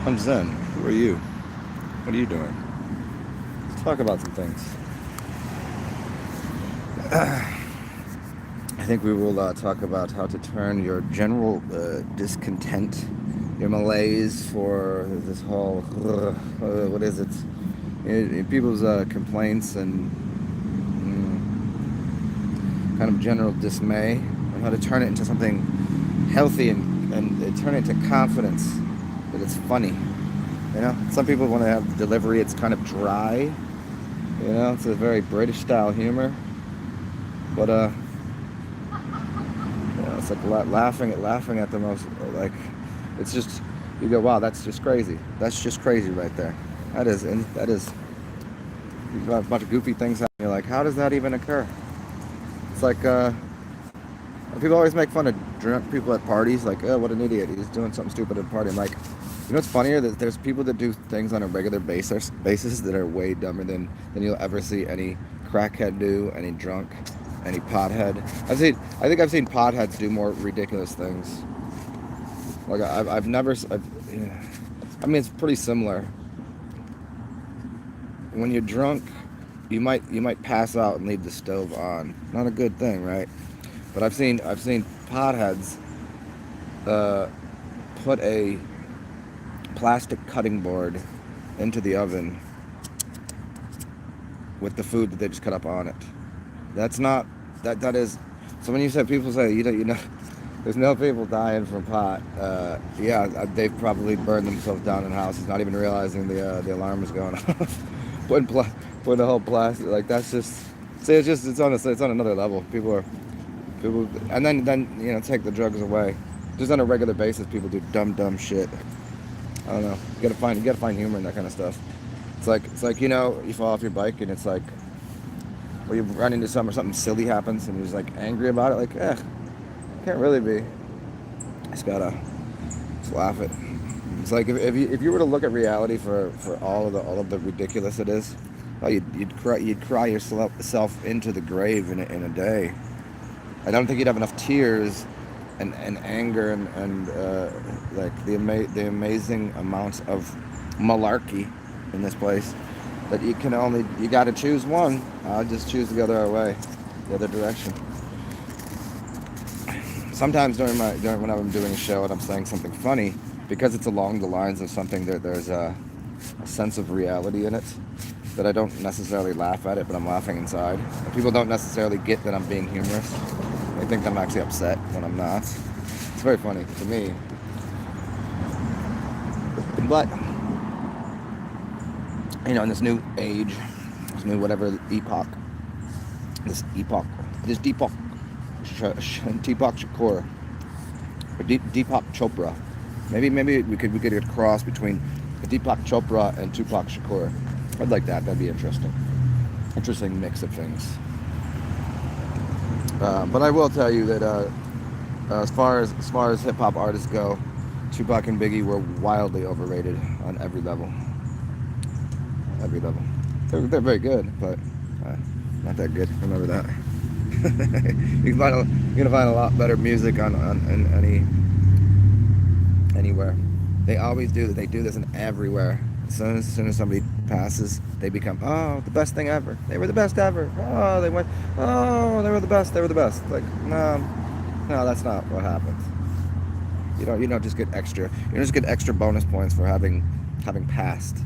I'm Zen. Who are you? What are you doing? Let's talk about some things. I think we will talk about how to turn your general discontent, your malaise for this whole, what is it? People's complaints and kind of general dismay, and how to turn it into something healthy and turn it into confidence that it's funny. You know, some people want to have delivery, it's kind of dry. You know, it's a very British style humor. But you know, it's like laughing at the most, like, it's just, you go, wow, that's just crazy. That's just crazy right there. That is, you've got a bunch of goofy things happening. You're like, how does that even occur? It's like, people always make fun of drunk people at parties, like, oh, what an idiot, he's doing something stupid at a party. I'm like, you know what's funnier? That there's people that do things on a regular basis that are way dumber than you'll ever see any crackhead do, any drunk, any pothead. I think I've seen potheads do more ridiculous things. Like I've never, yeah. I mean, it's pretty similar. When you're drunk, you might pass out and leave the stove on. Not a good thing, right? But I've seen potheads uh, put a plastic cutting board into the oven with the food that they just cut up on it. That's not that is. So when you said people say you know, there's no people dying from pot. Yeah, they've probably burned themselves down in houses, not even realizing the alarm was going off. putting putting the whole plastic, like, that's just, see, it's on another level. People, and then you know, take the drugs away. Just on a regular basis, people do dumb shit. I don't know. You gotta find humor in that kind of stuff. It's like, you know, you fall off your bike and it's like, or you run into something silly happens and you're just like angry about it. Like, can't really be. Just gotta just laugh it. It's like if you were to look at reality for all of the ridiculous it is, oh, you'd cry yourself into the grave in a day. I don't think you'd have enough tears and anger and like the amazing amounts of malarkey in this place that you got to choose one. I'll just choose to go the other way, the other direction. Sometimes during when I'm doing a show and I'm saying something funny, because it's along the lines of something that there's a sense of reality in it, that I don't necessarily laugh at it, but I'm laughing inside. And people don't necessarily get that I'm being humorous. They think I'm actually upset when I'm not. It's very funny to me. But, you know, in this new age, this new whatever epoch, this Deepak Shakur, or Deepak Chopra. Maybe we could get a cross between Deepak Chopra and Tupac Shakur. I'd like that. That'd be interesting. Interesting mix of things. But I will tell you that as far as hip hop artists go, Tupac and Biggie were wildly overrated on every level. Every level. They're very good, but not that good. Remember that. You're gonna find a lot better music on anywhere. They always do. They do this in everywhere. As soon as somebody passes, they become, oh, the best thing ever. They were the best ever. Oh, they went. Oh, they were the best. They were the best. Like, no, that's not what happens. You don't just get extra. You don't just get extra bonus points for having passed.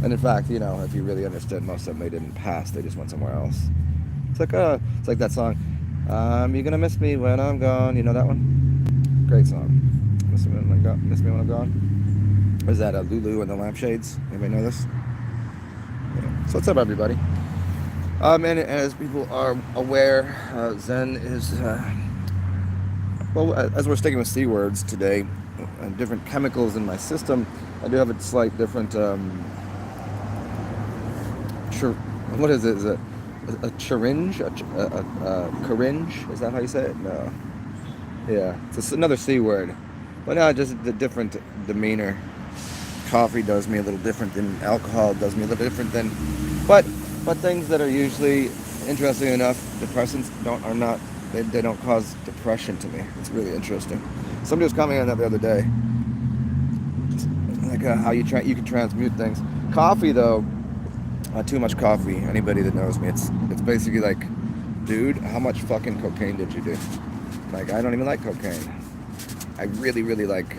And in fact, you know, if you really understood, most of them, they didn't pass. They just went somewhere else. It's like that song. You're gonna miss me when I'm gone. You know that one? Great song. Miss me when I'm gone. Or is that Lulu and the Lampshades? Anybody know this? Yeah. So what's up, everybody? And as people are aware, Zen is well. As we're sticking with C words today, and different chemicals in my system, I do have a slight different. What is it? Is it a charinge? A caringe? Is that how you say it? No. Yeah, it's another C word. But no, just the different demeanor. Coffee does me a little different than alcohol does me a little different than, but things that are usually, interesting enough, depressants are not, they don't cause depression to me. It's really interesting. Somebody was commenting on that the other day. like how you can transmute things. Coffee though, too much coffee. Anybody that knows me, it's basically like, dude, how much fucking cocaine did you do? Like, I don't even like cocaine. I really like,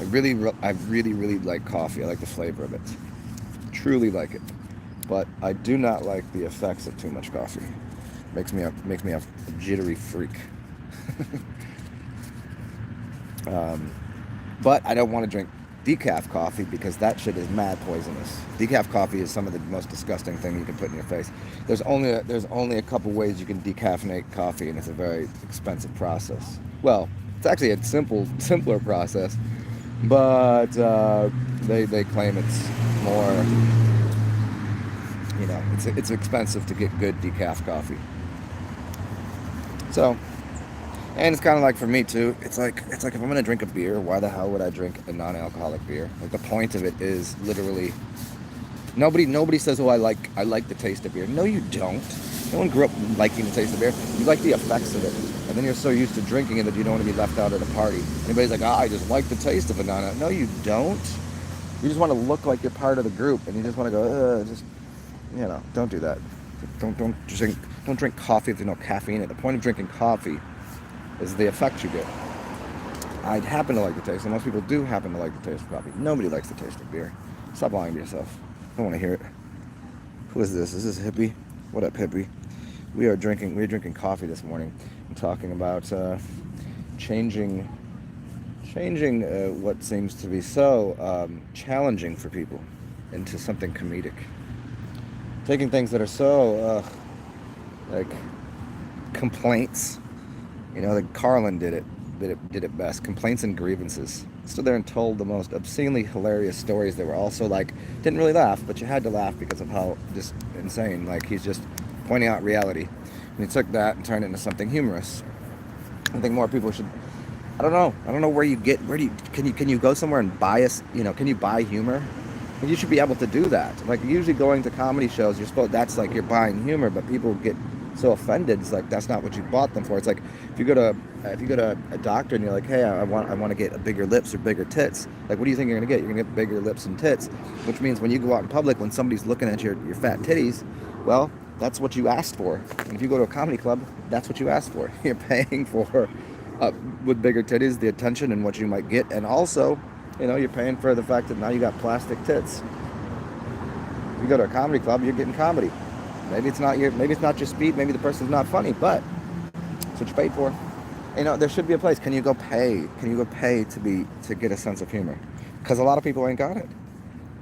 I really like coffee. I like the flavor of it. Truly like it. But I do not like the effects of too much coffee. Makes me a jittery freak. But I don't want to drink decaf coffee because that shit is mad poisonous. Decaf coffee is some of the most disgusting thing you can put in your face. There's only a couple ways you can decaffeinate coffee, and it's a very expensive process. Well, it's actually a simpler process, but they claim it's more, you know, it's expensive to get good decaf coffee. So, and it's kind of like for me too. It's like if I'm gonna drink a beer, why the hell would I drink a non-alcoholic beer? Like, the point of it is literally nobody says, oh, I like the taste of beer. No, you don't. No one grew up liking the taste of beer. You like the effects of it, and then you're so used to drinking it that you don't want to be left out at a party. Anybody's like, I just like the taste of a non-alcoholic. No, you don't. You just want to look like you're part of the group, and you just want to go, just, you know, don't do that. Don't drink coffee if there's no caffeine in it. The point of drinking coffee is the effect you get. I happen to like the taste, and most people do happen to like the taste of coffee. Nobody likes the taste of beer. Stop lying to yourself. I don't want to hear it. Who is this? Is this Hippie? What up, Hippie? We were drinking coffee this morning and talking about changing what seems to be so challenging for people into something comedic. Taking things that are so like complaints. You know, like Carlin did it best. Complaints and grievances. Stood there and told the most obscenely hilarious stories that were also like, didn't really laugh, but you had to laugh because of how just insane. Like, he's just pointing out reality. And he took that and turned it into something humorous. I think more people should. I don't know can you go somewhere and buy us? You know, can you buy humor? And you should be able to do that. Like, usually going to comedy shows, that's like you're buying humor, but people get so offended. It's like, that's not what you bought them for. It's like if you go to a doctor and you're like, hey, I want to get bigger lips or bigger tits. Like, what do you think you're gonna get? You're gonna get bigger lips and tits, which means when you go out in public, when somebody's looking at your fat titties, well, that's what you asked for. And if you go to a comedy club, that's what you asked for. You're paying for with bigger titties the attention and what you might get, and also, you know, you're paying for the fact that now you got plastic tits. If you go to a comedy club, you're getting comedy. Maybe it's not your speed. Maybe the person's not funny, but that's what you paid for. You know, there should be a place. Can you go pay to get a sense of humor? Because a lot of people ain't got it.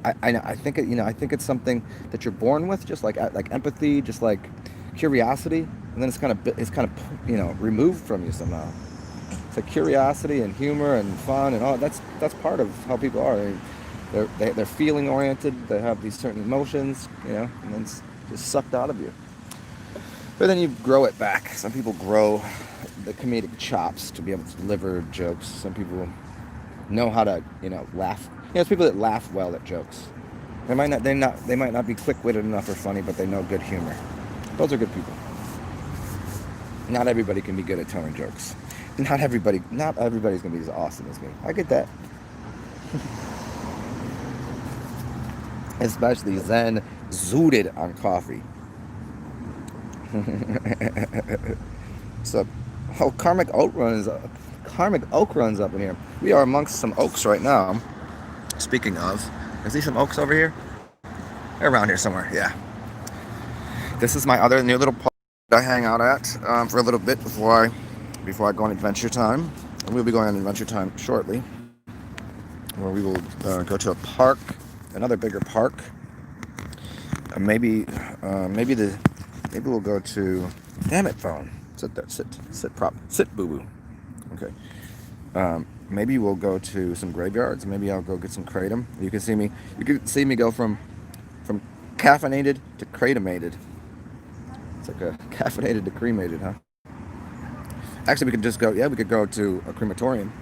I think it's something that you're born with, just like empathy, just like curiosity, and then it's kind of you know, removed from you somehow. It's like curiosity and humor and fun and all. That's part of how people are. They're feeling oriented. They have these certain emotions, you know, and then it's just sucked out of you. But then you grow it back. Some people grow the comedic chops to be able to deliver jokes. Some people know how to, you know, laugh. You know, there's people that laugh well at jokes. They might not be quick-witted enough or funny, but they know good humor. Those are good people. Not everybody can be good at telling jokes. Not everybody's gonna be as awesome as me. I get that. Especially Zen zooted on coffee. So, Karmic Oak runs up in here. We are amongst some oaks right now. Speaking of, I see some oaks over here. They're around here somewhere. Yeah. This is my other new little park that I hang out at for a little bit before I go on Adventure Time. And we'll be going on Adventure Time shortly, where we will go to a park, another bigger park. Maybe we'll go to. Damn it, phone. Sit there. Sit, boo boo. Okay. Maybe we'll go to some graveyards. Maybe I'll go get some kratom. You can see me go from caffeinated to kratomated. It's like a caffeinated to cremated, huh? Actually, we could just go. Yeah, we could go to a crematorium.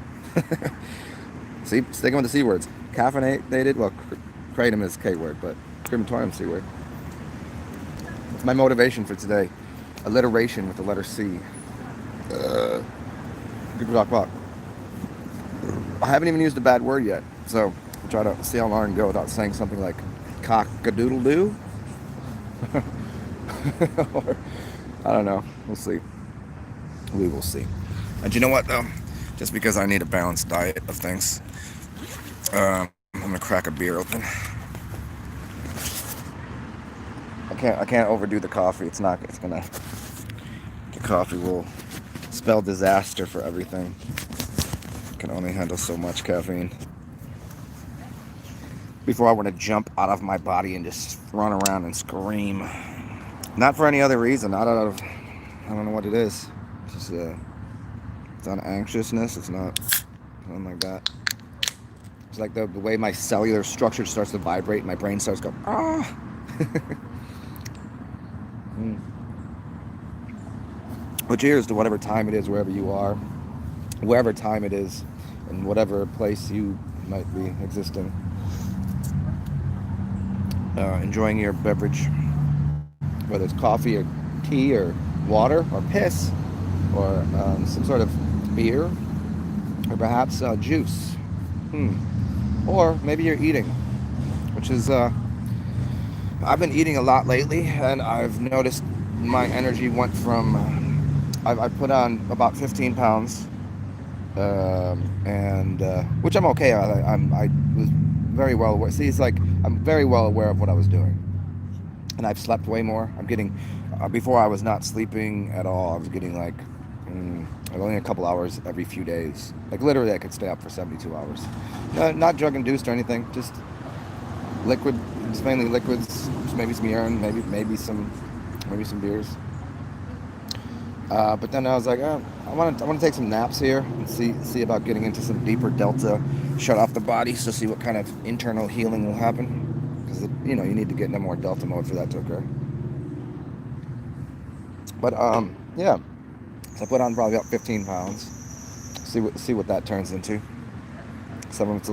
See, sticking with the C words. Caffeinated. Well, kratom is K word, but crematorium C word. It's my motivation for today. Alliteration with the letter C. Good luck. I haven't even used a bad word yet, so try to see how long I can go without saying something like cock-a-doodle-doo. Or, I don't know. We'll see. We will see. And you know what, though? Just because I need a balanced diet of things, I'm gonna crack a beer open. I can't overdo the coffee. It's gonna. The coffee will spell disaster for everything. I can only handle so much caffeine before I want to jump out of my body and just run around and scream. Not for any other reason. I don't know what it is. It's just it's not anxiousness. It's not something like that. It's like the way my cellular structure starts to vibrate. My brain starts to go, ah. But cheers to whatever time it is, wherever you are, wherever time it is, in whatever place you might be existing. Enjoying your beverage, whether it's coffee or tea or water or piss or some sort of beer or perhaps juice. Or maybe you're eating, which is, I've been eating a lot lately, and I've noticed my energy went from, I put on about 15 pounds, and which I'm okay. I was very well aware. See, it's like I'm very well aware of what I was doing, and I've slept way more. I'm getting, before I was not sleeping at all. I was getting like only a couple hours every few days. Like literally, I could stay up for 72 hours. Not drug induced or anything. Just liquid. It's mainly liquids. Maybe some urine. Maybe some beers. But then I was like, I want to take some naps here and see about getting into some deeper delta, shut off the body, to see what kind of internal healing will happen. Because you need to get into more delta mode for that to occur. But yeah, so I put on probably about 15 pounds. See what that turns into. Some of it's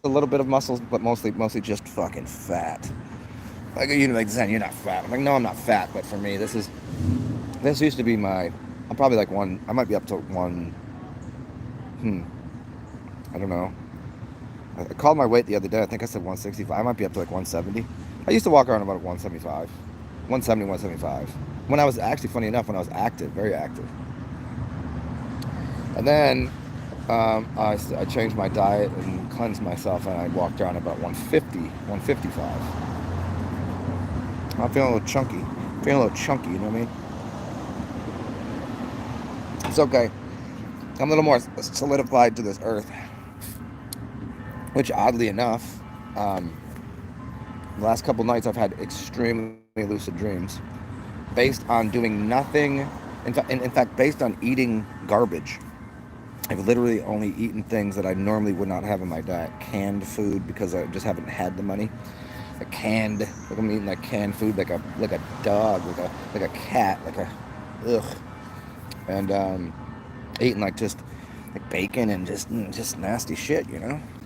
a little bit of muscles, but mostly just fucking fat. Like you're not fat. I'm like, no, I'm not fat. But for me, this used to be I'm probably like one, I might be up to one, I don't know. I called my weight the other day. I think I said 165. I might be up to like 170. I used to walk around about 175, 170, 175. When I was actually, funny enough, when I was active, very active. And then I changed my diet and cleansed myself, and I walked around about 150, 155. I'm feeling a little chunky, you know what I mean? It's okay. I'm a little more solidified to this earth, which oddly enough, the last couple nights I've had extremely lucid dreams based on doing nothing. In fact, based on eating garbage. I've literally only eaten things that I normally would not have in my diet. Canned food, because I just haven't had the money. I'm eating like canned food, like a dog, like a cat, and eating like just like bacon and just nasty shit,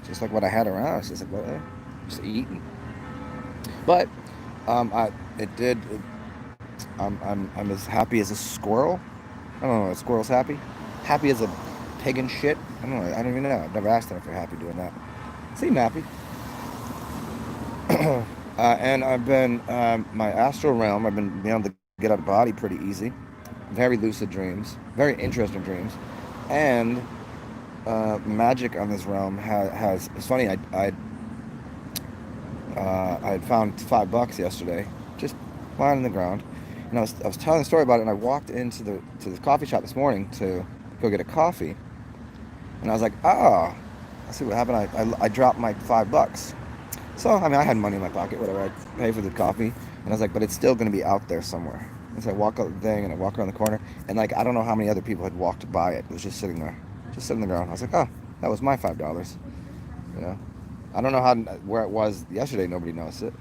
just like what I had around. It's just like just eating. But I'm as happy as a squirrel. I don't know. A squirrel's happy. Happy as a pig and shit. I don't know. I don't even know. I've never asked them if they're happy doing that. Seem happy. And I've been my astral realm. I've been able to get out of the body pretty easy. Very lucid dreams. Very interesting dreams. And magic on this realm has. It's funny. I had found $5 yesterday, just lying on the ground. And I was telling a story about it, and I walked into the coffee shop this morning to go get a coffee, and I was like, I see what happened. I dropped my $5. So I mean, I had money in my pocket, whatever. I paid for the coffee, and I was like, but it's still going to be out there somewhere. And so I walk out the thing, and I walk around the corner, and like I don't know how many other people had walked by it. It was just sitting there, just sitting on the ground. I was like, that was my $5. I don't know where it was yesterday. Nobody noticed it.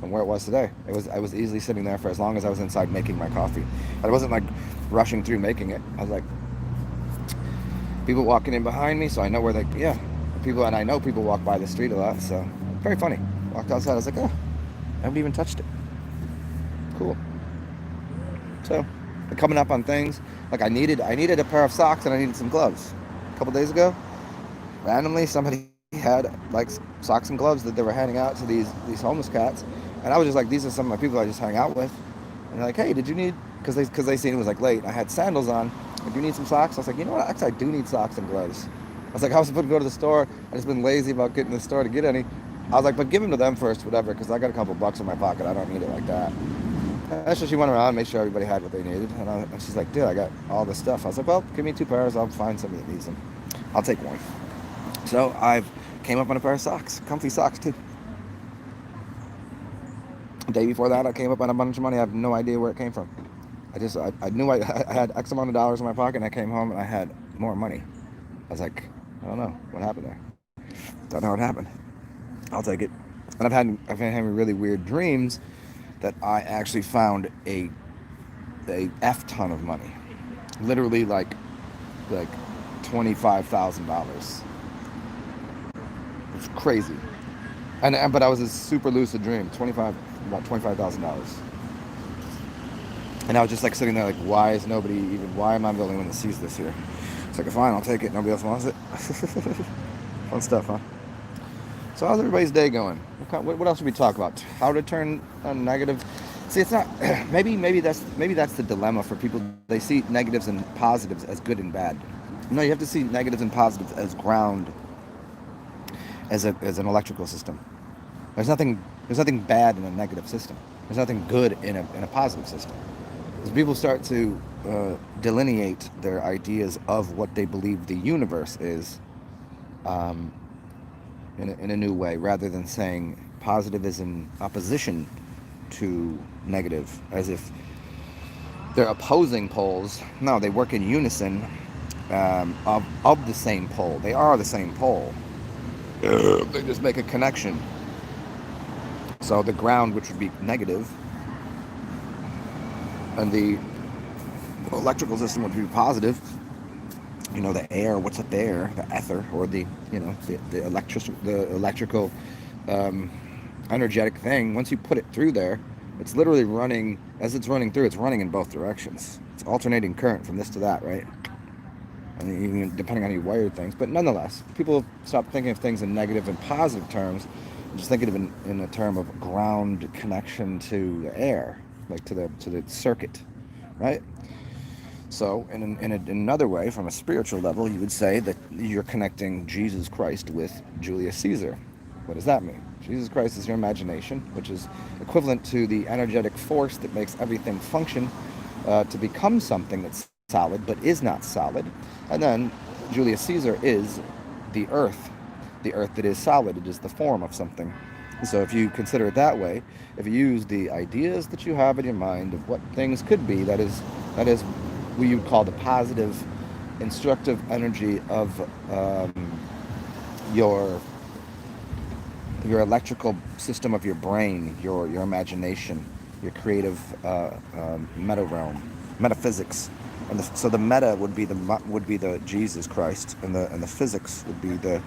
And where it was today, I was easily sitting there for as long as I was inside making my coffee. I wasn't like rushing through making it. I was like, people walking in behind me, so I know where people, and I know people walk by the street a lot, so very funny. Walked outside, I was like, nobody even touched it. Cool. So, coming up on things like I needed a pair of socks and I needed some gloves. A couple days ago, randomly somebody had like socks and gloves that they were handing out to these homeless cats, and I was just like, these are some of my people I just hang out with, and they're like, hey, did you need? Because they seen it was like late. I had sandals on. Like, do you need some socks? I was like, you know what? Actually, I do need socks and gloves. I was like, I was supposed to go to the store. I just been lazy about getting to the store to get any. I was like, but give them to them first, whatever, because I got a couple bucks in my pocket. I don't need it like that. And so she went around, made sure everybody had what they needed, and she's like, dude, I got all this stuff. I was like, well, give me 2 pairs. I'll find somebody that needs them. I'll take one. So I came up on a pair of socks, comfy socks too. The day before that, I came up on a bunch of money. I have no idea where it came from. I knew I had X amount of dollars in my pocket, and I came home and I had more money. I was like, I don't know what happened there. Don't know what happened. I'll take it. And I've been having really weird dreams that I actually found a F ton of money, literally like $25,000. It's crazy. But I was a super lucid dream. $25,000. And I was just like sitting there like, why am I the only one that sees this here? It's like, fine, I'll take it. Nobody else wants it. Fun stuff, huh? So how's everybody's day going? What else should we talk about? How to turn a negative? See, it's not. Maybe that's the dilemma for people. They see negatives and positives as good and bad. No, you have to see negatives and positives as ground, as an electrical system. There's nothing bad in a negative system. There's nothing good in a positive system. As people start to delineate their ideas of what they believe the universe is, in a new way, rather than saying positive is in opposition to negative, as if they're opposing poles. No, they work in unison of the same pole. They are the same pole. They just make a connection. So the ground, which would be negative, and the electrical system would be positive. You know, the air, what's up there, the ether, or the electrical energetic thing. Once you put it through there, it's literally running. As it's running through, it's running in both directions. It's alternating current from this to that, right? I mean, even depending on how you wire things. But nonetheless, people stop thinking of things in negative and positive terms, and just think of it in a term of ground connection to the air, like to the circuit, right? So, in another way, from a spiritual level, you would say that you're connecting Jesus Christ with Julius Caesar. What does that mean? Jesus Christ is your imagination, which is equivalent to the energetic force that makes everything function to become something that's solid, but is not solid. And then Julius Caesar is the earth that is solid. It is the form of something. So if you consider it that way, if you use the ideas that you have in your mind of what things could be, that is what you would call the positive, instructive energy of your electrical system of your brain, your imagination, your creative meta realm, metaphysics, and so the meta would be the Jesus Christ, and the physics would be the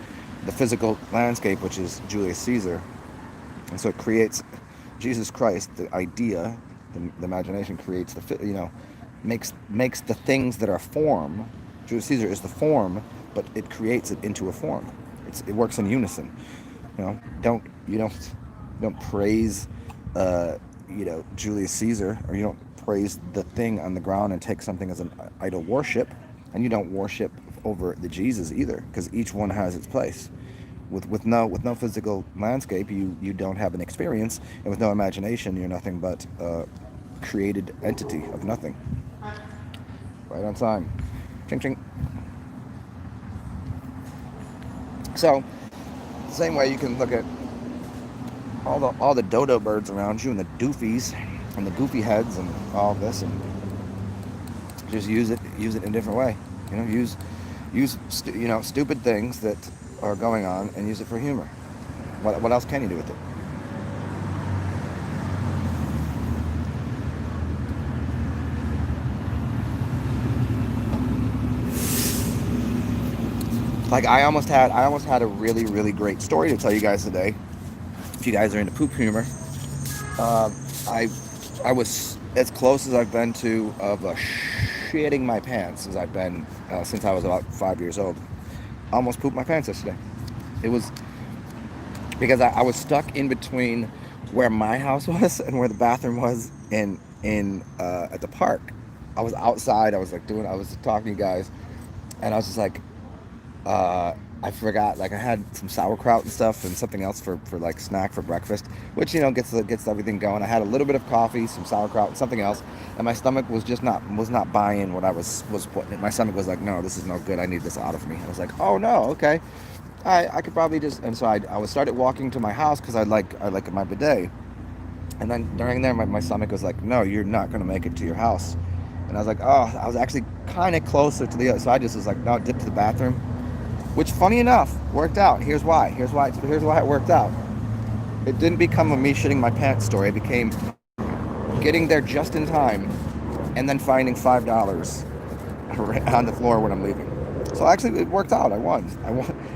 physical landscape, which is Julius Caesar, and so it creates Jesus Christ, the idea, the imagination creates makes the things that are form. Julius Caesar is the form, but it creates it into a form. It works in unison. Don't praise Julius Caesar, or you don't praise the thing on the ground and take something as an idol worship, and you don't worship over the Jesus either, because each one has its place. With no physical landscape, you don't have an experience, and with no imagination, you're nothing but a created entity of nothing. Right on time. Ching ching. So, the same way you can look at all the dodo birds around you, and the doofies and the goofy heads and all of this, and just use it in a different way. Use stupid things that are going on and use it for humor. What else can you do with it? Like I almost had a really, really great story to tell you guys today. If you guys are into poop humor, I was as close as I've been to shitting my pants as I've been since I was about 5 years old. I almost pooped my pants yesterday. It was because I was stuck in between where my house was and where the bathroom was in at the park. I was outside. I was talking to you guys, and I was just like, uh, I forgot. Like I had some sauerkraut and stuff, and something else for like snack for breakfast, which gets everything going. I had a little bit of coffee, some sauerkraut, and something else, and my stomach was not buying what I was putting in. My stomach was like, no, this is no good. I need this out of me. I was like, oh no, okay. I could probably just, and so I was started walking to my house because I like my bidet, and then during there my stomach was like, no, you're not gonna make it to your house, and I was like, oh, I was actually kind of closer to the other, so I just was like, no, dip to the bathroom, which funny enough worked out. Here's why it worked out. It didn't become a me shitting my pants story. It became getting there just in time, and then finding $5 on the floor when I'm leaving. So actually, it worked out. I won.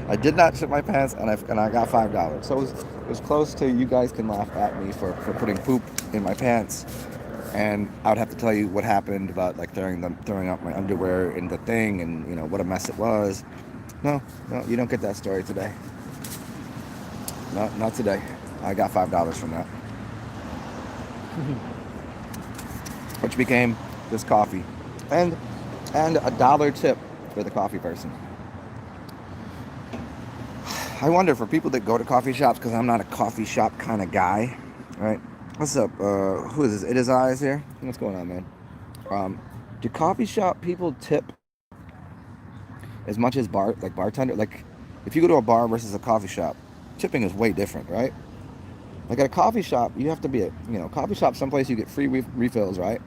I did not shit my pants, and I got $5. So it was close to, you guys can laugh at me for putting poop in my pants, and I would have to tell you what happened about like throwing out my underwear in the thing, and what a mess it was. No, no, you don't get that story today. No, not today. I got $5 from that, which became this coffee, and a dollar tip for the coffee person. I wonder, for people that go to coffee shops, because I'm not a coffee shop kind of guy, right? What's up? Who is this? It is Eyes here. What's going on, man? Do coffee shop people tip as much as bartender? Like, if you go to a bar versus a coffee shop, tipping is way different, right? Like at a coffee shop, you have to be coffee shop, someplace you get free refills, right?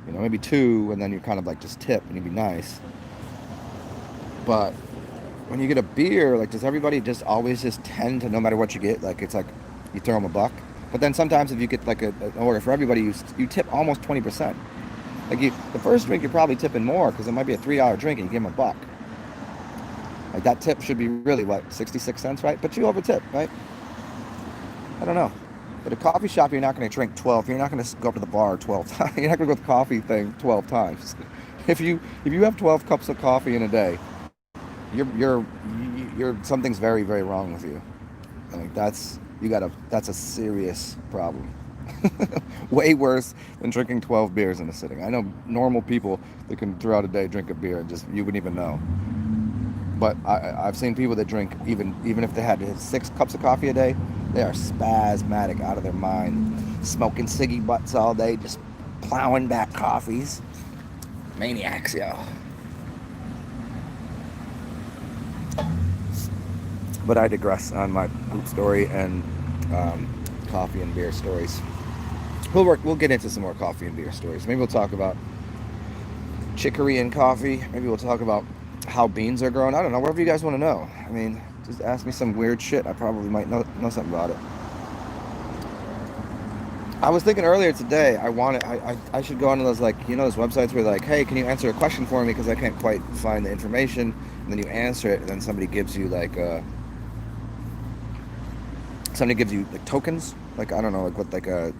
Maybe two, and then you kind of like just tip and you be nice. But when you get a beer, like, does everybody just always just tend to, no matter what you get, like it's like you throw them a buck? But then sometimes if you get like an order for everybody, you tip almost 20%. Like the first drink you're probably tipping more because it might be a $3 drink and you give them a buck. Like that tip should be really what, 66 cents, right? But you over tip, right? I don't know. But a coffee shop, you're not going to drink 12. You're not going to go up to the bar 12 times. You're not going to go to the coffee thing 12 times. If you have 12 cups of coffee in a day, you're something's very, very wrong with you. Like that's a serious problem. Way worse than drinking 12 beers in a sitting. I know normal people that can throughout a day drink a beer and just you wouldn't even know. But I've seen people that drink, even if they had 6 cups of coffee a day, they are spasmodic, out of their mind, smoking ciggy butts all day, just plowing back coffees. Maniacs, yo. But I digress on my poop story and coffee and beer stories. We'll get into some more coffee and beer stories. Maybe we'll talk about chicory and coffee. Maybe we'll talk about how beans are grown. I don't know, whatever you guys want to know. I mean, just ask me some weird shit. I probably might know something about it. I was thinking earlier today, I should go onto those, like, those websites where like, hey, can you answer a question for me because I can't quite find the information, and then you answer it, and then somebody gives you like tokens, like, I don't know, like what, like what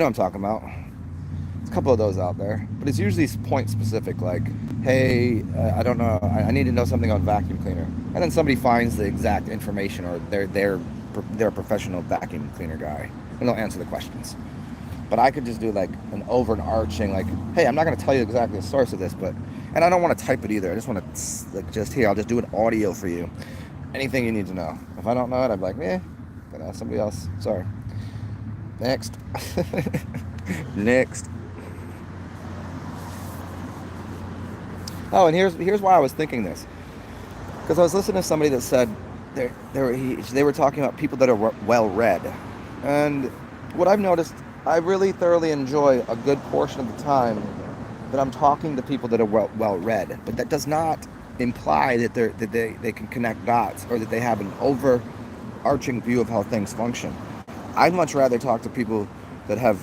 I'm talking about. There's a couple of those out there, but it's usually point specific, like, hey, I don't know, I need to know something on vacuum cleaner, and then somebody finds the exact information, or they're a professional vacuum cleaner guy, and they'll answer the questions. But I could just do like an overarching, like, hey, I'm not going to tell you exactly the source of this, and I don't want to type it either. I just want to, like, just here, I'll just do an audio for you. Anything you need to know. If I don't know it, I'd be like, gotta ask somebody else. Sorry. Next. Next. Oh, and here's why I was thinking this. Because I was listening to somebody that said they were talking about people that are well read. And what I've noticed, I really thoroughly enjoy a good portion of the time that I'm talking to people that are well read. But that does not imply that they can connect dots, or that they have an overarching view of how things function. I'd much rather talk to people that have,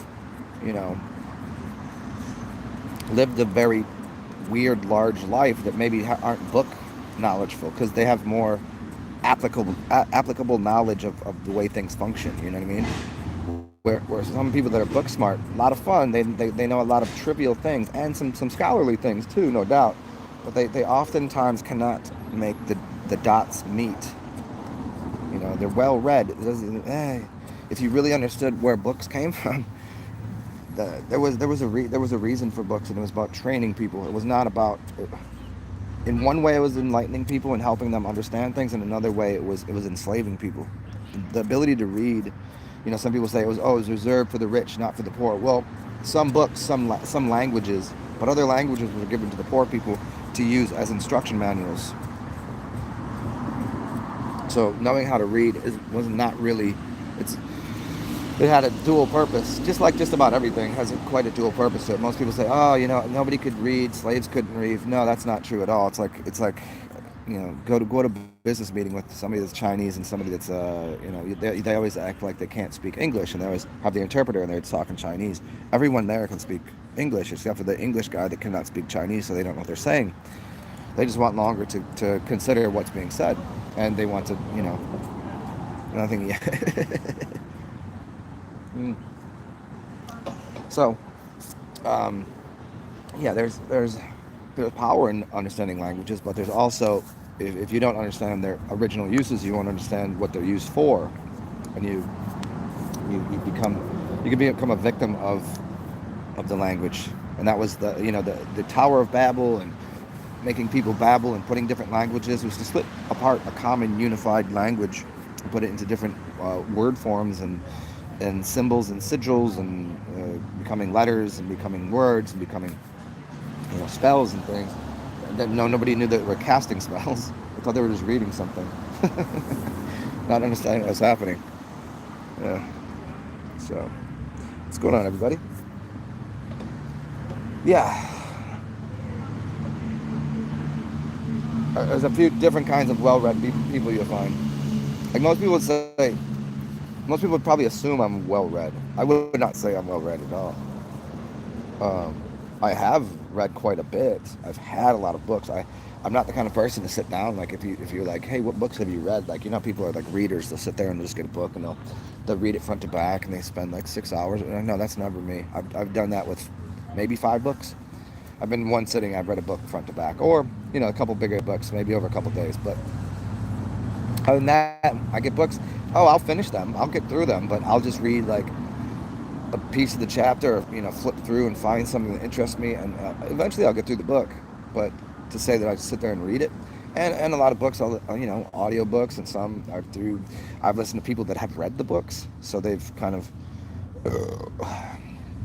lived a very weird, large life, that maybe aren't book knowledgeful, because they have more applicable knowledge of the way things function. You know what I mean? Where some people that are book smart, a lot of fun, they know a lot of trivial things and some scholarly things too, no doubt, but they oftentimes cannot make the dots meet. they're well read. If you really understood where books came from, there was a reason for books, and it was about training people. It was not about. In one way, it was enlightening people and helping them understand things. In another way, it was enslaving people. The ability to read, some people say it was reserved for the rich, not for the poor. Well, some books, some languages, but other languages were given to the poor people to use as instruction manuals. So knowing how to read was not really. It had a dual purpose, just like just about everything has quite a dual purpose to it. Most people say, "Oh, nobody could read, slaves couldn't read." No, that's not true at all. It's like, go to business meeting with somebody that's Chinese and somebody that's they always act like they can't speak English, and they always have the interpreter and they're talking Chinese. Everyone there can speak English except for the English guy that cannot speak Chinese, so they don't know what they're saying. They just want longer to consider what's being said, and they want to, nothing. So, yeah, there's power in understanding languages, but there's also, if you don't understand their original uses, you won't understand what they're used for, and you can become a victim of the language. And that was the Tower of Babel, and making people babble and putting different languages was to split apart a common unified language and put it into different word forms and symbols and sigils, and becoming letters and becoming words and becoming spells and things. And then nobody knew that they were casting spells. They thought they were just reading something, not understanding what was happening. Yeah. So, what's going on, everybody? Yeah. There's a few different kinds of well-read people you'll find. Like most people would probably assume I'm well-read. I would not say I'm well-read at all. I have read quite a bit. I've had a lot of books. I'm not the kind of person to sit down, like if you're like, hey, what books have you read? Like, people are like readers. They'll sit there and just get a book and they'll read it front to back, and they spend like 6 hours. No, that's never me. I've done that with maybe 5 books. I've been in one sitting, I've read a book front to back, or a couple bigger books, maybe over a couple days. But other than that, I get books. Oh, I'll finish them. I'll get through them, but I'll just read like a piece of the chapter, or, flip through and find something that interests me, and eventually I'll get through the book. But to say that I just sit there and read it, and a lot of books, audio books, and some I've listened to people that have read the books, so they've kind of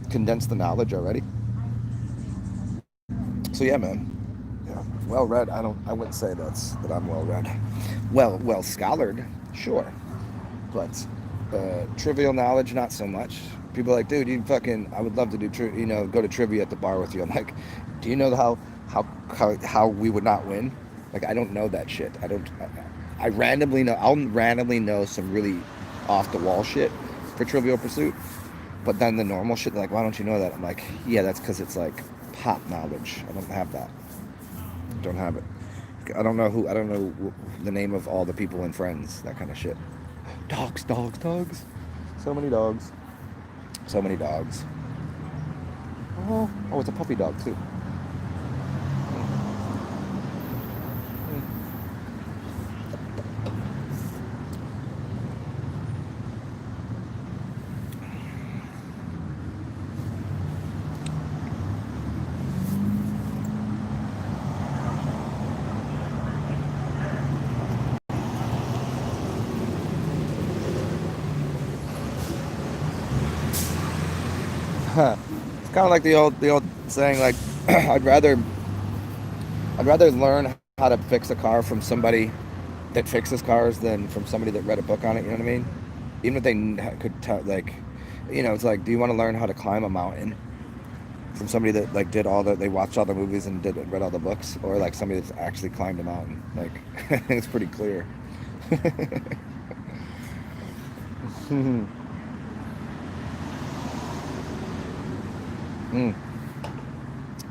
condensed the knowledge already. So yeah, man. Yeah, well read. I wouldn't say that I'm well read. Well scholared, sure, but trivial knowledge, not so much. People are like, dude, I would love to do go to trivia at the bar with you. I'm like, do you know how we would not win? Like, I don't know that shit. I randomly know. I'll randomly know some really off the wall shit for Trivial Pursuit, but then the normal shit, like, why don't you know that? I'm like, yeah, that's because it's like pop knowledge. I don't have that. I don't have it. I don't know the name of all the people in Friends, that kind of shit. Dogs. So many dogs. Oh, it's a puppy dog too. It's kind of like the old saying, like, I'd rather learn how to fix a car from somebody that fixes cars than from somebody that read a book on it. You know what I mean? Even if they could tell, like, it's like, do you want to learn how to climb a mountain from somebody that like they watched all the movies and read all the books, or like somebody that's actually climbed a mountain? Like, it's pretty clear.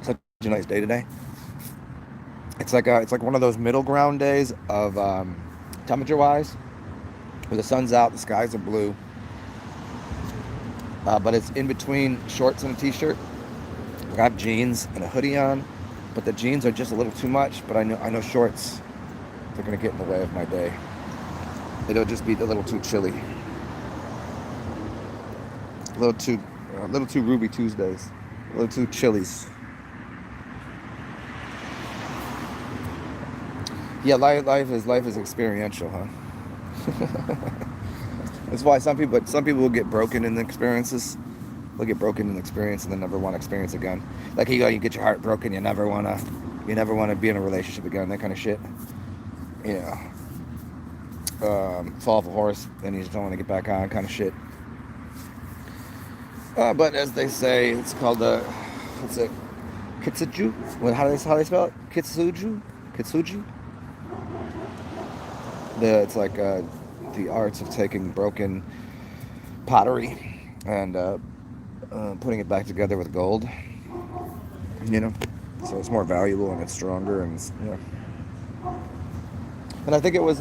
Such a nice day today. It's like one of those middle ground days of temperature wise, where the sun's out, the skies are blue, but it's in between shorts and a t-shirt. I have jeans and a hoodie on, but the jeans are just a little too much. But I know shorts, they're gonna get in the way of my day. It'll just be a little too chilly, a little too, a little too Ruby Tuesdays, a little too chillies. Yeah, life is experiential, huh? That's why some people will get broken in the experiences. They'll get broken in the experience and then never want to experience again. Like you get your heart broken, you never wanna be in a relationship again, that kind of shit. You know, fall off a horse and you just don't want to get back on, kind of shit. But as they say, it's called what's it, kitsuju? How they spell it? Kitsuji. It's like the arts of taking broken pottery and putting it back together with gold. You know, so it's more valuable and it's stronger and And I think it was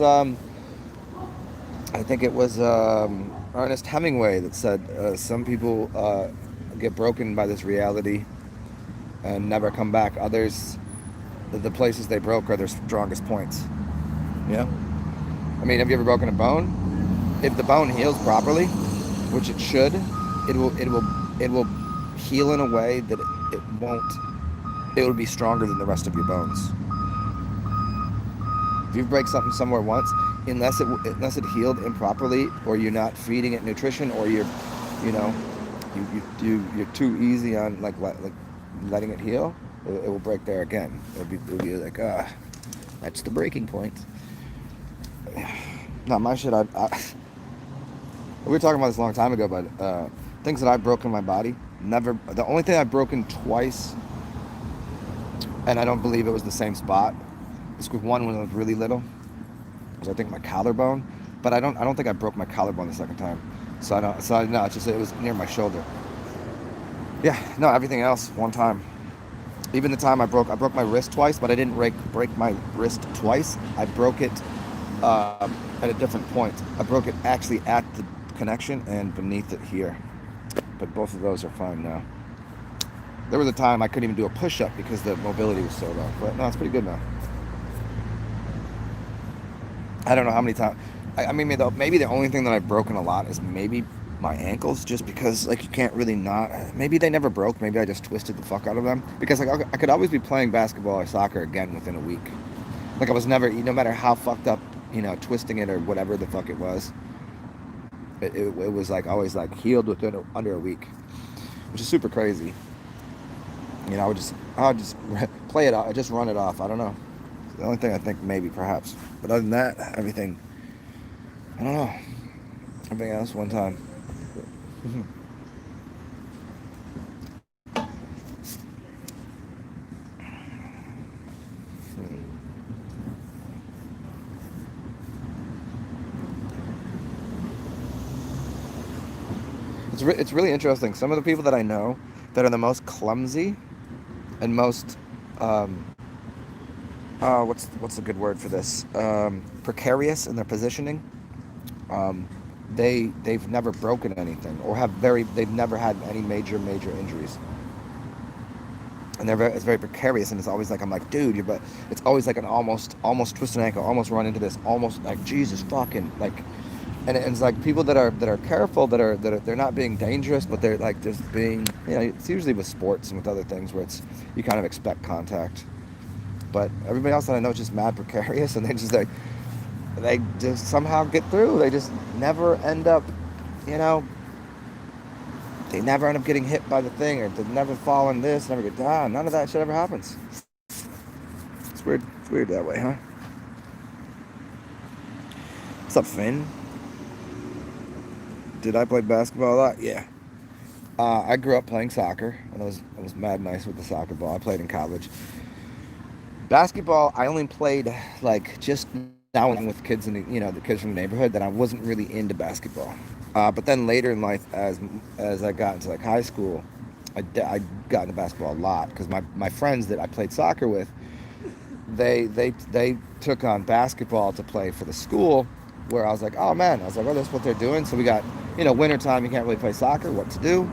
Ernest Hemingway that said some people get broken by this reality and never come back. Others, the places they broke are their strongest points. Yeah. I mean, have you ever broken a bone? If the bone heals properly, which it should, it will heal in a way that it won't. It will be stronger than the rest of your bones. If you break something somewhere once, unless it healed improperly, or you're not feeding it nutrition, or you know, you're too easy on like letting it heal, it will break there again. It'll be like that's the breaking point. Not my shit. We were talking about this a long time ago, but things that I've broken in my body, never. The only thing I've broken twice, and I don't believe it was the same spot. This was one when I was really little. Was I think my collarbone, but I don't think I broke my collarbone the second time. No, it's just it was near my shoulder. Yeah, no, everything else one time. Even the time I broke my wrist twice, but I didn't break my wrist twice. I broke it at a different point. I broke it actually at the connection and beneath it here. But both of those are fine now. There was a time I couldn't even do a push-up because the mobility was so low. But no, it's pretty good now. I don't know how many times. I mean, maybe the only thing that I've broken a lot is maybe my ankles, just because like you can't really not. Maybe they never broke. Maybe I just twisted the fuck out of them, because like I could always be playing basketball or soccer again within a week. Like I was never, no matter how fucked up, twisting it or whatever the fuck it was. It was like always like healed within under a week, which is super crazy. I would just play it out, just run it off. I don't know. It's the only thing I think maybe perhaps, but other than that, everything. I don't know. Everything else one time. It's really interesting. Some of the people that I know that are the most clumsy and most what's a good word for this? Precarious in their positioning. They've never broken anything, or they've never had any major injuries, and it's very precarious, and it's always like I'm like, dude, but it's always like an almost twist an ankle, almost run into this, almost like Jesus fucking like. And it's like people that are careful, that are they're not being dangerous, but they're like just being, it's usually with sports and with other things where it's you kind of expect contact. But everybody else that I know is just mad precarious, and they just somehow get through. They just never end up, they never end up getting hit by the thing, or they never fall in this, never get down. None of that shit ever happens. It's weird. It's weird that way, huh? What's up, Finn? Did I play basketball a lot? Yeah. I grew up playing soccer, and I was mad nice with the soccer ball. I played in college. Basketball, I only played like just now with kids the kids from the neighborhood. That I wasn't really into basketball. But then later in life, as I got into like high school, I got into basketball a lot, because my friends that I played soccer with, they took on basketball to play for the school. Where I was like, oh man, that's what they're doing. So we got, wintertime, you can't really play soccer, what to do?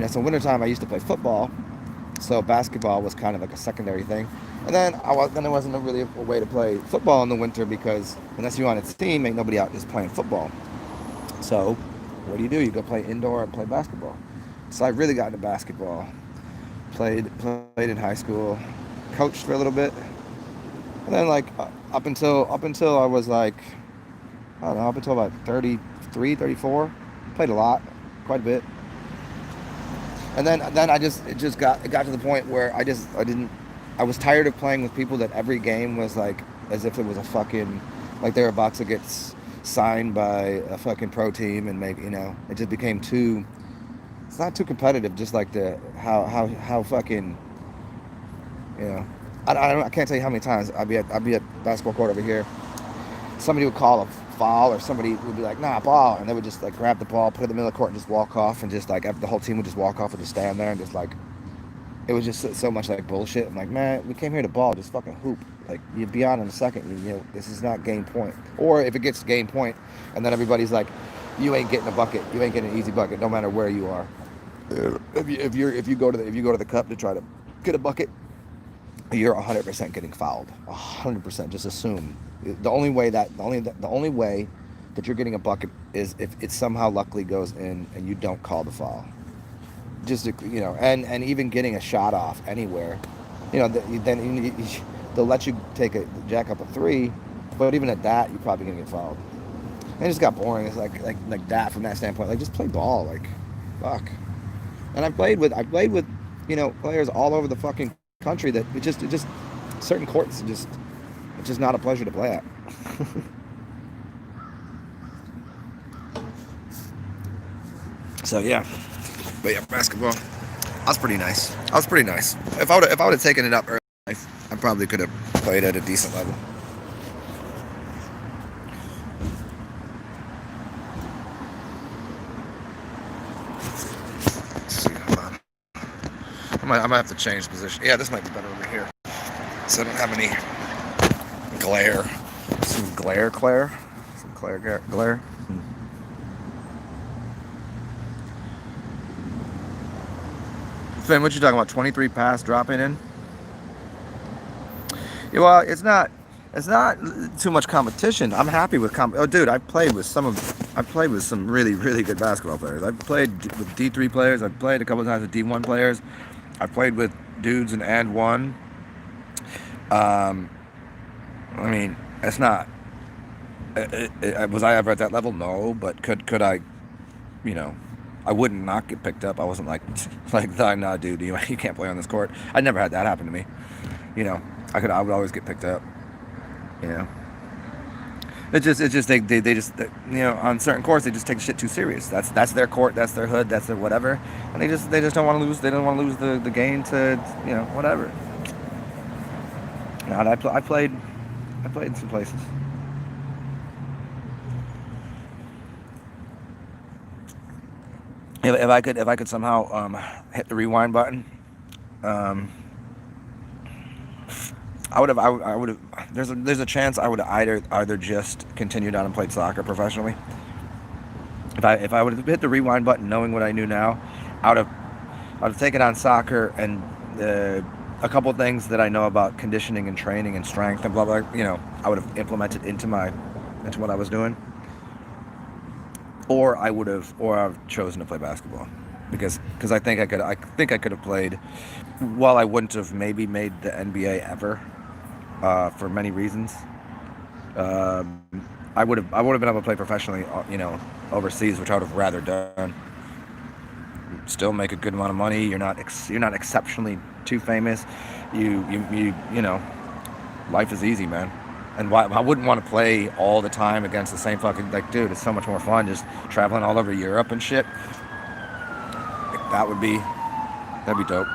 So wintertime I used to play football. So basketball was kind of like a secondary thing. And then there wasn't really a way to play football in the winter because unless you're on a team, ain't nobody out just playing football. So what do? You go play indoor and play basketball. So I really got into basketball. Played in high school, coached for a little bit, and then like up until I was like, I don't know, up until about 33, 34, played a lot, quite a bit. And then it got to the point where I was tired of playing with people that every game was like as if it was a fucking, like they're about to get signed by a fucking pro team, and maybe, it just became too, it's not too competitive, just like the how fucking, you know I can't tell you how many times I'd be at basketball court over here. Somebody would call a foul, or somebody would be like, nah, ball, and they would just like grab the ball, put it in the middle of the court, and just walk off, and just like the whole team would just walk off and just stand there, and just like, it was just so much like bullshit. I'm like, man, we came here to ball, just fucking hoop. Like, you'll be on in a second. This is not game point. Or if it gets game point, and then everybody's like, you ain't getting a bucket, you ain't getting an easy bucket, no matter where you are. If you go to the cup to try to get a bucket, you're 100% getting fouled. 100%. Just assume. The only way that you're getting a bucket is if it somehow luckily goes in and you don't call the foul. Just, and even getting a shot off anywhere, then they'll let you jack up a three, but even at that, you're probably gonna get fouled. And it just got boring. It's like that from that standpoint. Like, just play ball. Like, fuck. And I played with players all over the fucking country that it just certain courts it's just not a pleasure to play at. So yeah, but yeah, basketball. I was pretty nice. If I would have taken it up early in life, I probably could have played at a decent level. Let's see, hold on. I might have to change position. Yeah, this might be better over here, so I don't have any glare. Some glare. Some glare. Finn, what you talking about? 23 pass dropping in? Yeah, well, it's not too much competition. I'm happy with Oh, dude, I played with some really, really good basketball players. I've played with D3 players. I've played a couple of times with D1 players. I played with dudes in and one. I mean, it's not. Was I ever at that level? No, but could I? You know, I wouldn't not get picked up. I wasn't like, nah, dude, you can't play on this court. I never had that happen to me. I would always get picked up. You know, it's just they just on certain courts they just take shit too serious. That's their court, that's their hood, that's their whatever, and they just don't want to lose. They don't want to lose the game to whatever. Now I played in some places. If I could somehow hit the rewind button, um, I would have. There's a chance I would have either just continued on and played soccer professionally. If I would have hit the rewind button knowing what I knew now, I would have taken on soccer and a couple of things that I know about conditioning and training and strength and blah blah. I would have implemented into what I was doing, or I've chosen to play basketball because I think I could have played. While I wouldn't have maybe made the NBA ever, for many reasons, I would have been able to play professionally, overseas, which I would have rather done. Still make a good amount of money. You're not exceptionally too famous. You life is easy, man. And why I wouldn't want to play all the time against the same fucking, like, dude, it's so much more fun just traveling all over Europe and shit. Like, that'd be dope.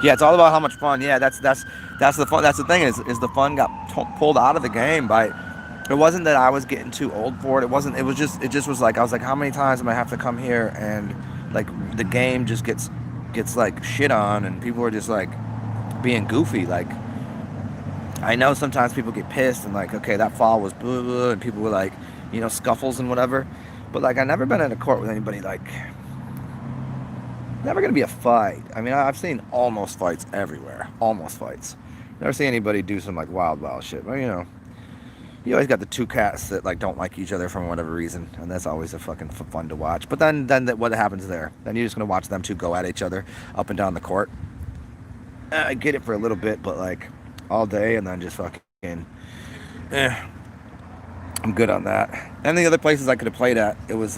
Yeah, it's all about how much fun. Yeah, that's the fun. That's the thing is the fun got pulled out of the game by. It wasn't that I was getting too old for it. It wasn't. It just was like, I was like, how many times am I have to come here and like the game just gets like shit on, and people are just like being goofy. Like, I know sometimes people get pissed and like, okay, that fall was blah, blah, and people were like, scuffles and whatever. But like, I've never been in a court with anybody like, never gonna be a fight. I mean, I've seen almost fights everywhere, almost fights. Never see anybody do some like wild shit. But you always got the two cats that like don't like each other for whatever reason, and that's always a fucking fun to watch. But then what happens there? Then you're just gonna watch them two go at each other up and down the court. I get it for a little bit, but like all day, and then just fucking, I'm good on that. And the other places I could have played at, it was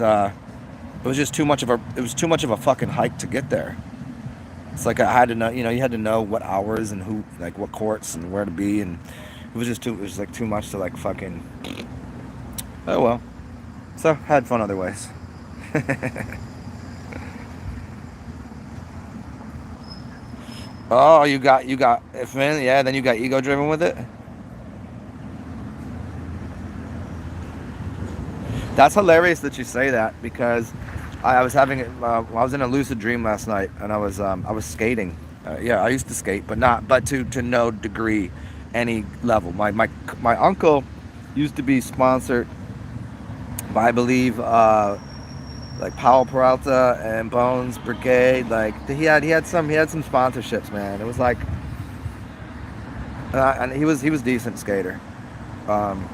just too much of a fucking hike to get there. It's like I had to know, you had to know what hours and who, like what courts and where to be, and it was like too much to like fucking. Oh well. So had fun other ways. Oh, you got man, yeah. Then you got ego driven with it. That's hilarious that you say that because I was having I was in a lucid dream last night and I was skating. Yeah, I used to skate, but to no degree, any level. My uncle used to be sponsored by, I believe, like Powell Peralta and Bones Brigade. Like he had some sponsorships, man. It was like, and he was decent skater. Um,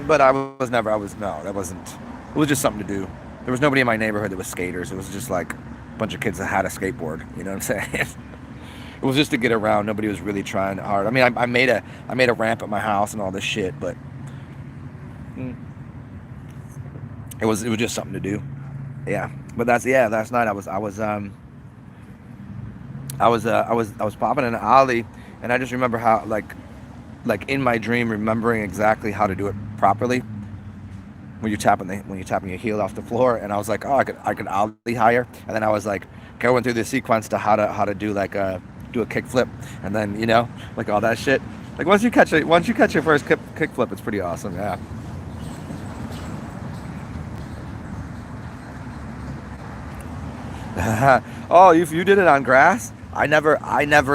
but that wasn't. It was just something to do. There was nobody in my neighborhood that was skaters. It was just like a bunch of kids that had a skateboard. You know what I'm saying? It was just to get around. Nobody was really trying hard. I mean, I made a ramp at my house and all this shit, but it was just something to do. Yeah. But last night I was popping in an alley, and I just remember how like in my dream remembering exactly how to do it properly when you're tapping your heel off the floor, and I was like, oh, I could ollie higher, and then I was like going through the sequence to how to do like do a kick flip, and then like all that shit. Like once you catch your first kick flip, it's pretty awesome. Yeah. Oh, you did it on grass? I never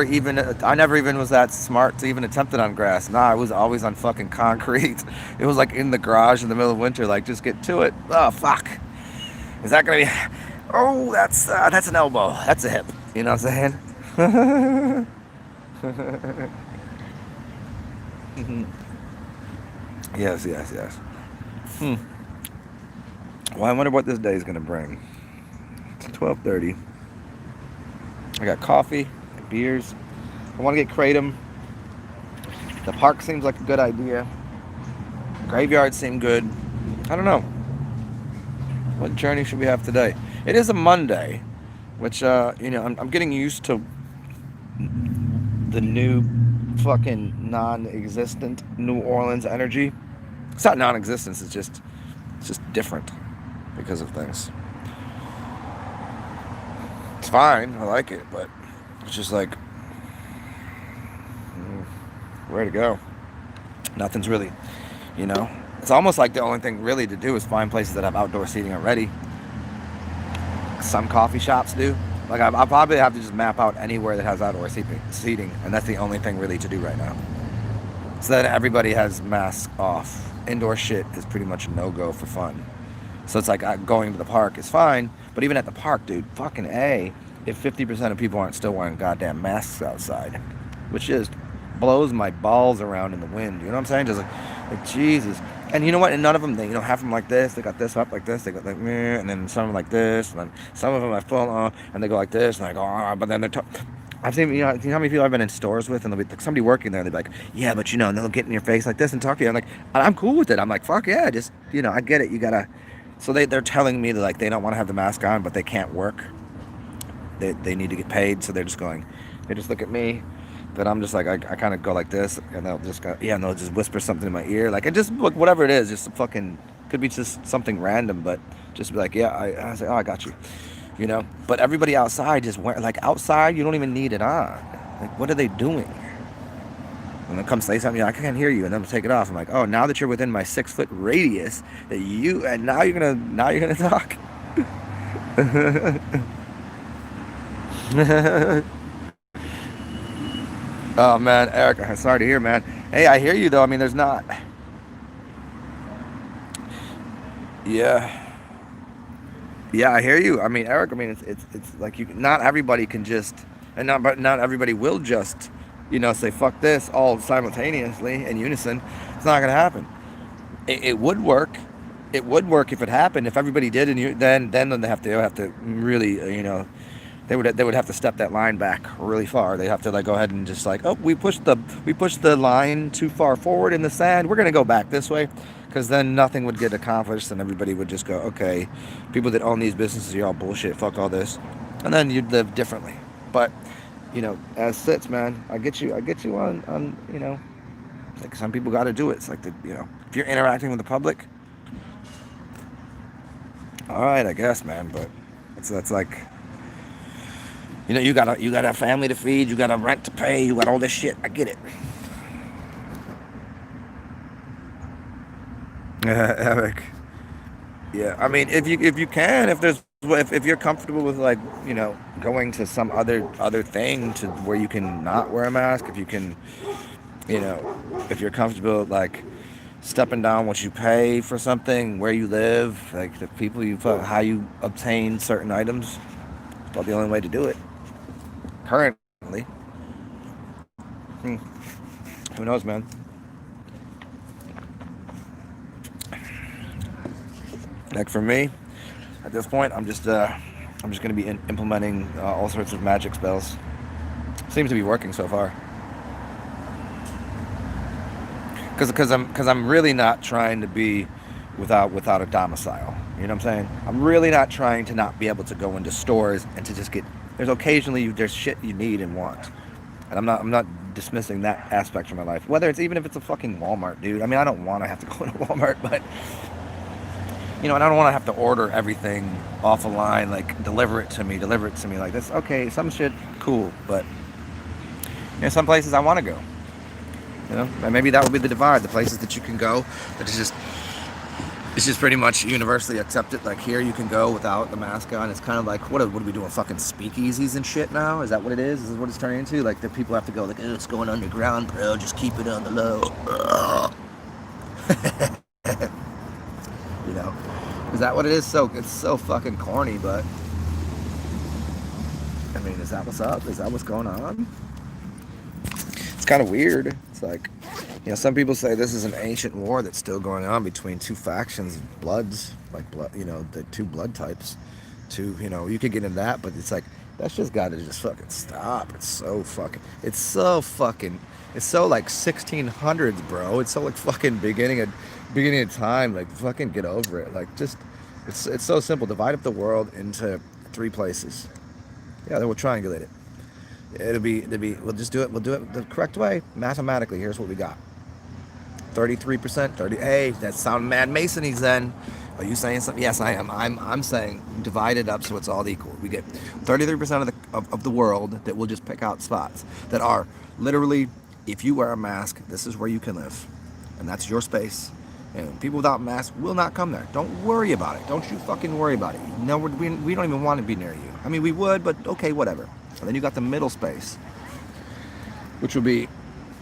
even was that smart to even attempt it on grass. Nah, I was always on fucking concrete. It was like in the garage in the middle of winter, like just get to it. Oh fuck. Is that gonna be? Oh, that's an elbow. That's a hip. You know what I'm saying? Yes. Hmm. Well, I wonder what this day is gonna bring. It's 12:30. I got coffee, beers. I want to get kratom. The park seems like a good idea. Graveyard seemed good. I don't know. What journey should we have today? It is a Monday, which I'm getting used to the new fucking non-existent New Orleans energy. It's not non-existence. It's just different because of things. It's fine. I like it, but it's just like where to go. Nothing's really, It's almost like the only thing really to do is find places that have outdoor seating already. Some coffee shops do. Like I'll probably have to just map out anywhere that has outdoor seating, and that's the only thing really to do right now. So that everybody has masks off. Indoor shit is pretty much a no-go for fun. So it's like going to the park is fine, but even at the park, dude, fucking A, if 50% of people aren't still wearing goddamn masks outside, which just blows my balls around in the wind. You know what I'm saying? Just like Jesus. And you know what? And none of them, they have them like this. They got this up like this. They got like meh, and then some of them like this, and then some of them have full on, and they go like this, and I go, but then they're. I've seen, you know how many people I've been in stores with, and they'll be like somebody working there, and they'll be like, yeah, but and they'll get in your face like this and talk to you. I'm like, I'm cool with it. I'm like, fuck yeah, just I get it. You gotta. So they're telling me that like they don't want to have the mask on, but they can't work. They need to get paid, so they just look at me. But I'm just like I kind of go like this, and they'll just go, and they'll just whisper something in my ear, like, and just look, whatever it is, just fucking could be just something random, but just be like, yeah, I say, oh, I got you, But everybody outside just outside, you don't even need it on. Like, what are they doing? And then come say something, I can't hear you, and then take it off. I'm like, oh, now that you're within my 6-foot radius, and now you're gonna talk. Oh man, Eric, I'm sorry to hear, man. Hey, I hear you though. I mean, there's not. Yeah, yeah, I hear you. I mean, Eric. I mean, it's like you. Not everybody can just, and not everybody will just, say fuck this all simultaneously in unison. It's not gonna happen. It would work. It would work if it happened. If everybody did, and then they have to really, they would have to step that line back really far. They have to like go ahead and just like, oh, we pushed the line too far forward in the sand. We're gonna go back this way, because then nothing would get accomplished, and everybody would just go, okay, people that own these businesses, you're all bullshit. Fuck all this, and then you'd live differently. But as sits, man, I get you on. Like some people got to do it. It's like if you're interacting with the public, all right, I guess, man. But that's like you got a family to feed, you got a rent to pay, you got all this shit. I get it. Eric. Yeah, I mean, if you can, if you're comfortable with like going to some other thing to where you can not wear a mask, if you can, you know, if you're comfortable like stepping down what you pay for something, where you live, like the people how you obtain certain items, it's about the only way to do it currently. Hmm. Who knows, man? Like for me, at this point, I'm just gonna be implementing all sorts of magic spells. Seems to be working so far. Because I'm really not trying to be without a domicile. You know what I'm saying? I'm really not trying to not be able to go into stores and to just get. There's occasionally there's shit you need and want, and I'm not dismissing that aspect of my life. Whether it's even if it's a fucking Walmart, dude. I mean, I don't want to have to go to Walmart, but and I don't want to have to order everything off a line, like deliver it to me like this. Okay, some shit, cool, but some places I want to go. And maybe that will be the divide. The places that you can go, that it's just pretty much universally accepted. Like here, you can go without the mask on. It's kind of like what are we doing? Fucking speakeasies and shit now? Is that what it is? Is this what it's turning into? Like the people have to go like, oh, it's going underground, bro. Just keep it on the low. you know, is that what it is? So it's so fucking corny, but I mean, is that what's up? Is that what's going on? It's kind of weird. It's like, some people say this is an ancient war that's still going on between two factions of bloods, like blood, the two blood types. You could get into that, but it's like that's just got to just fucking stop. It's so like 1600s, bro. It's so like fucking beginning of time. Like fucking get over it. Like just, it's so simple. Divide up the world into three places. Yeah, then we'll triangulate it. We'll just do it. We'll do it the correct way. Mathematically, here's what we got. 33%, 30. Hey, that sound mad Masonies then. Are you saying something? Yes, I am. I'm saying divide it up so it's all equal. We get 33% of the world that will just pick out spots that are literally, if you wear a mask, this is where you can live. And that's your space. And people without masks will not come there. Don't worry about it. Don't you fucking worry about it. No, we don't even want to be near you. I mean, we would, but okay, whatever. And then you got the middle space, which will be,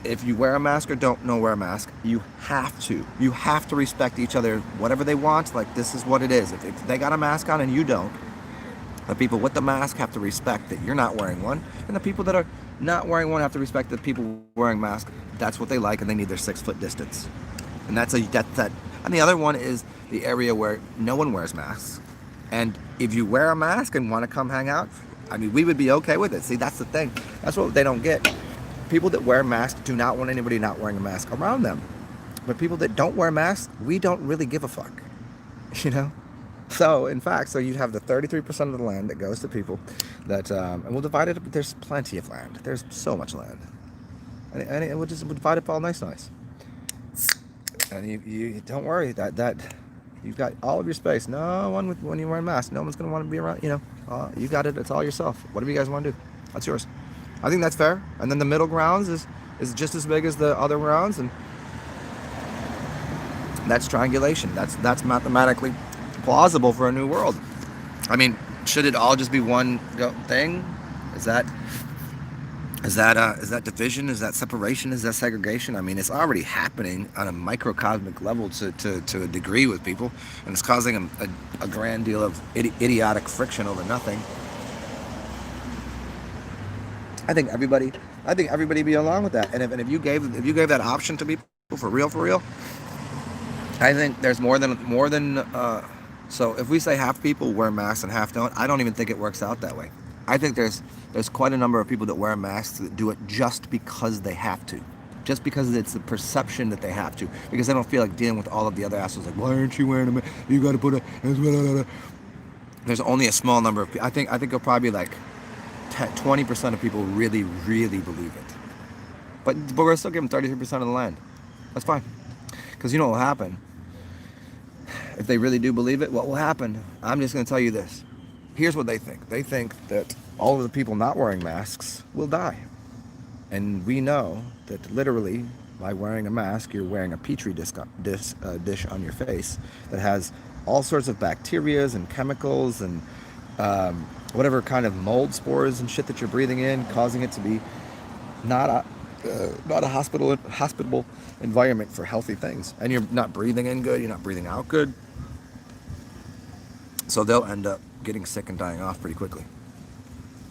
if you wear a mask or don't wear a mask, you have to respect each other, whatever they want. Like this is what it is. If they got a mask on and you don't, the people with the mask have to respect that you're not wearing one, and the people that are not wearing one have to respect that people wearing masks. That's what they like, and they need their 6-foot distance. And that's that. And the other one is the area where no one wears masks. And if you wear a mask and want to come hang out, I mean, we would be okay with it. See, that's the thing. That's what they don't get. People that wear masks do not want anybody not wearing a mask around them. But people that don't wear masks, we don't really give a fuck. So, in fact, you'd have the 33% of the land that goes to people that, and we'll divide it up. There's plenty of land. There's so much land. And we'll divide it up all nice. And you don't worry that you've got all of your space. No one when you're wearing a mask, no one's going to want to be around, you got it. It's all yourself. Whatever you guys want to do, that's yours. I think that's fair. And then the middle grounds is just as big as the other grounds, and that's triangulation. That's mathematically plausible for a new world. I mean, should it all just be one thing? Is that Is that division? Is that separation? Is that segregation? I mean, it's already happening on a microcosmic level to a degree with people, and it's causing a grand deal of idiotic friction over nothing. I think everybody, I think everybody be along with that. And if you gave that option to people for real, I think there's more than. So if we say half people wear masks and half don't, I don't even think it works out that way. I think there's quite a number of people that wear masks that do it just because they have to, just because it's the perception that they have to, because they don't feel like dealing with all of the other assholes. Like, why aren't you wearing a mask? You got to put a. There's only a small number of people. I think it'll probably be like 20% of people really believe it. But we're still giving 33% of the land. That's fine. Because you know what will happen? If they really do believe it, what will happen? I'm just going to tell you this. Here's what they think. They think that all of the people not wearing masks will die. And we know that literally, by wearing a mask, you're wearing a petri dish on your face that has all sorts of bacterias and chemicals and whatever kind of mold spores and shit that you're breathing in, causing it to be not a hospitable environment for healthy things. And you're not breathing in good, you're not breathing out good. So they'll end up getting sick and dying off pretty quickly.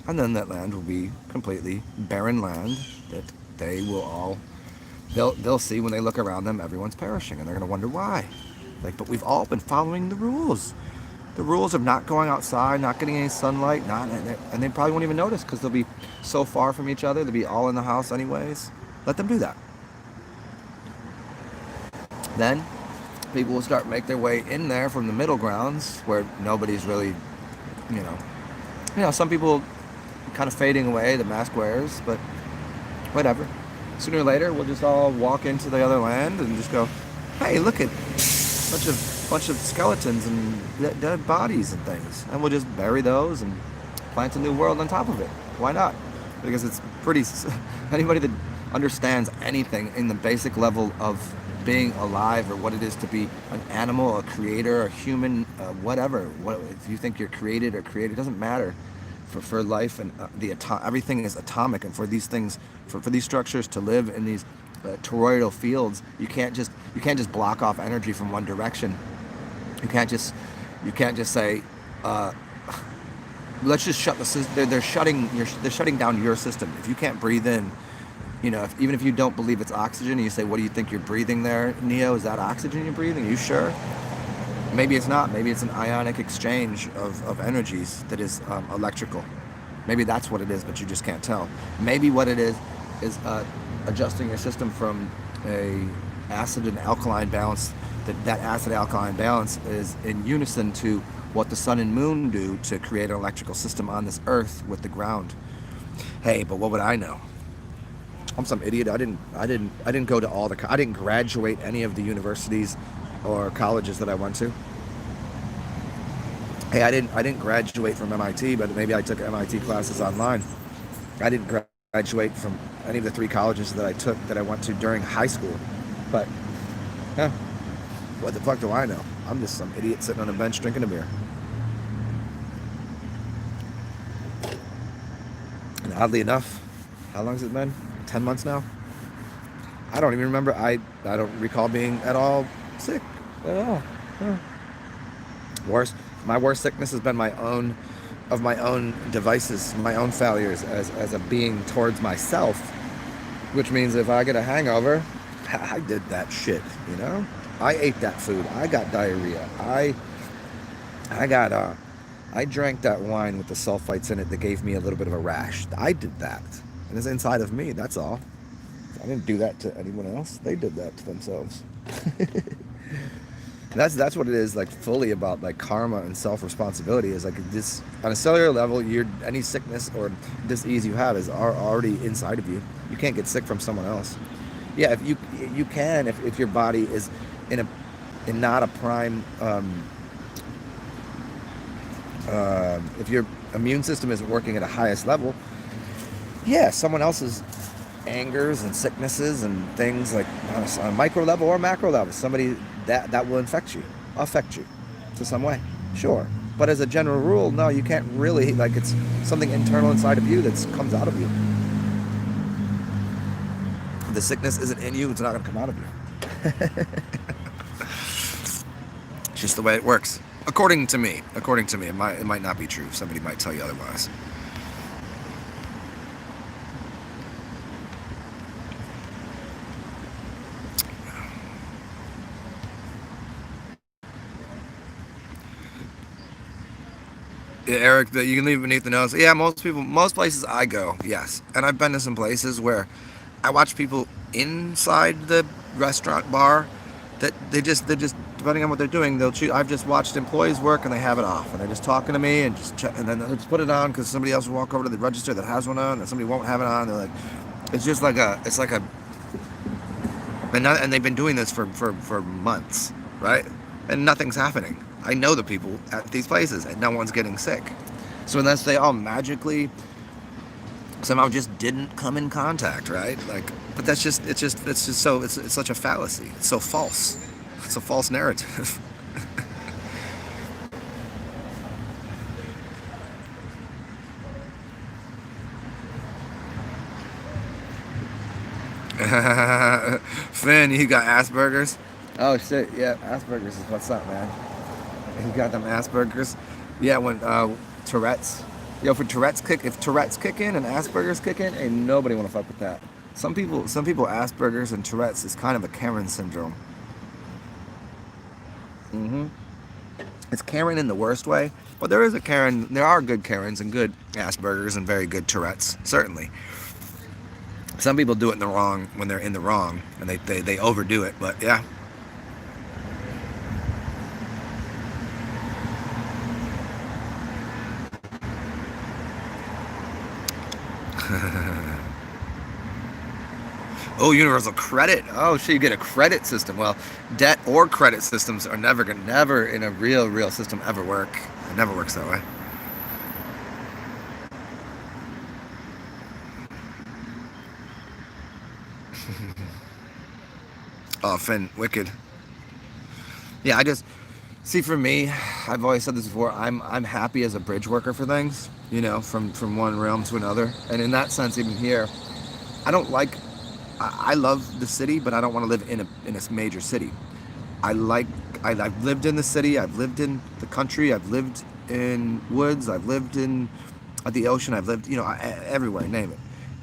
And then that land will be completely barren land that they will all, they'll see when they look around them, everyone's perishing, and they're going to wonder why. Like, but we've all been following the rules. The rules of not going outside, not getting any sunlight, and they probably won't even notice because they'll be so far from each other. They'll be all in the house anyways. Let them do that. Then people will start make their way in there from the middle grounds where nobody's really, some people kind of fading away, the mask wearers, but whatever. Sooner or later, we'll just all walk into the other land and just go, hey, look at bunch of skeletons and dead bodies and things, and we'll just bury those and plant a new world on top of it. Why not? Because it's pretty. Anybody that understands anything in the basic level of being alive or what it is to be an animal, a creator, a human, whatever. If you think you're created or created, it doesn't matter. For life and everything is atomic, and for these things, for these structures to live in these toroidal fields, you can't just block off energy from one direction. You can't just say, let's just shut the system. They're shutting down your system. If you can't breathe in, even if you don't believe it's oxygen, and you say, what do you think you're breathing there, Neo? Is that oxygen you're breathing? Are you sure? Maybe it's not. Maybe it's an ionic exchange of energies that is electrical. Maybe that's what it is, but you just can't tell. Maybe what it is adjusting your system from a acid and alkaline balance. That acid alkaline balance is in unison to what the sun and moon do to create an electrical system on this earth with the ground. Hey, but what would I know? I'm some idiot. I didn't go to I didn't graduate any of the universities or colleges that I went to. Hey, I didn't graduate from MIT, but maybe I took MIT classes online. I didn't graduate from any of the 3 colleges that I went to during high school. But yeah, what the fuck do I know? I'm just some idiot sitting on a bench drinking a beer. And oddly enough, how long has it been? 10 months now? I don't even remember. I don't recall being at all sick at all. Yeah. My worst sickness has been my own devices, my own failures as a being towards myself, which means if I get a hangover, I did that shit, I ate that food. I got diarrhea. I drank that wine with the sulfites in it that gave me a little bit of a rash. I did that. And it's inside of me, that's all. I didn't do that to anyone else. They did that to themselves. That's what it is, like, fully about, like, karma and self-responsibility is, like, this, on a cellular level, any sickness or disease you have is already inside of you. You can't get sick from someone else. Yeah, if you can, if your body is in not a prime, if your immune system isn't working at a highest level, yeah, someone else's angers and sicknesses and things, like on a micro level or macro level, somebody that will affect you to some way, sure. But as a general rule, no, you can't really, like, it's something internal inside of you that comes out of you. the sickness isn't in you, it's not going to come out of you. It's just the way it works. According to me. According to me. It might not be true. Somebody might tell you otherwise. Yeah, Eric, that you can leave beneath the nose. Yeah, most places I go, yes. And I've been to some places where I watch people inside the restaurant bar that they just depending on what they're doing, they'll choose. I've just watched employees work and they have it off and they're just talking to me and and then they'll just put it on because somebody else will walk over to the register that has one on and somebody won't have it on. They're like, it's just like a, and they've been doing this for months, right? And nothing's happening. I know the people at these places and no one's getting sick. So unless they all magically somehow just didn't come in contact, right? Like, but it's such a fallacy. It's so false. It's a false narrative. Finn, you got Asperger's? Oh shit, yeah, Asperger's is what's up, man. You got them Asperger's? Yeah, when Tourette's. Yo, if Tourette's kick in and Asperger's kick in, ain't nobody wanna fuck with that. Some people Asperger's and Tourette's is kind of a Karen syndrome. hmm It's Karen in the worst way, but there is a Karen. There are good Karens and good Asperger's and very good Tourette's, certainly. Some people do it in the wrong when they're in the wrong, and they overdo it. But yeah. Oh, universal credit. Oh, shit, you get a credit system. Well, debt or credit systems are never in a real system ever work. It never works that way. Oh, Finn, wicked. Yeah, I just see for me, I've always said this before. I'm happy as a bridge worker for things. From one realm to another, and in that sense, even here, I don't like. I love the city, but I don't want to live in a major city. I like. I've lived in the city. I've lived in the country. I've lived in woods. I've lived in at the ocean. I've lived, everywhere. Name it.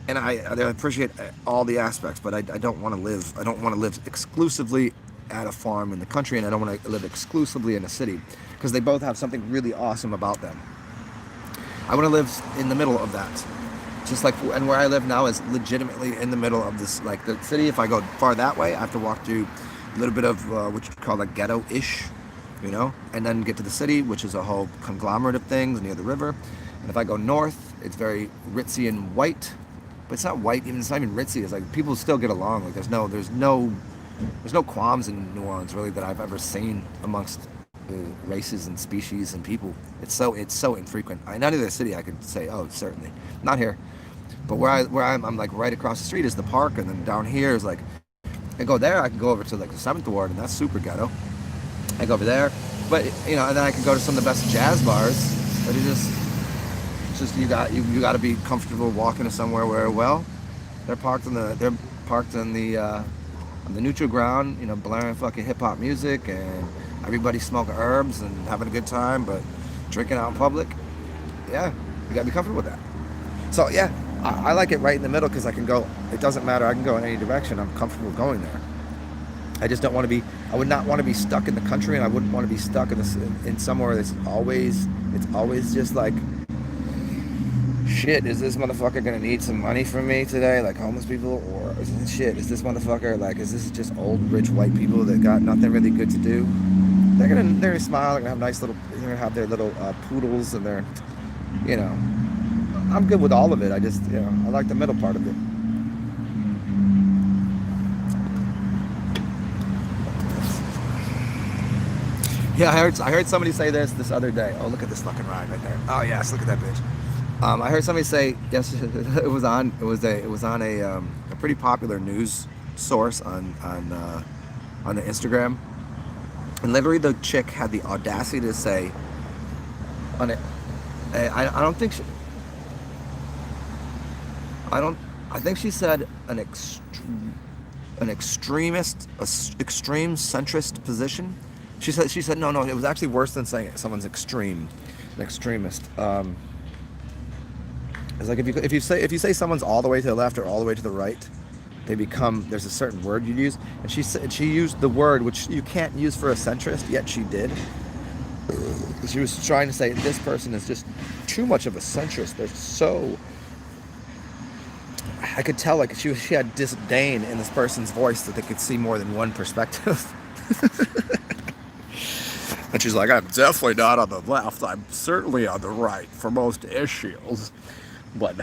And I appreciate all the aspects, but I don't want to live. I don't want to live exclusively at a farm in the country, and I don't want to live exclusively in a city because they both have something really awesome about them. I want to live in the middle of that. Just like, and where I live now is legitimately in the middle of this, like the city. If I go far that way, I have to walk through a little bit of what you call like ghetto-ish, and then get to the city, which is a whole conglomerate of things near the river. And if I go north, it's very ritzy and white, but it's not white. Even it's not even ritzy. It's like people still get along. Like there's no qualms in New Orleans really that I've ever seen amongst races and species and people. It's so infrequent. In any other city, I could say, oh, certainly not here. But I'm like right across the street is the park, and then down here is like I go there. I can go over to like the Seventh Ward, and that's super ghetto. I go over there, but and then I can go to some of the best jazz bars. But it's just you got to be comfortable walking to somewhere where they're parked on the neutral ground, blaring fucking hip hop music and everybody smoking herbs and having a good time, but drinking out in public. Yeah, you gotta be comfortable with that. So yeah, I like it right in the middle because I can go. It doesn't matter. I can go in any direction. I'm comfortable going there. I just don't want to be. I would not want to be stuck in the country, and I wouldn't want to be stuck in somewhere that's always. It's always just like, shit, is this motherfucker gonna need some money from me today, like homeless people, or is this motherfucker like, is this just old rich white people that got nothing really good to do? They're gonna smile, they're gonna have they're gonna have their little poodles and their, I'm good with all of it. I just, I like the middle part of it. Yeah, I heard somebody say this other day. Oh, look at this fucking ride right there. Oh yes, look at that bitch. I heard somebody say yes. It was on a pretty popular news source on the Instagram, and literally the chick had the audacity to say on it. I don't think she, I don't I think she said an extreme centrist position. She said no, it was actually worse than saying someone's extreme, an extremist. It's like if you say someone's all the way to the left or all the way to the right, they become, there's a certain word you use, and she used the word which you can't use for a centrist, yet she did. She was trying to say this person is just too much of a centrist. They're so, I could tell like she had disdain in this person's voice that they could see more than one perspective. And she's like, I'm definitely not on the left. I'm certainly on the right for most issues. But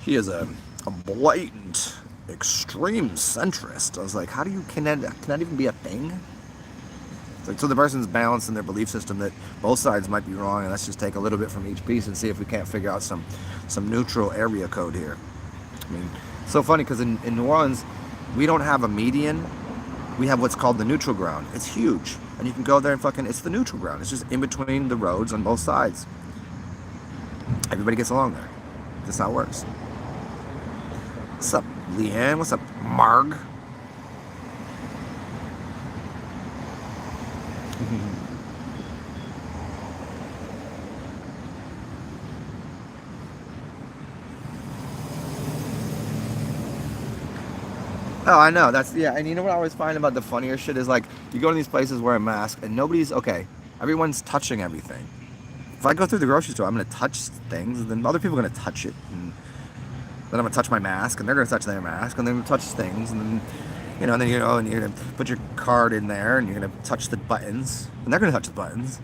he is a blatant, extreme centrist. I was like, how do you, can that even be a thing? It's like, so the person's balanced in their belief system that both sides might be wrong, and let's just take a little bit from each piece and see if we can't figure out some neutral area code here. I mean, it's so funny because in New Orleans, we don't have a median. We have what's called the neutral ground. It's huge. And you can go there and fucking, it's the neutral ground. It's just in between the roads on both sides. Everybody gets along there. That's how it works. What's up, Leanne? What's up, Marg? Oh, I know. That's, yeah. And you know what I always find about the funnier shit is like, you go to these places wear a mask and nobody's, okay, everyone's touching everything. If I go through the grocery store, I'm going to touch things, and then other people are going to touch it, and then I'm going to touch my mask, and they're going to touch their mask, and then we'll touch things, and then, you know, and then you go and you're going to put your card in there, and you're going to touch the buttons, and they're going to touch the buttons.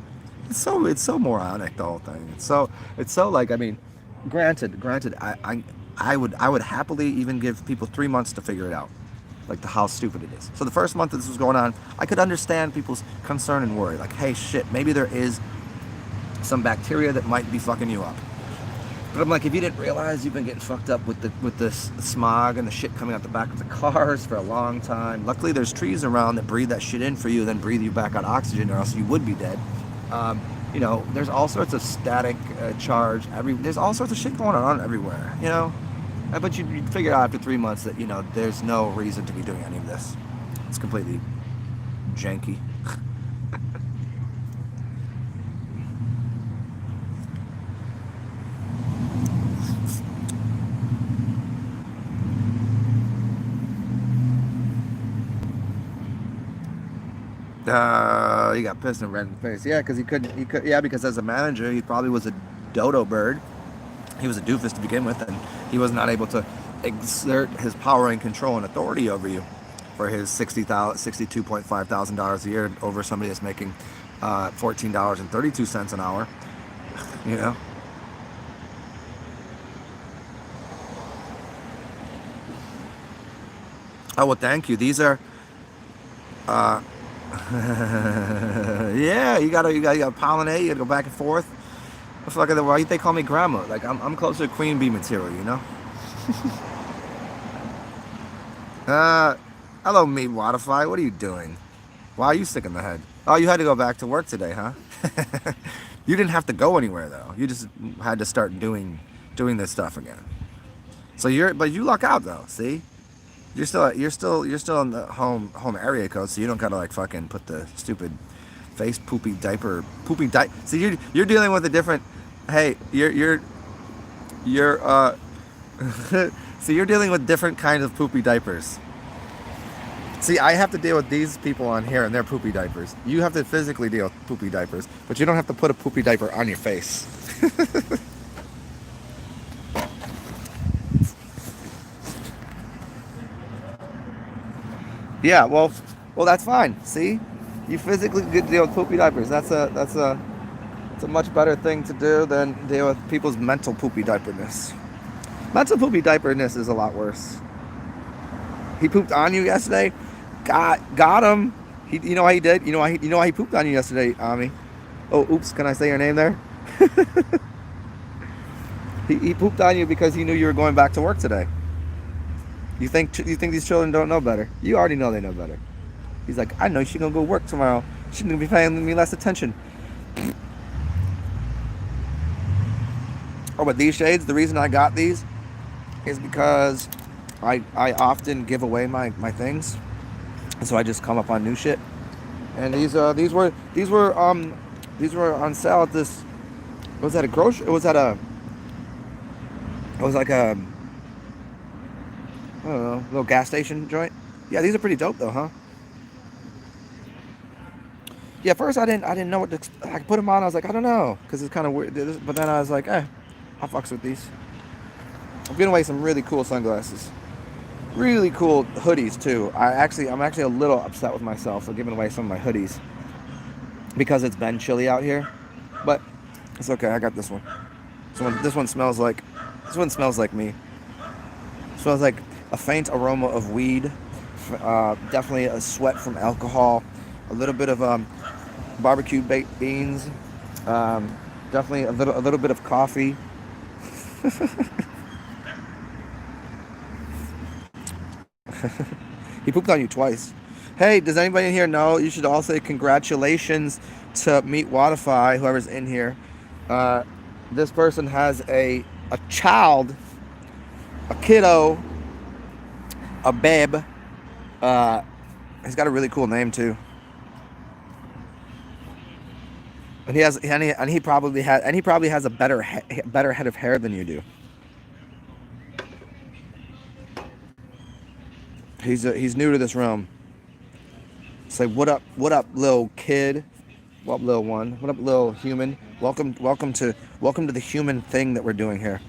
It's so moronic, the whole thing. It's so like, I mean, granted, I would happily even give people 3 months to figure it out, like how stupid it is. So the first month that this was going on, I could understand people's concern and worry, like, hey, shit, maybe there is some bacteria that might be fucking you up. But I'm like, if you didn't realize you've been getting fucked up with the smog and the shit coming out the back of the cars for a long time. Luckily, there's trees around that breathe that shit in for you, then breathe you back on oxygen, or else you would be dead. You know, there's all sorts of static charge. There's all sorts of shit going on everywhere. You know, but you'd figure out after 3 months that, you know, there's no reason to be doing any of this. It's completely janky. He got pissed and red in the face. Yeah, because he could. Yeah, because as a manager, he probably was a dodo bird. He was a doofus to begin with, and he was not able to exert his power and control and authority over you for his $62.5 thousand a year over somebody that's making $14.32 an hour. You know. Oh well, thank you. These are. Yeah, you gotta pollinate. You gotta go back and forth. Why they call me grandma? Like I'm closer to queen bee material, you know. Hello, meat Waterfly. What are you doing? Why are you sick in the head? Oh, you had to go back to work today, huh? You didn't have to go anywhere though. You just had to start doing this stuff again. So but you luck out though. See. You're still in the home area code, so you don't gotta like fucking put the stupid face pooping diaper. See, you're dealing with a different. Hey, you're so you're dealing with different kinds of poopy diapers. See, I have to deal with these people on here and their poopy diapers. You have to physically deal with poopy diapers, but you don't have to put a poopy diaper on your face. Yeah, well, that's fine. See, you physically could deal with poopy diapers. It's a much better thing to do than deal with people's mental poopy diaperness. Mental poopy diaperness is a lot worse. He pooped on you yesterday. Got him. You know how he did. You know how he pooped on you yesterday, Ami. Oh, oops. Can I say your name there? He pooped on you because he knew you were going back to work today. You think these children don't know better? You already know they know better. He's like, I know she's gonna go work tomorrow. She's gonna be paying me less attention. Oh, but these shades, the reason I got these is because I often give away my things, so I just come up on new shit. And these were on sale at this. It was at a grocery. It was at a. It was like a, I don't know, little gas station joint. Yeah, these are pretty dope though, huh? Yeah, at first I didn't know what to. I put them on. I was like, I don't know, because it's kind of weird. But then I was like, I'll fucks with these. I'm giving away some really cool sunglasses, really cool hoodies too. I'm actually a little upset with myself for giving away some of my hoodies because it's been chilly out here, but it's okay. I got this one. This one smells like me. It smells like a faint aroma of weed, definitely a sweat from alcohol, a little bit of barbecue baked beans, definitely a little bit of coffee. He pooped on you twice. Hey, does anybody in here know? You should all say congratulations to Meet Wadify, whoever's in here. Uh, this person has a child, a kiddo, a babe. Uh, he's got a really cool name too. And he probably has a better head of hair than you do. He's new to this realm. Say what up, little kid? What up, little one? What up, little human? Welcome to the human thing that we're doing here.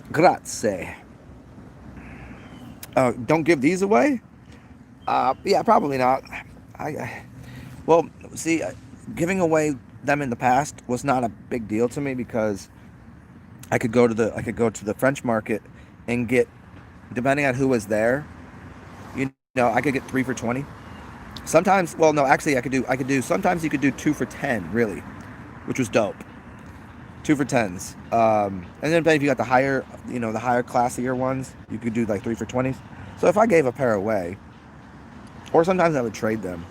Grazie. Don't give these away. Yeah, probably not. Well, see, giving away them in the past was not a big deal to me because I could go to the French market and get, depending on who was there, you know, I could get 3 for 20. Sometimes, well, no, actually, I could do. Sometimes you could do 2 for 10, really, which was dope. 2 for 10s. And then if you got the higher, the higher classier ones, you could do like 3 for 20s. So if I gave a pair away, or sometimes I would trade them.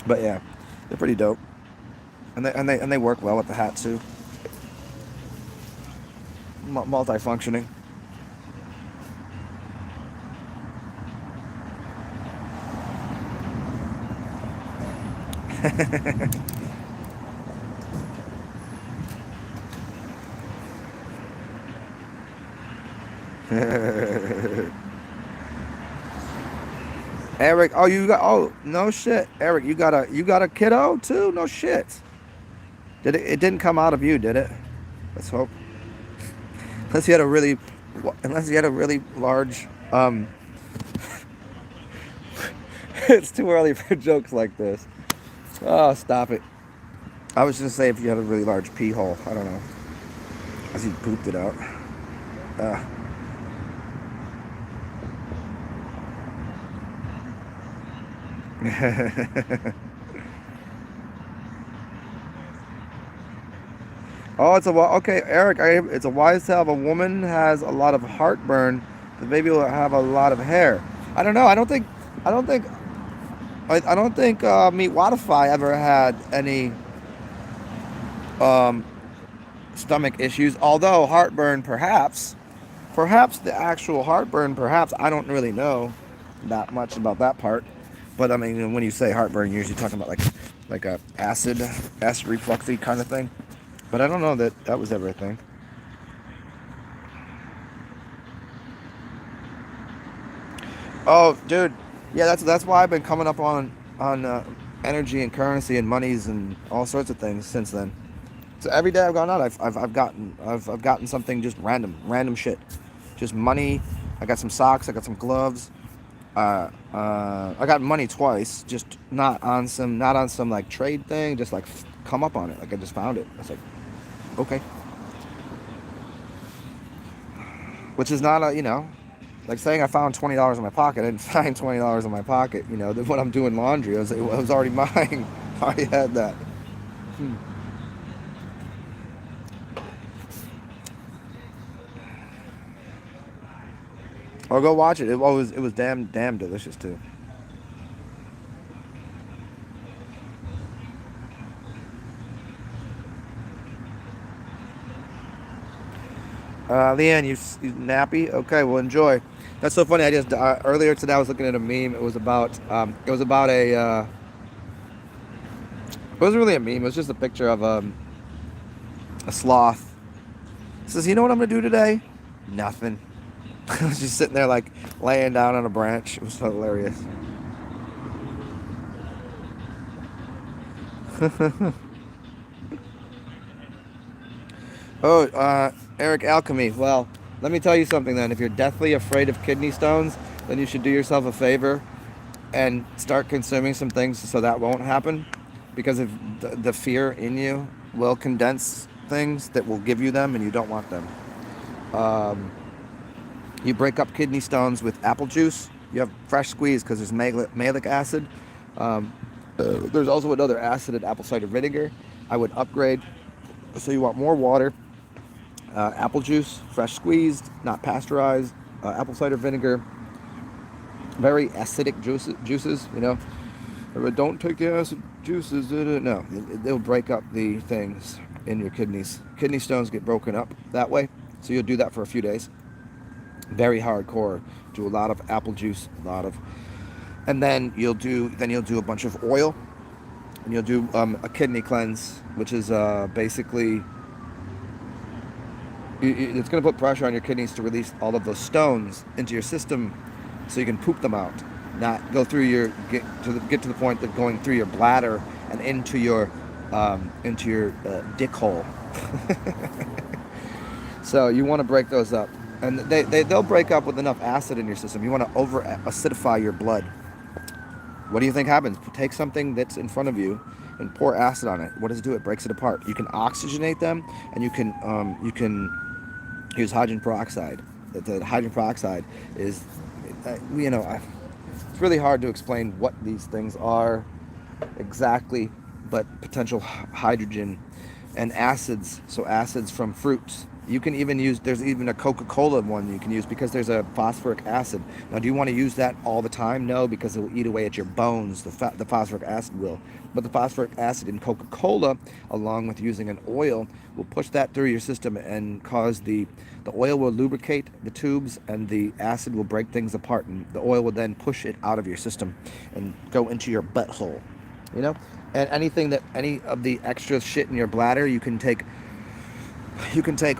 But yeah, they're pretty dope, and they work well with the hat too. Multifunctioning. Eric, no shit. Eric, you got a kiddo too? No shit. It didn't come out of you, did it? Let's hope. Unless you had a really large it's too early for jokes like this. Oh, stop it. I was just saying if you had a really large pee hole. I don't know. As he pooped it out. Uh. Oh, okay, Eric. It's a wise tale. If a woman has a lot of heartburn, the baby will have a lot of hair. I don't know. I don't think. I don't think Meat Wadify ever had any um, stomach issues. Although heartburn, perhaps the actual heartburn, perhaps I don't really know that much about that part. But I mean, when you say heartburn, you're usually talking about like a acid refluxy kind of thing. But I don't know that was ever a thing. Oh, dude, yeah, that's why I've been coming up on energy and currency and monies and all sorts of things since then. So every day I've gone out, I've gotten something just random shit, just money. I got some socks, I got some gloves. I got money twice, just not on some like trade thing, just like come up on it, like I just found it. I was like, okay, which is not like saying I found $20 in my pocket. I didn't find $20 in my pocket. When I'm doing laundry, it was already mine. I already had that. Or go watch it. It was damn delicious too. Leanne, you nappy? Okay, well enjoy. That's so funny. I just earlier today I was looking at a meme. It was about a it wasn't really a meme. It was just a picture of a sloth. It says, "You know what I'm gonna do today? Nothing." I was just sitting there like laying down on a branch. It was hilarious. Oh, Eric Alchemy. Well, let me tell you something then. If you're deathly afraid of kidney stones, then you should do yourself a favor and start consuming some things so that won't happen. Because if the fear in you will condense things that will give you them and you don't want them. Um, you break up kidney stones with apple juice. You have fresh squeeze because there's malic acid. Um, there's also another acid in apple cider vinegar. I would upgrade. So you want more water, apple juice, fresh squeezed, not pasteurized, apple cider vinegar, very acidic juices, you know. But don't take the acid juices. No, they'll break up the things in your kidneys. Kidney stones get broken up that way. So you'll do that for a few days. Very hardcore. Do a lot of apple juice, and then you'll do a bunch of oil, and you'll do a kidney cleanse, which is basically it's going to put pressure on your kidneys to release all of those stones into your system, so you can poop them out, not go through your get to the point of going through your bladder and into your dick hole. So you want to break those up, and they'll break up with enough acid in your system. You want to over acidify your blood. What do you think happens? Take something that's in front of you and pour acid on it. What does it do? It breaks it apart. You can oxygenate them, and you can use hydrogen peroxide. The hydrogen peroxide is, it's really hard to explain what these things are exactly, but potential hydrogen and acids. So acids from fruits. You can even use, there's even a Coca-Cola one you can use because there's a phosphoric acid. Now, do you want to use that all the time? No, because it will eat away at your bones. The phosphoric acid will. But the phosphoric acid in Coca-Cola, along with using an oil, will push that through your system and cause the oil will lubricate the tubes, and the acid will break things apart, and the oil will then push it out of your system and go into your butthole. You know? And any of the extra shit in your bladder, you can take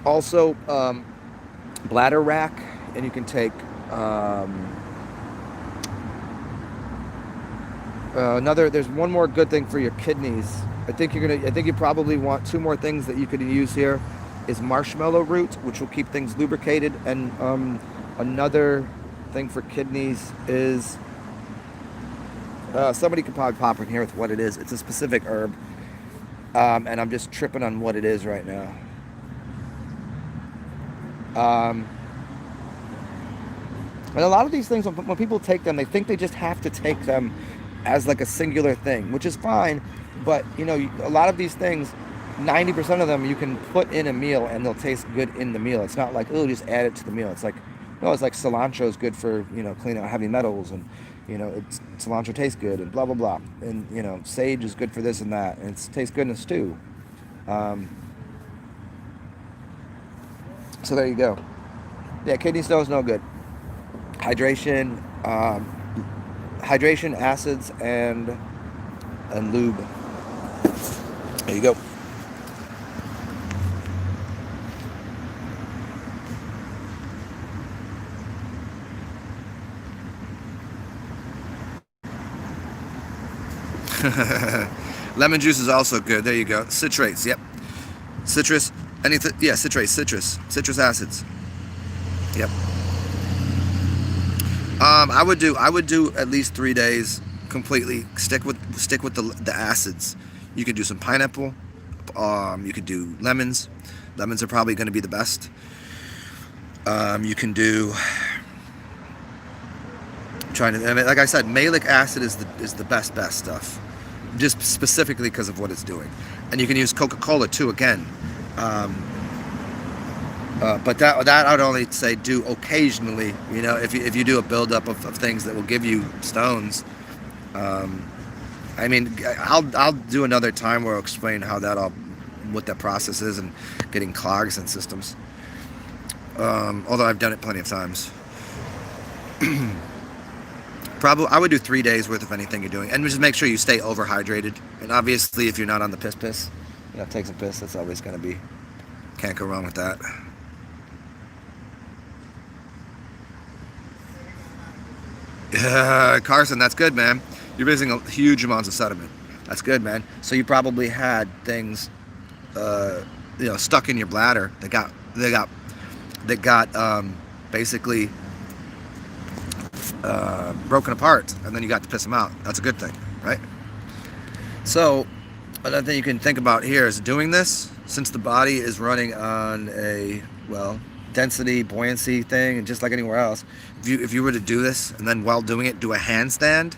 also bladder rack, and you can take there's one more good thing for your kidneys. I think you probably want two more things that you could use here is marshmallow root, which will keep things lubricated, and another thing for kidneys is somebody could probably pop in here with what it is. It's a specific herb, and I'm just tripping on what it is right now. And a lot of these things, when people take them, they think they just have to take them as like a singular thing, which is fine. But a lot of these things, 90% of them you can put in a meal and they'll taste good in the meal. It's not like, oh, just add it to the meal. It's like, no, it's like cilantro is good for cleaning out heavy metals, and cilantro tastes good, and blah blah blah, and sage is good for this and that, and it tastes good in a stew. So there you go. Yeah, kidney stones no good. Hydration, acids, and lube. There you go. Lemon juice is also good. There you go. Citrates. Yep. Citrus. Anything? Yeah, citrates. Citrus acids. Yep. I would do at least 3 days completely. Stick with the acids. You could do some pineapple. You could do lemons. Lemons are probably going to be the best. You can do. Like I said, malic acid is the best stuff, just specifically because of what it's doing. And you can use Coca-Cola too. Again. But that I would only say do occasionally. If you do a buildup of things that will give you stones. I'll do another time where I'll explain what that process is and getting clogs and systems. Although I've done it plenty of times. Probably, I would do 3 days worth of anything you're doing, and just make sure you stay overhydrated. And obviously, if you're not on the piss, take some piss. That's always going to be, can't go wrong with that. Carson, that's good, man. You're missing huge amounts of sediment. That's good, man. So you probably had things, stuck in your bladder that got basically broken apart, and then you got to piss them out. That's a good thing, right? So another thing you can think about here is doing this, since the body is running on a, density, buoyancy thing, and just like anywhere else, if you were to do this, and then while doing it, do a handstand,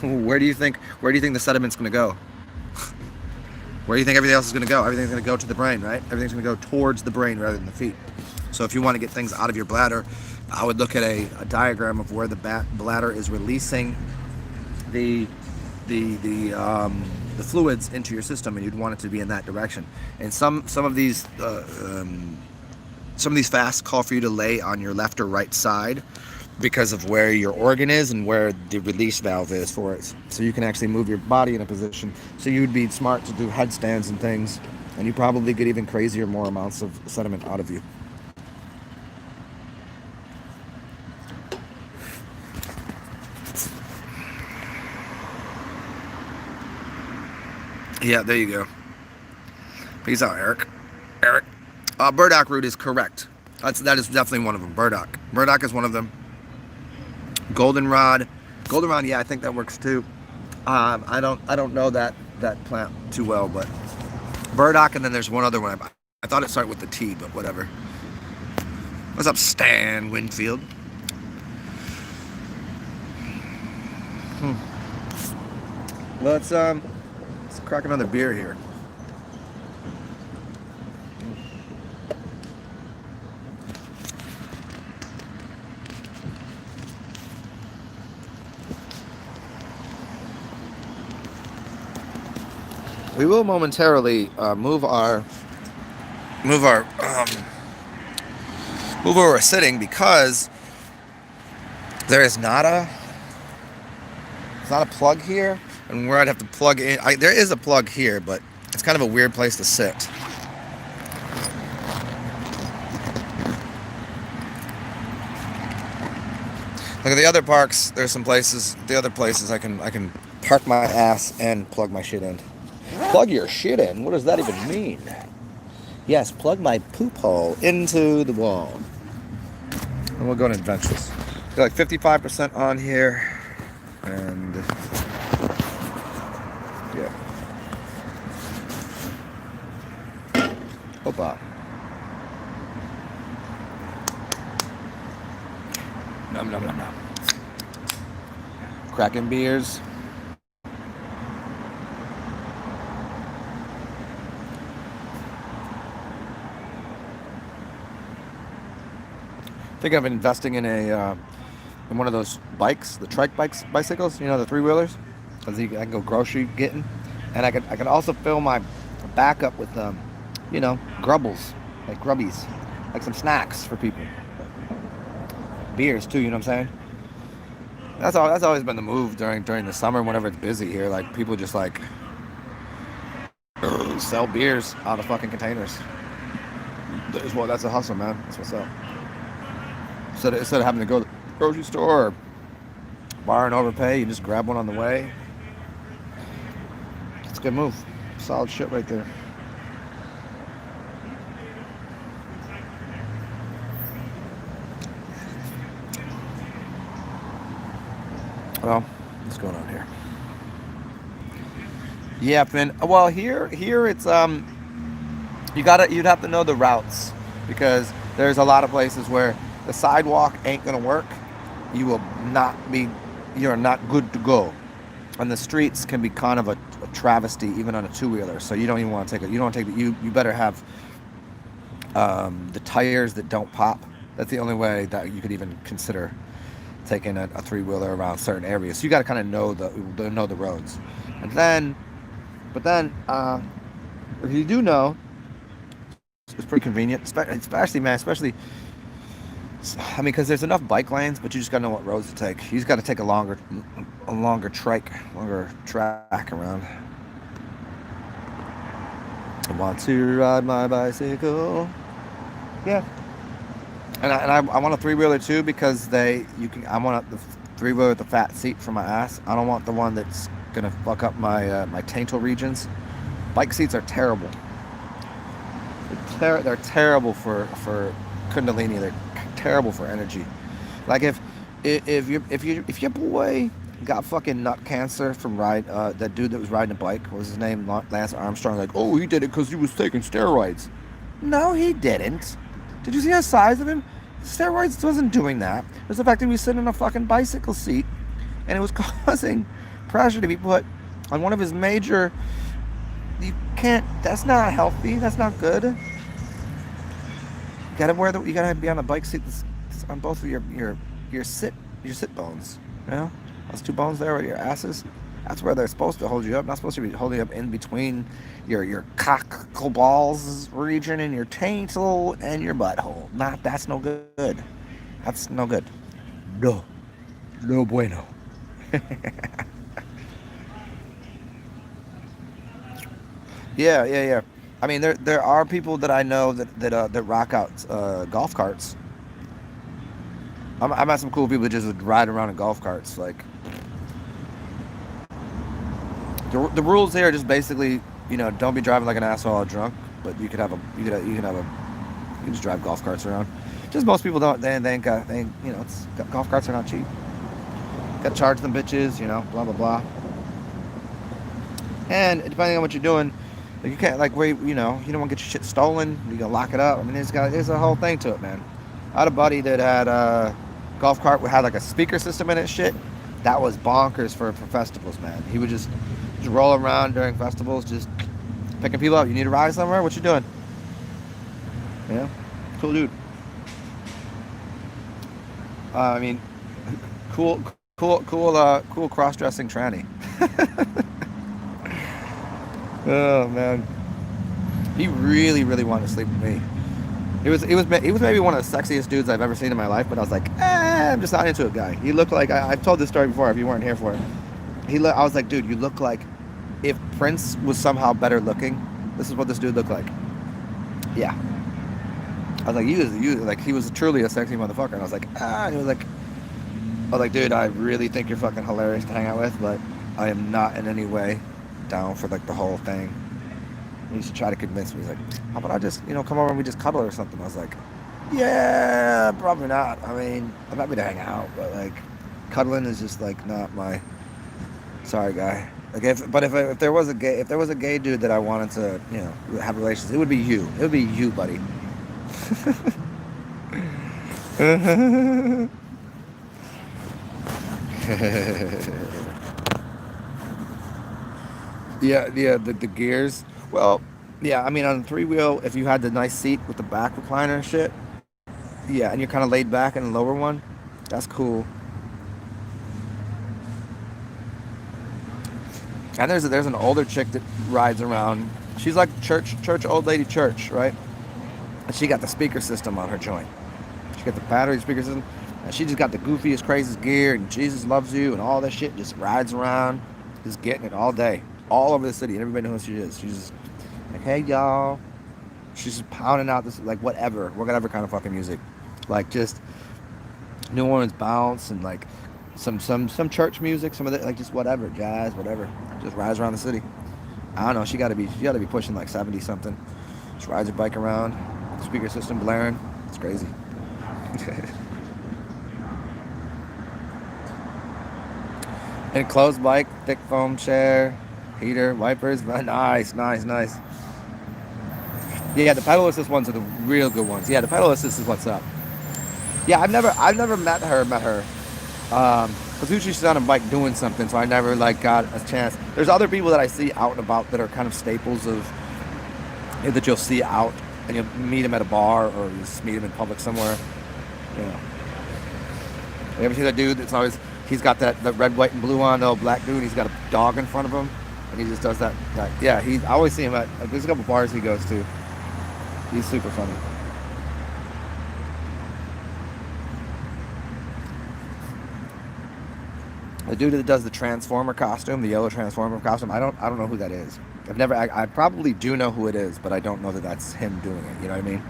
where do you think the sediment's going to go? Where do you think everything else is going to go? Everything's going to go to the brain, right? Everything's going to go towards the brain rather than the feet. So if you want to get things out of your bladder, I would look at a diagram of where the bladder is releasing the fluids into your system, and you'd want it to be in that direction. And some of these fasts call for you to lay on your left or right side because of where your organ is and where the release valve is for it. So you can actually move your body in a position. So you'd be smart to do headstands and things, and you probably get even crazier, more amounts of sediment out of you. Yeah, there you go. Peace out, Eric. Burdock root is correct. That is definitely one of them. Burdock is one of them. Goldenrod, yeah, I think that works too. I don't know that plant too well, but burdock, and then there's one other one. I thought it started with the T, but whatever. What's up, Stan Winfield? Let's crack another beer here. We will momentarily move where we're sitting, because there's not a plug here, and where I'd have to plug in. There is a plug here, but it's kind of a weird place to sit. Look at the other parks. There's some places. The other places I can park my ass and plug my shit in. Plug your shit in? What does that even mean? Yes, plug my poop hole into the wall. And we'll go to adventures. Got like 55% on here. And yeah. Opa. Nom nom nom nom. Cracking beers. Thinking of investing in in one of those bikes, the trike bicycles, the 3-wheelers, because I can go grocery getting, and I can also fill my backup with grubbles, like grubbies, like some snacks for people, beers too. You know what I'm saying? That's always been the move during the summer, whenever it's busy here. Like people just like sell beers out of fucking containers. That's a hustle, man. That's what's up. Instead of having to go to the grocery store or bar and overpay, you just grab one on the way. It's a good move. Solid shit right there. Well, what's going on here? Yeah, Finn. Well, here it's you'd have to know the routes, because there's a lot of places where the sidewalk ain't gonna work. You're not good to go. And the streets can be kind of a travesty, even on a 2-wheeler. So you don't even want to take it. You better have the tires that don't pop. That's the only way that you could even consider taking a 3-wheeler around certain areas. So you got to kind of know the roads. But then if you do know, It's pretty convenient, especially man, especially. I mean, because there's enough bike lanes, but you just gotta know what roads to take. You just gotta take a longer track around. I want to ride my bicycle. Yeah, and I want a three-wheeler too because I want the three-wheeler with the fat seat for my ass. I don't want the one that's gonna fuck up my taintal regions. Bike seats are terrible. They're terrible for Kundalini. They're terrible for energy. Like if your boy got fucking nut cancer from that dude that was riding a bike, what was his name? Lance Armstrong. Like, oh, he did it because he was taking steroids. No, he didn't. Did you see the size of him? Steroids wasn't doing that. It was the fact that he was sitting in a fucking bicycle seat, and it was causing pressure to be put on one of his major. You can't. That's not healthy. That's not good. You gotta be on a bike seat that's on both of your sit bones. You know, those two bones there are your asses. That's where they're supposed to hold you up. Not supposed to be holding you up in between your cockle balls region and your taintal and your butthole. That's no good. That's no good. No bueno. Yeah. I mean, there are people that I know that rock out golf carts. I met some cool people that just ride around in golf carts. Like the rules here are just basically, don't be driving like an asshole or drunk, but you can just drive golf carts around. Just most people don't. Golf carts are not cheap. Got to charge them bitches, blah blah blah. And depending on what you're doing. Like you can't you don't want to get your shit stolen. You gotta lock it up. I mean, there's a whole thing to it, man. I had a buddy that had a golf cart that had like a speaker system in it. Shit, that was bonkers for festivals, man. He would just roll around during festivals, just picking people up. You need to ride somewhere? What you doing? Yeah, cool dude. I mean, cool cross-dressing tranny. Oh man, he really wanted to sleep with me. He was maybe one of the sexiest dudes I've ever seen in my life. But I was like, I'm just not into it, guy. He looked like I've told this story before. If you weren't here for it, I was like, dude, you look like if Prince was somehow better looking. This is what this dude looked like. Yeah. I was like, he was truly a sexy motherfucker. And I was like, and he was like, dude, I really think you're fucking hilarious to hang out with, but I am not in any way down for like the whole thing. He used to try to convince me. He's like, how about I just come over and we just cuddle or something? I was like, yeah, probably not. I mean, I'm happy to hang out, but like cuddling is just like not my. Sorry, guy. Like if there was a gay dude that I wanted to have relations, it would be you. It would be you, buddy. Yeah, the gears. Well, yeah, I mean on the three-wheel, if you had the nice seat with the back recliner and shit, yeah, and you're kind of laid back in the lower one, that's cool. And there's an older chick that rides around. She's like church old lady church, right? And she got the speaker system on her joint. She got the battery speaker system, and she just got the goofiest, craziest gear, and Jesus loves you, and all that shit. Just rides around, just getting it all day, all over the city, and everybody knows who she is. She's just like, hey y'all. She's just pounding out this like whatever kind of fucking music, like just New Orleans bounce and like some church music, some of it like just whatever, jazz, whatever. Just rides around the city. I don't know. She got to be pushing like 70 something. Just rides her bike around, speaker system blaring. It's crazy. Enclosed bike, thick foam chair, heater, wipers. Nice. Yeah, the pedal assist ones are the real good ones. Yeah, the pedal assist is what's up. Yeah, I've never met her. Because usually she's on a bike doing something, so I never like got a chance. There's other people that I see out and about that are kind of staples of that you'll see out, and you'll meet them at a bar or you just meet them in public somewhere. Yeah. You ever see that dude that's always, he's got that red, white, and blue on, the old black dude, he's got a dog in front of him, and he just does that. Yeah, I always see him at, there's a couple bars he goes to. He's super funny. The dude that does the Transformer costume, the yellow Transformer costume, I don't know who that is. I probably do know who it is, but I don't know that that's him doing it. You know what I mean?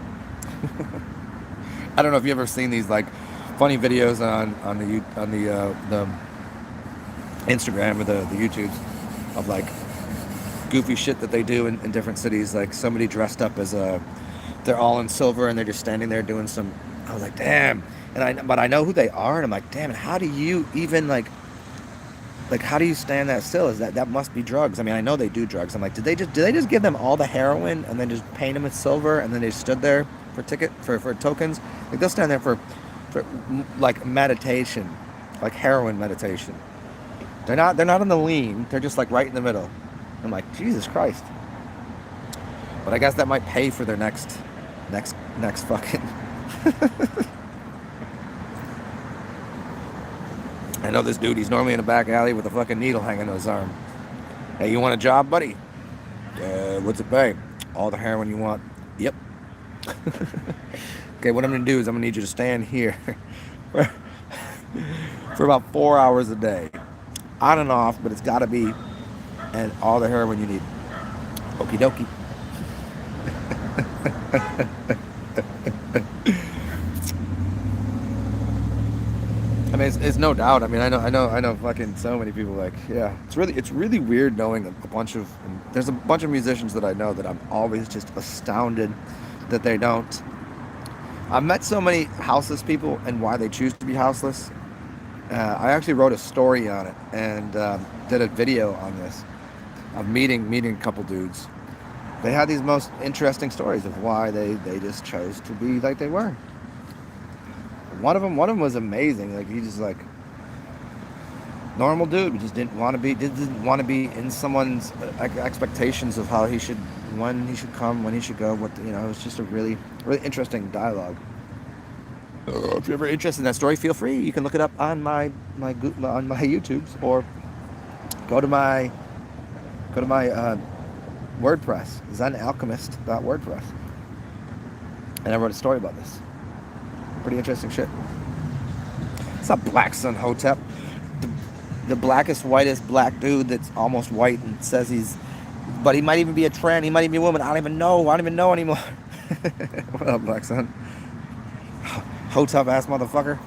I don't know if you ever seen these like funny videos on the Instagram or the YouTubes of like goofy shit that they do in different cities. Like somebody dressed up as they're all in silver and they're just standing there doing some. I was like, damn. But I know who they are, and I'm like, damn. And how do you even like how do you stand that still? Is that must be drugs? I mean, I know they do drugs. I'm like, did they just give them all the heroin and then just paint them with silver and then they stood there for tokens? Like they'll stand there for like meditation, like heroin meditation. They're not on the lean. They're just like right in the middle. I'm like, Jesus Christ. But I guess that might pay for their next fucking. I know this dude, he's normally in a back alley with a fucking needle hanging on his arm. Hey, you want a job, buddy? What's it pay? All the heroin you want. Yep. Okay, what I'm gonna do is I'm gonna need you to stand here for about 4 hours a day. On and off, but it's gotta be and all the heroin you need. Okie dokie. I mean, it's no doubt. I mean, I know fucking so many people like, yeah. It's really weird knowing there's a bunch of musicians that I know that I'm always just astounded that they don't. I've met so many houseless people and why they choose to be houseless. I actually wrote a story on it and did a video on this of meeting a couple dudes. They had these most interesting stories of why they just chose to be like they were. One of them was amazing. Like he just like normal dude. He just didn't want to be in someone's expectations of how when he should come, when he should go. It was just a really interesting dialogue. If you're ever interested in that story, feel free. You can look it up on my YouTubes or go to my WordPress, zenalchemist.wordpress, and I wrote a story about this. Pretty interesting shit. It's a black son Hotep. The blackest, whitest black dude that's almost white and says but he might even be a trans, he might even be a woman. I don't even know anymore. What up, black son? Hotep ass motherfucker.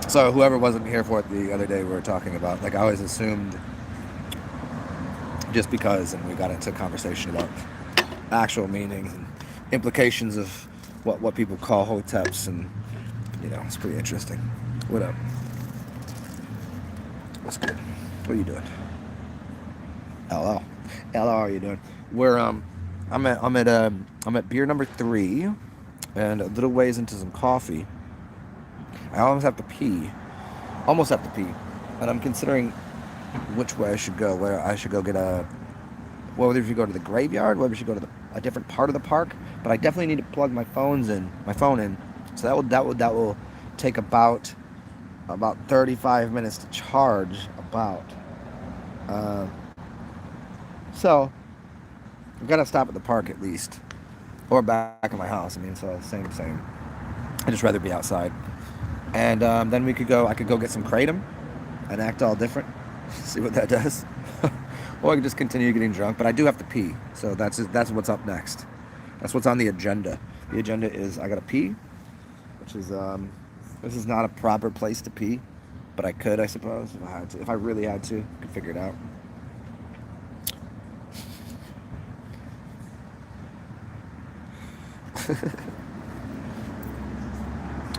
So whoever wasn't here for it the other day we were talking about, like I always assumed just because, and we got into a conversation about actual meanings and implications of what people call hoteps, and it's pretty interesting. What up? What's good? What are you doing? Hello, how are you doing? I'm at beer number 3, and a little ways into some coffee. I almost have to pee, and I'm considering which way I should go. Whether I should go get whether we should go to the graveyard, whether we should go to a different part of the park. But I definitely need to plug my phone in. So that will take about 35 minutes to charge. So I've got to stop at the park at least, or back at my house. I mean, so same. I'd just rather be outside. And then I could go get some kratom and act all different. See what that does. Or I could just continue getting drunk, but I do have to pee. So that's what's up next. That's what's on the agenda. The agenda is I gotta pee, which is this is not a proper place to pee, but I could, I suppose, if I had to. If I really had to, I could figure it out.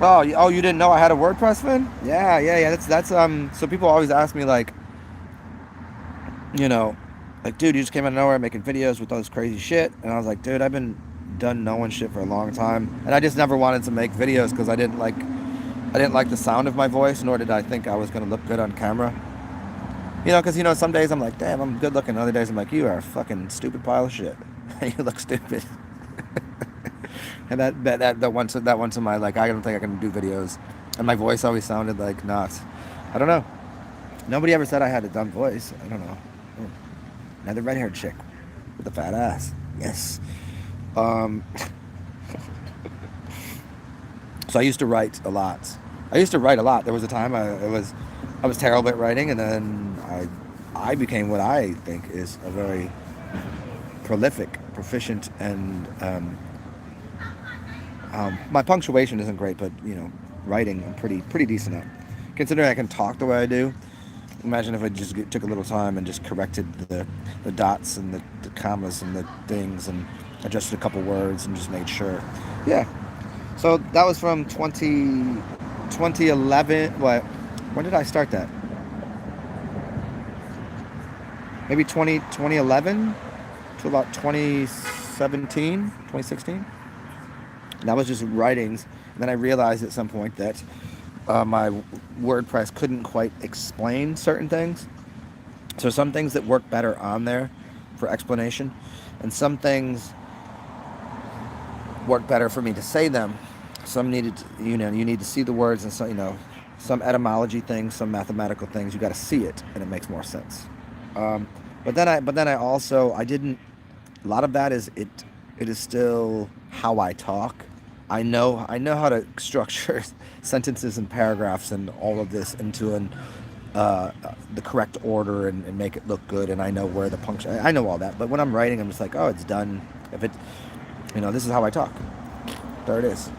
Oh, you didn't know I had a WordPress fan? Yeah. That's so people always ask me like, like, dude, you just came out of nowhere making videos with all this crazy shit. And I was like, dude, I've been done knowing shit for a long time. And I just never wanted to make videos because I didn't like the sound of my voice, nor did I think I was going to look good on camera. Because, some days I'm like, damn, I'm good looking. Other days I'm like, you are a fucking stupid pile of shit. You look stupid. And that one to my, like, I don't think I can do videos. And my voice always sounded like not. I don't know. Nobody ever said I had a dumb voice. I don't know. Oh, another red-haired chick with a fat ass. Yes. Um, so I used to write a lot. There was a time I was terrible at writing, and then I became what I think is a very prolific, proficient, and my punctuation isn't great, but writing I'm pretty decent at. Considering I can talk the way I do, imagine if I just took a little time and just corrected the dots and the commas and the things and adjusted a couple words and just made sure. Yeah. So that was from 2011. What? When did I start that? Maybe 2011 to about 2017, 2016. And that was just writings. And then I realized at some point that my WordPress couldn't quite explain certain things. So some things that work better on there for explanation, and some things work better for me to say them. Some needed, you need to see the words, and some etymology things, some mathematical things. You got to see it, and it makes more sense. But then I also I didn't. A lot of that is it. It is still how I talk. I know how to structure sentences and paragraphs and all of this into the correct order and make it look good. And I know where the punctuation. I know all that. But when I'm writing, I'm just like, oh, it's done. If it, this is how I talk. There it is.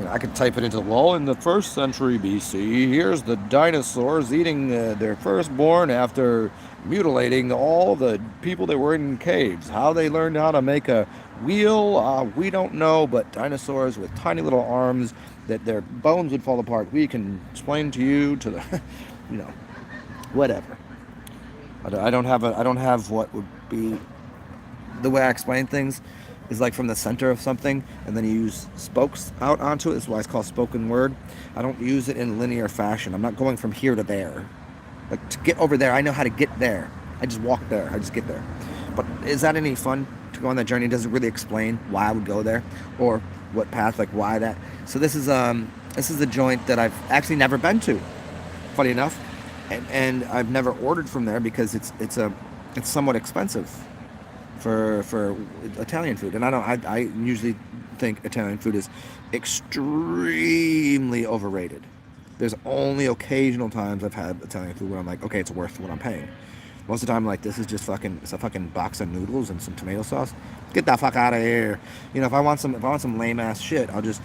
I could type it into in the 1st century BC. Here's the dinosaurs eating their firstborn after mutilating all the people that were in caves. How they learned how to make a wheel, we don't know, but dinosaurs with tiny little arms that their bones would fall apart. We can explain to you to the, whatever. I don't have what would be the way I explain things. Is like from the center of something, and then you use spokes out onto it. That's why it's called spoken word. I don't use it in linear fashion. I'm not going from here to there. Like, to get over there, I know how to get there. I just walk there. I just get there. But is that any fun to go on that journey? It doesn't really explain why I would go there or what path, like why that. So this is a joint that I've actually never been to, funny enough, and I've never ordered from there because it's somewhat expensive for Italian food. And I usually think Italian food is extremely overrated. There's only occasional times I've had Italian food where I'm like, okay, it's worth what I'm paying. Most of the time, like, this is just it's a fucking box of noodles and some tomato sauce. Get the fuck out of here. If I want some lame ass shit, I'll eat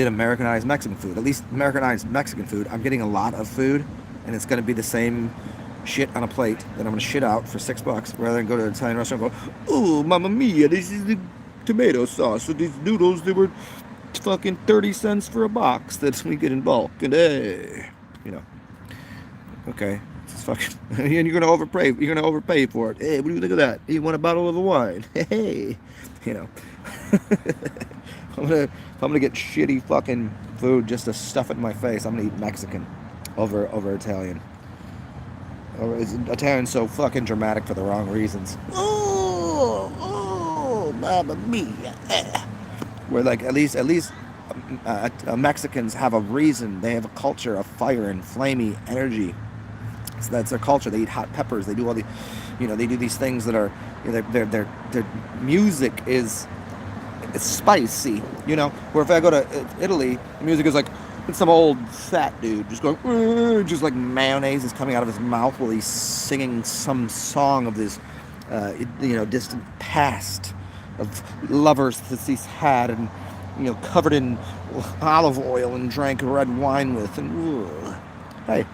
Americanized Mexican food. At least Americanized Mexican food, I'm getting a lot of food, and it's gonna be the same shit on a plate that I'm gonna shit out for $6 rather than go to an Italian restaurant and go, oh, mamma mia, this is the tomato sauce. So these noodles, they were fucking 30 cents for a box that we get in bulk. And okay, it's fucking, and you're gonna overpay for it. Hey, what do you think of that? You want a bottle of wine? Hey, if I'm gonna get shitty fucking food just to stuff it in my face, I'm gonna eat Mexican over Italian. Or is Italian so fucking dramatic for the wrong reasons? Oh, mamma mia. Where, like, at least Mexicans have a reason. They have a culture of fire and flamey energy. So that's their culture. They eat hot peppers. They do all the, they do these things that are, their music is, it's spicy. Where if I go to Italy, the music is like, it's some old fat dude just going, just like mayonnaise is coming out of his mouth while he's singing some song of this, distant past of lovers that he's had and, covered in olive oil and drank red wine with. And hey,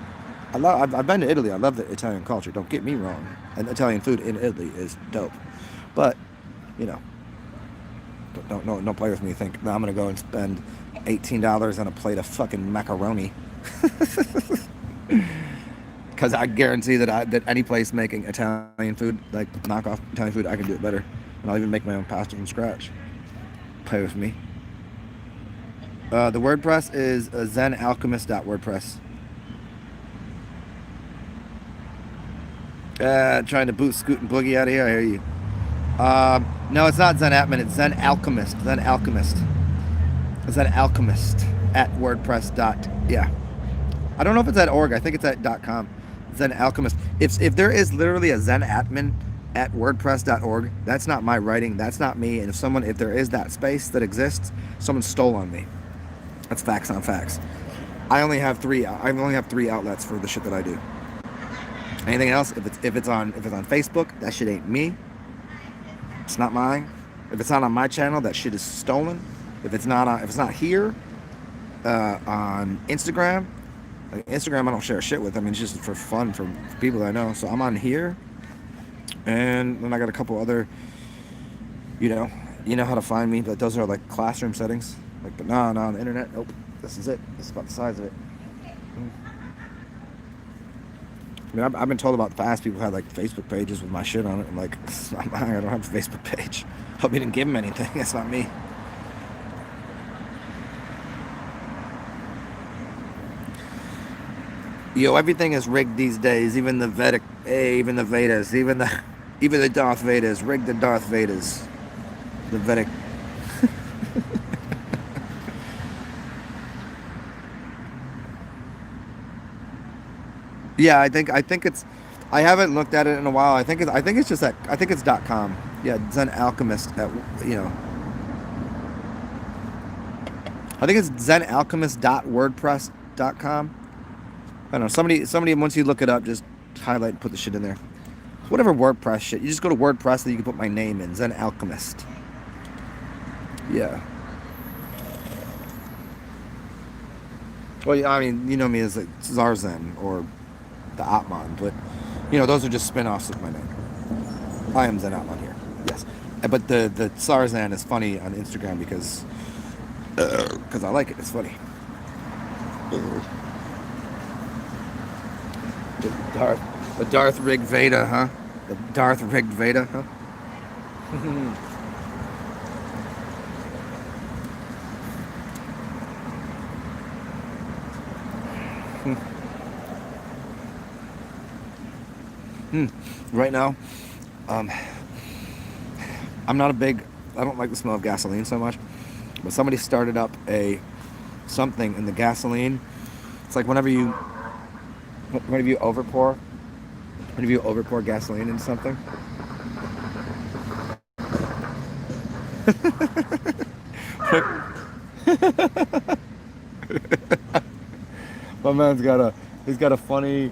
I've been to Italy. I love the Italian culture. Don't get me wrong. And Italian food in Italy is dope. But, don't play with me. Think, no, I'm gonna go and spend $18 on a plate of fucking macaroni. Because I guarantee that any place making Italian food, like knockoff Italian food, I can do it better. And I'll even make my own pasta from scratch. Play with me. The WordPress is zenalchemist.wordpress. Trying to boot Scoot and Boogie out of here. I hear you. No, it's not Zen Atman. It's Zen Alchemist. Zen Alchemist. It's Zen Alchemist at WordPress. Yeah. I don't know if it's at .org. I think it's at .com. Zen Alchemist. If there is literally a Zen Atman at WordPress.org, that's not my writing. That's not me. And if there is that space that exists, someone stole on me. That's facts on facts. I only have three outlets for the shit that I do. Anything else? If it's on Facebook, that shit ain't me. It's not mine. If it's not on my channel, that shit is stolen. If it's not here, on Instagram. Like Instagram, I don't share shit with. I mean, it's just for fun for people that I know. So I'm on here, and then I got a couple other. You know how to find me. But those are like classroom settings. Like, but no, on the internet. Nope. This is it. This is about the size of it. I mean, I've been told about fast people had like Facebook pages with my shit on it. I'm like, it's not mine. I don't have a Facebook page. Hope you didn't give them anything. That's not me. Yo, everything is rigged these days. Even the Vedic, even the Vedas, even the Darth Vedas. Rigged the Darth Vedas. The Vedic. Yeah, I think it's. I haven't looked at it in a while. I think it's just that. I think it's .com. Yeah, Zen Alchemist. I think it's zenalchemist.wordpress.com. I don't know. Somebody once you look it up, just highlight and put the shit in there. Whatever WordPress shit. You just go to WordPress and you can put my name in. Zen Alchemist. Yeah. Well, yeah, I mean, you know me as like Zarzen or the Atman, but those are just spin-offs of my name. I am Zen Atman here. Yes. But the Sarzan is funny on Instagram because I like it. It's funny. The Darth rigged Veda, huh? The Darth rigged Veda, huh? Right now, I'm not a big. I don't like the smell of gasoline so much, but somebody started up something in the gasoline. It's like whenever you overpour gasoline into something. My man's got a funny.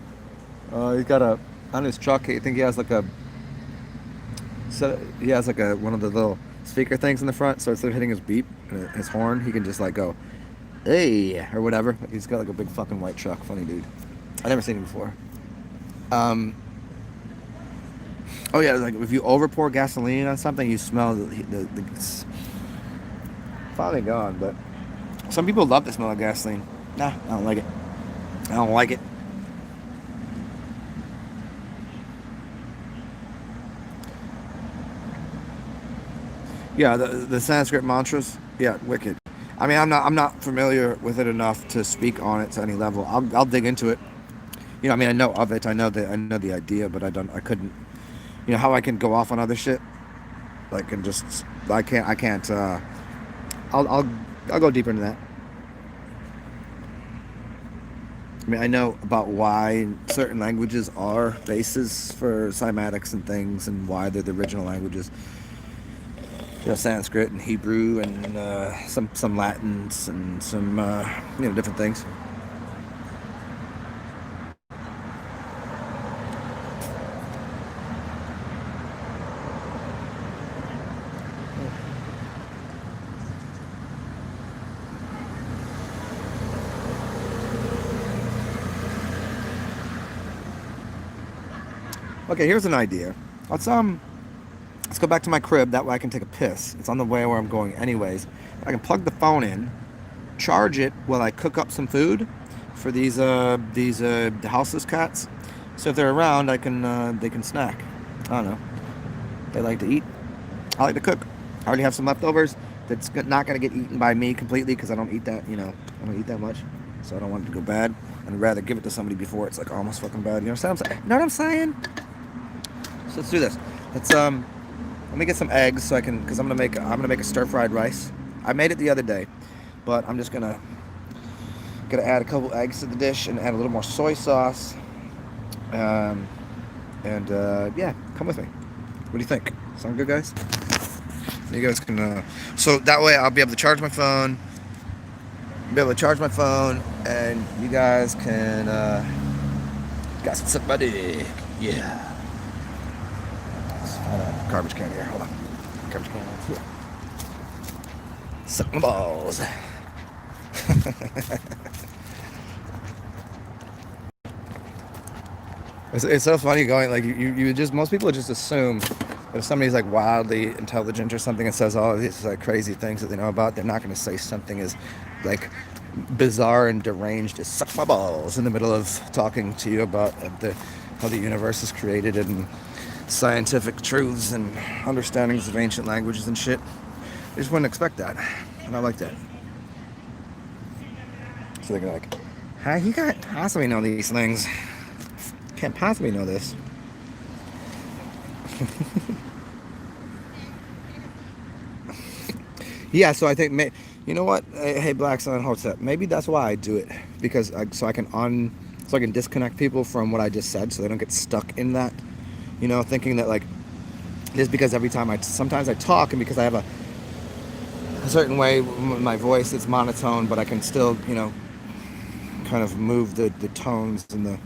On his truck. I think he has like one of the little speaker things in the front. So instead of hitting his beep and his horn, he can just like go, "Hey," or whatever. He's got like a big fucking white truck. Funny dude. I never seen him before. Oh yeah, like if you overpour gasoline on something, you smell the it's finally gone. But some people love the smell of gasoline. Nah, I don't like it. I don't like it. Yeah, the Sanskrit mantras. Yeah, wicked. I mean, I'm not familiar with it enough to speak on it to any level. I'll dig into it. I mean, I know of it. I know the idea, but I couldn't. How I can go off on other shit. Like and just I can't. I'll go deeper into that. I mean, I know about why certain languages are bases for cymatics and things, and why they're the original languages. Sanskrit and Hebrew and some Latins and some different things. Okay, here's an idea. Let's go back to my crib. That way I can take a piss. It's on the way where I'm going anyways. I can plug the phone in, charge it while I cook up some food for these houseless cats. So if they're around, they can snack. I don't know. They like to eat. I like to cook. I already have some leftovers. That's not gonna get eaten by me completely because I don't eat that. I don't eat that much, so I don't want it to go bad. I'd rather give it to somebody before it's like almost fucking bad. You know what I'm saying? You know what I'm saying? So let's do this. Let me get some eggs so I can, because I'm gonna make a stir-fried rice. I made it the other day, but I'm just gonna Gonna add a couple eggs to the dish and add a little more soy sauce. Um, and yeah, come with me. What do you think? Sound good, guys? You guys can. So that way, I'll be able to charge my phone. And you guys can. Guys can suck my dick. Yeah. Let's find a garbage can here. Hold on. Garbage can. Here. Suck my balls. It's so funny going like you just most people just assume that if somebody's like wildly intelligent or something and says all of these like crazy things that they know about, they're not going to say something as like bizarre and deranged as suck my balls in the middle of talking to you about how the universe is created and scientific truths and understandings of ancient languages and shit. They just wouldn't expect that, and I like that. So they're like, how you can't possibly know these things? Can't possibly know this. Yeah, so I think, you know what? Hey, Black Sun Hotep, maybe that's why I do it, because so I can disconnect people from what I just said, so they don't get stuck in that, thinking that like just because every time sometimes I talk, and because I have a certain way with my voice, it's monotone, but I can still, kind of move the tones and the,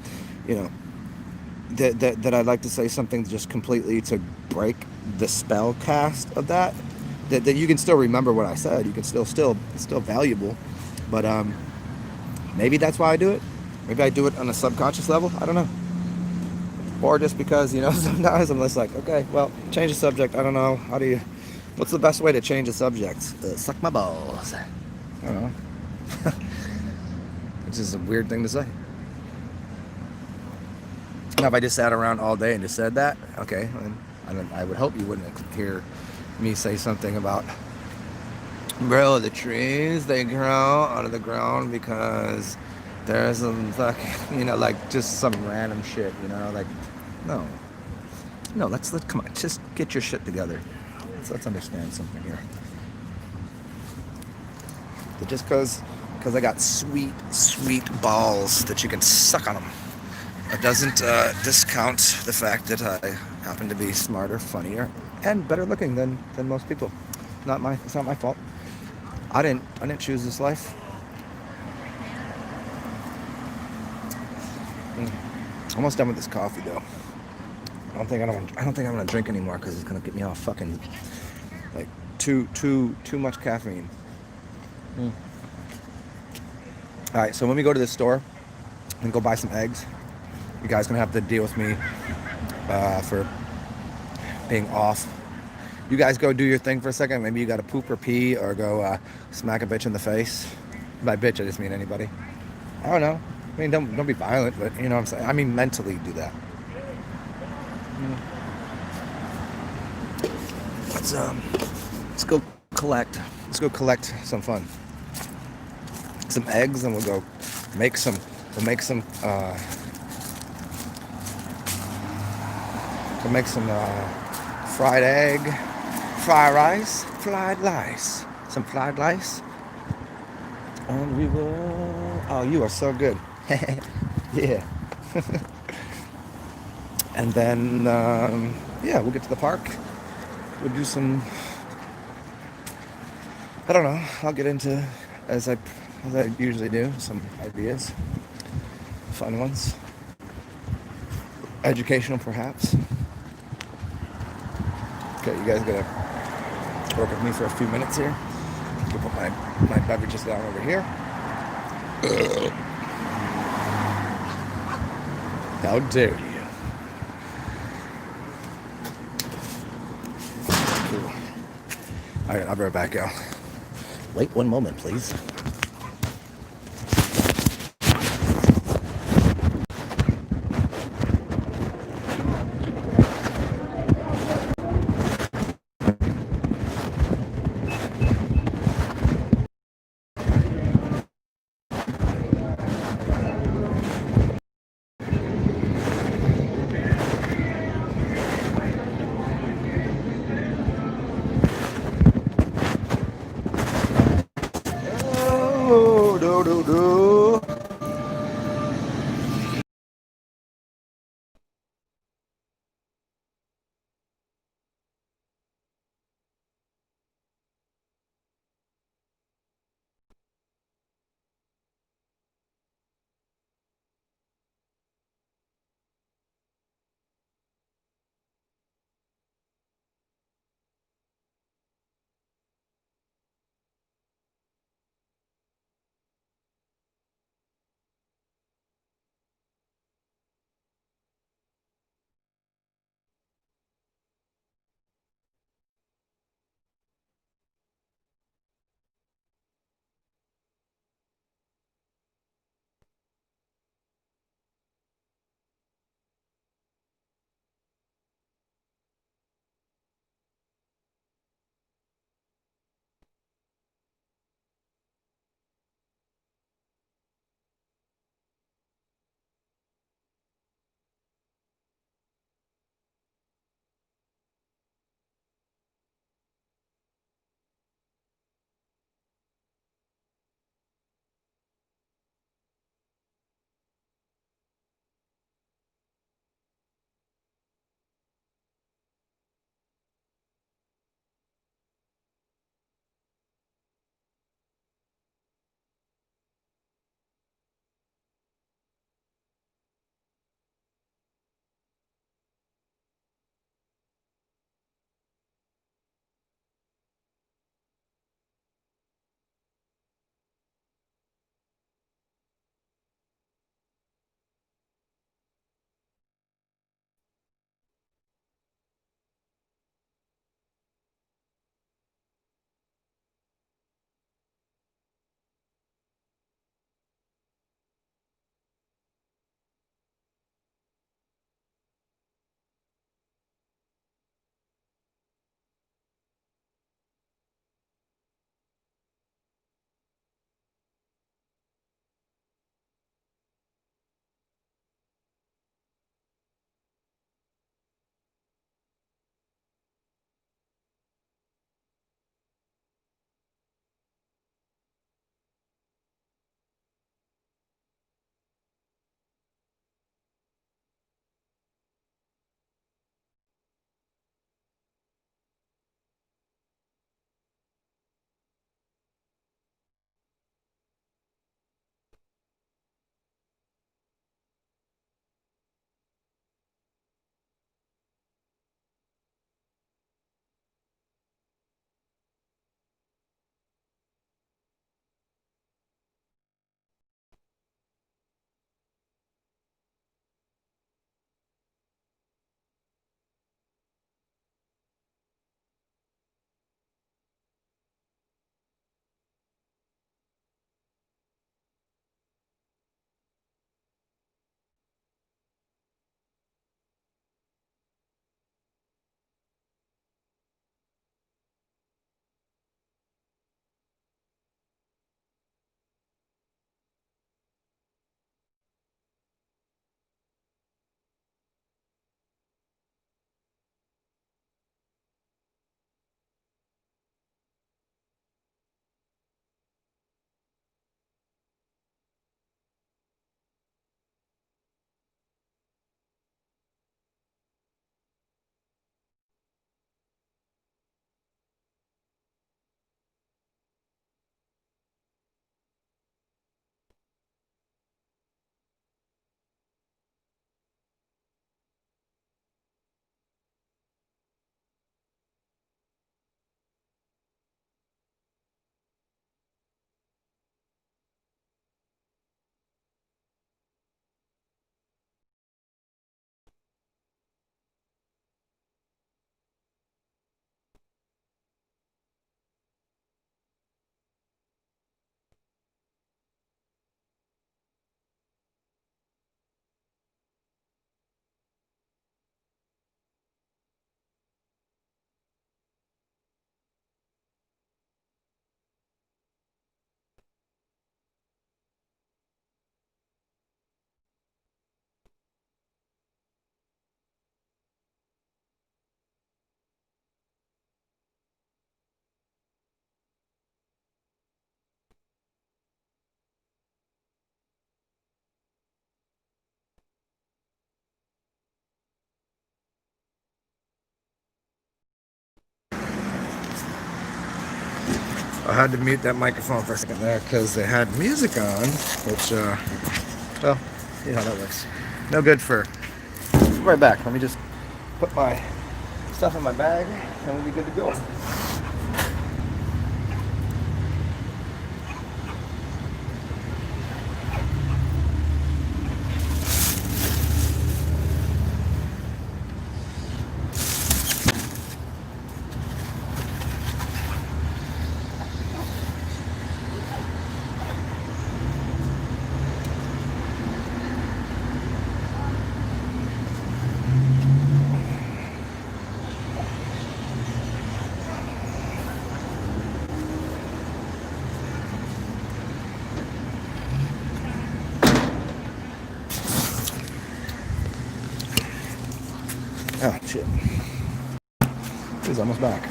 that I'd like to say something just completely to break the spell cast of that you can still remember what I said. You can it's still valuable, but maybe that's why I do it. Maybe I do it on a subconscious level. I don't know. Or just because sometimes I'm just like, okay, well, change the subject. I don't know. What's the best way to change a subject? Suck my balls. I don't know. Which is a weird thing to say. Now, if I just sat around all day and just said that, okay, I would hope you wouldn't hear me say something about, bro, the trees, they grow out of the ground because there's some fucking, like just some random shit, like, no, come on, just get your shit together. Let's understand something here. But just because I got sweet balls that you can suck on them, it doesn't discount the fact that I happen to be smarter, funnier, and better looking than most people. It's not my fault. I didn't choose this life. Almost done with this coffee though. I don't think I'm gonna drink anymore because it's gonna get me all fucking like too much caffeine. All right, so when we go to the store and go buy some eggs, you guys gonna have to deal with me for being off. You guys go do your thing for a second. Maybe you gotta poop or pee or go smack a bitch in the face. By bitch, I just mean anybody. I don't know. I mean, don't be violent, but you know what I'm saying. I mean, mentally do that. Let's go collect some fun. Some eggs, and we'll go make some. We'll make some fried egg, fried rice, some fried rice, and we will. Oh, you are so good. Yeah. And then we'll get to the park. We'll do some. I don't know. I'll get into as I usually do, some ideas, fun ones, educational perhaps. Okay, you guys gotta work with me for a few minutes here. I'll put my beverages down over here. How dare you? Cool. All right, I'll be right back, y'all. Wait one moment, please. do. I had to mute that microphone for a second there because they had music on, which, well, you know how that works. No good for... Right back. Let me just put my stuff in my bag and we'll be good to go. Oh, shit. He's almost back.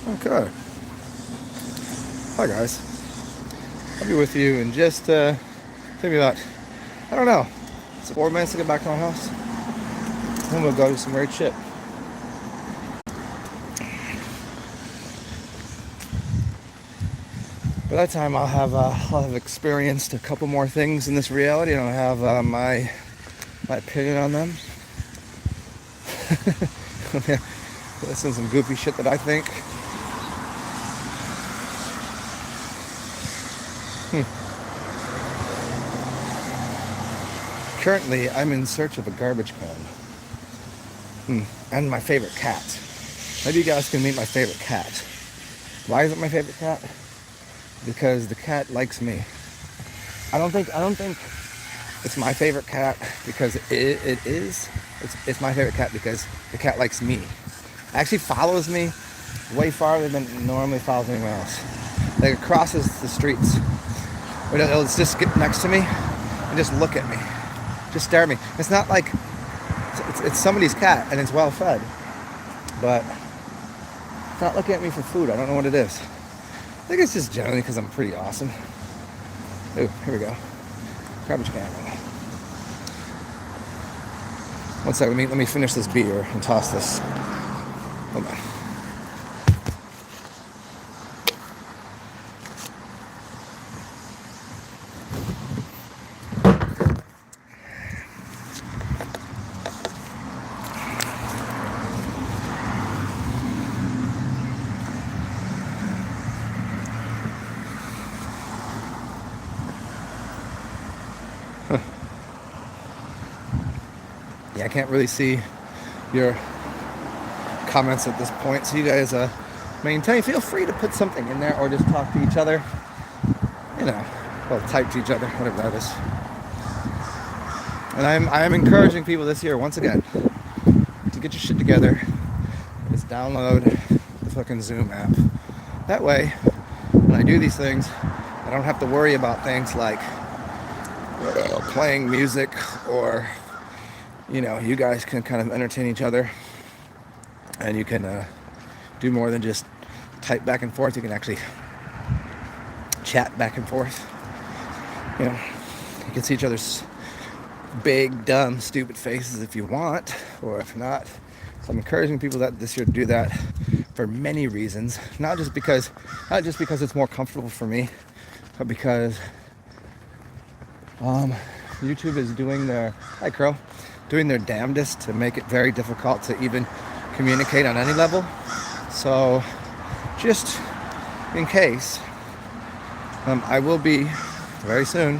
Okay. Hi, guys. I'll be with you in just, maybe about, I don't know, it's 4 minutes to get back to my house. Then we'll go do some weird shit. By that time, I'll have experienced a couple more things in this reality, and I'll have my opinion on them. Listen to some goofy shit that I think. Currently, I'm in search of a garbage can. And my favorite cat. Maybe you guys can meet my favorite cat. Why is it my favorite cat? Because the cat likes me. I don't think it's my favorite cat because it is. It's my favorite cat because the cat likes me. It actually follows me way farther than it normally follows anyone else. Like it crosses the streets. It'll just get next to me and just look at me. Just stare at me. It's not like it's somebody's cat and it's well fed. But it's not looking at me for food. I don't know what it is. I think it's just generally because I'm pretty awesome. Ooh, here we go. Garbage can. One second, let me finish this beer and toss this. Hold on. Yeah, I can't really see your comments at this point, so you guys maintain. Feel free to put something in there or just talk to each other. You know, well, type to each other, whatever that is. And I am encouraging people this year, once again, to get your shit together. Just download the fucking Zoom app. That way, when I do these things, I don't have to worry about things like playing music or, you know, you guys can kind of entertain each other and you can do more than just type back and forth. You can actually chat back and forth. You know, you can see each other's big, dumb, stupid faces if you want, or if not. So I'm encouraging people that this year to do that for many reasons. Not just because it's more comfortable for me, but because YouTube is doing their doing their damnedest to make it very difficult to even communicate on any level. So just in case, I will be very soon,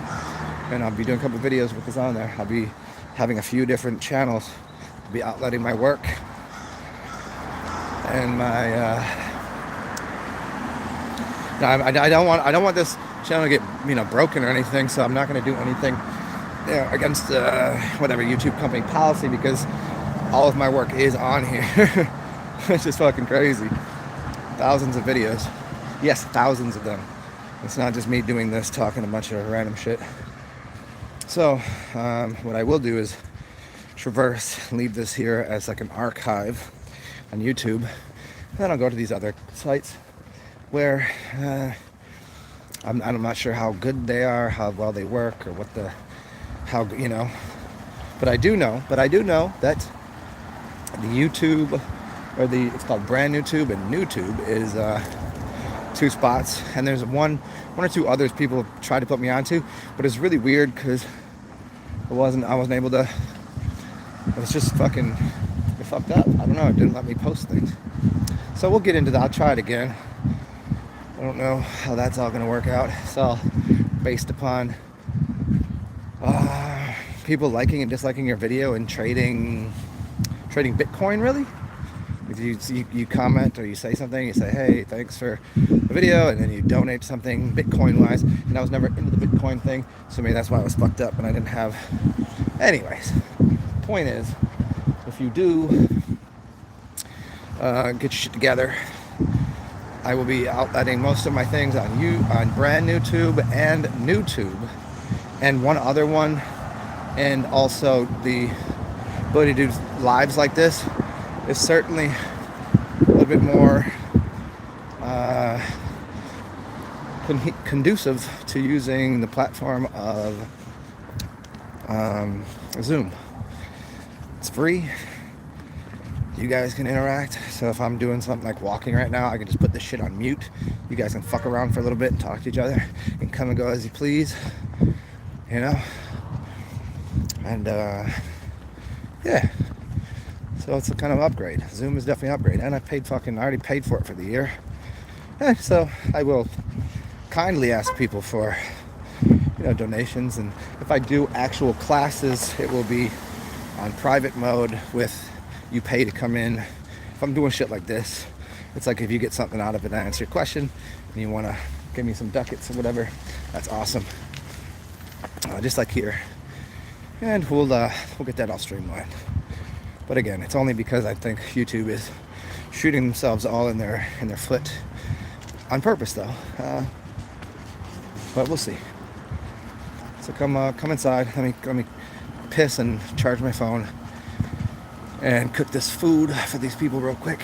and I'll be doing a couple videos with this on there. I'll be having a few different channels to be outletting my work and my I don't want this channel to get, you know, broken or anything, so I'm not going to do anything, you know, against whatever YouTube company policy, because all of my work is on here. It's just fucking crazy. Thousands of videos. Yes, thousands of them. It's not just me doing this, talking a bunch of random shit. So what I will do is leave this here as like an archive on YouTube. Then I'll go to these other sites where I'm not sure how good they are, how well they work, or how, you know. But I do know that the YouTube or it's called brand new tube, and new tube is 2 spots, and there's one or two others people tried to put me onto, but it's really weird because I wasn't able to. It was just fucking, it fucked up. I don't know, it didn't let me post things. So we'll get into that. I'll try it again. I don't know how that's all gonna work out. It's all based upon people liking and disliking your video and trading Bitcoin, really. If you comment or you say something, you say, hey, thanks for the video, and then you donate something Bitcoin wise, and I was never into the Bitcoin thing, so maybe that's why I was fucked up and I didn't have. Anyways, point is, if you do get your shit together, I will be outletting most of my things on brand new tube and new tube, and one other one, and also the ability to do lives like this is certainly a little bit more conducive to using the platform of Zoom. It's free. You guys can interact. So if I'm doing something like walking right now, I can just put this shit on mute. You guys can fuck around for a little bit and talk to each other and come and go as you please. You know? And yeah. So it's a kind of upgrade. Zoom is definitely an upgrade. And I already paid for it for the year. So I will kindly ask people for, donations. And if I do actual classes, it will be on private mode with you pay to come in. If I'm doing shit like this, it's like if you get something out of it and I answer your question and you want to give me some ducats or whatever, that's awesome. Just like here. And we'll get that all streamlined. But again, it's only because I think YouTube is shooting themselves all in their foot on purpose, though. But we'll see. So come inside. Let me piss and charge my phone and cook this food for these people real quick.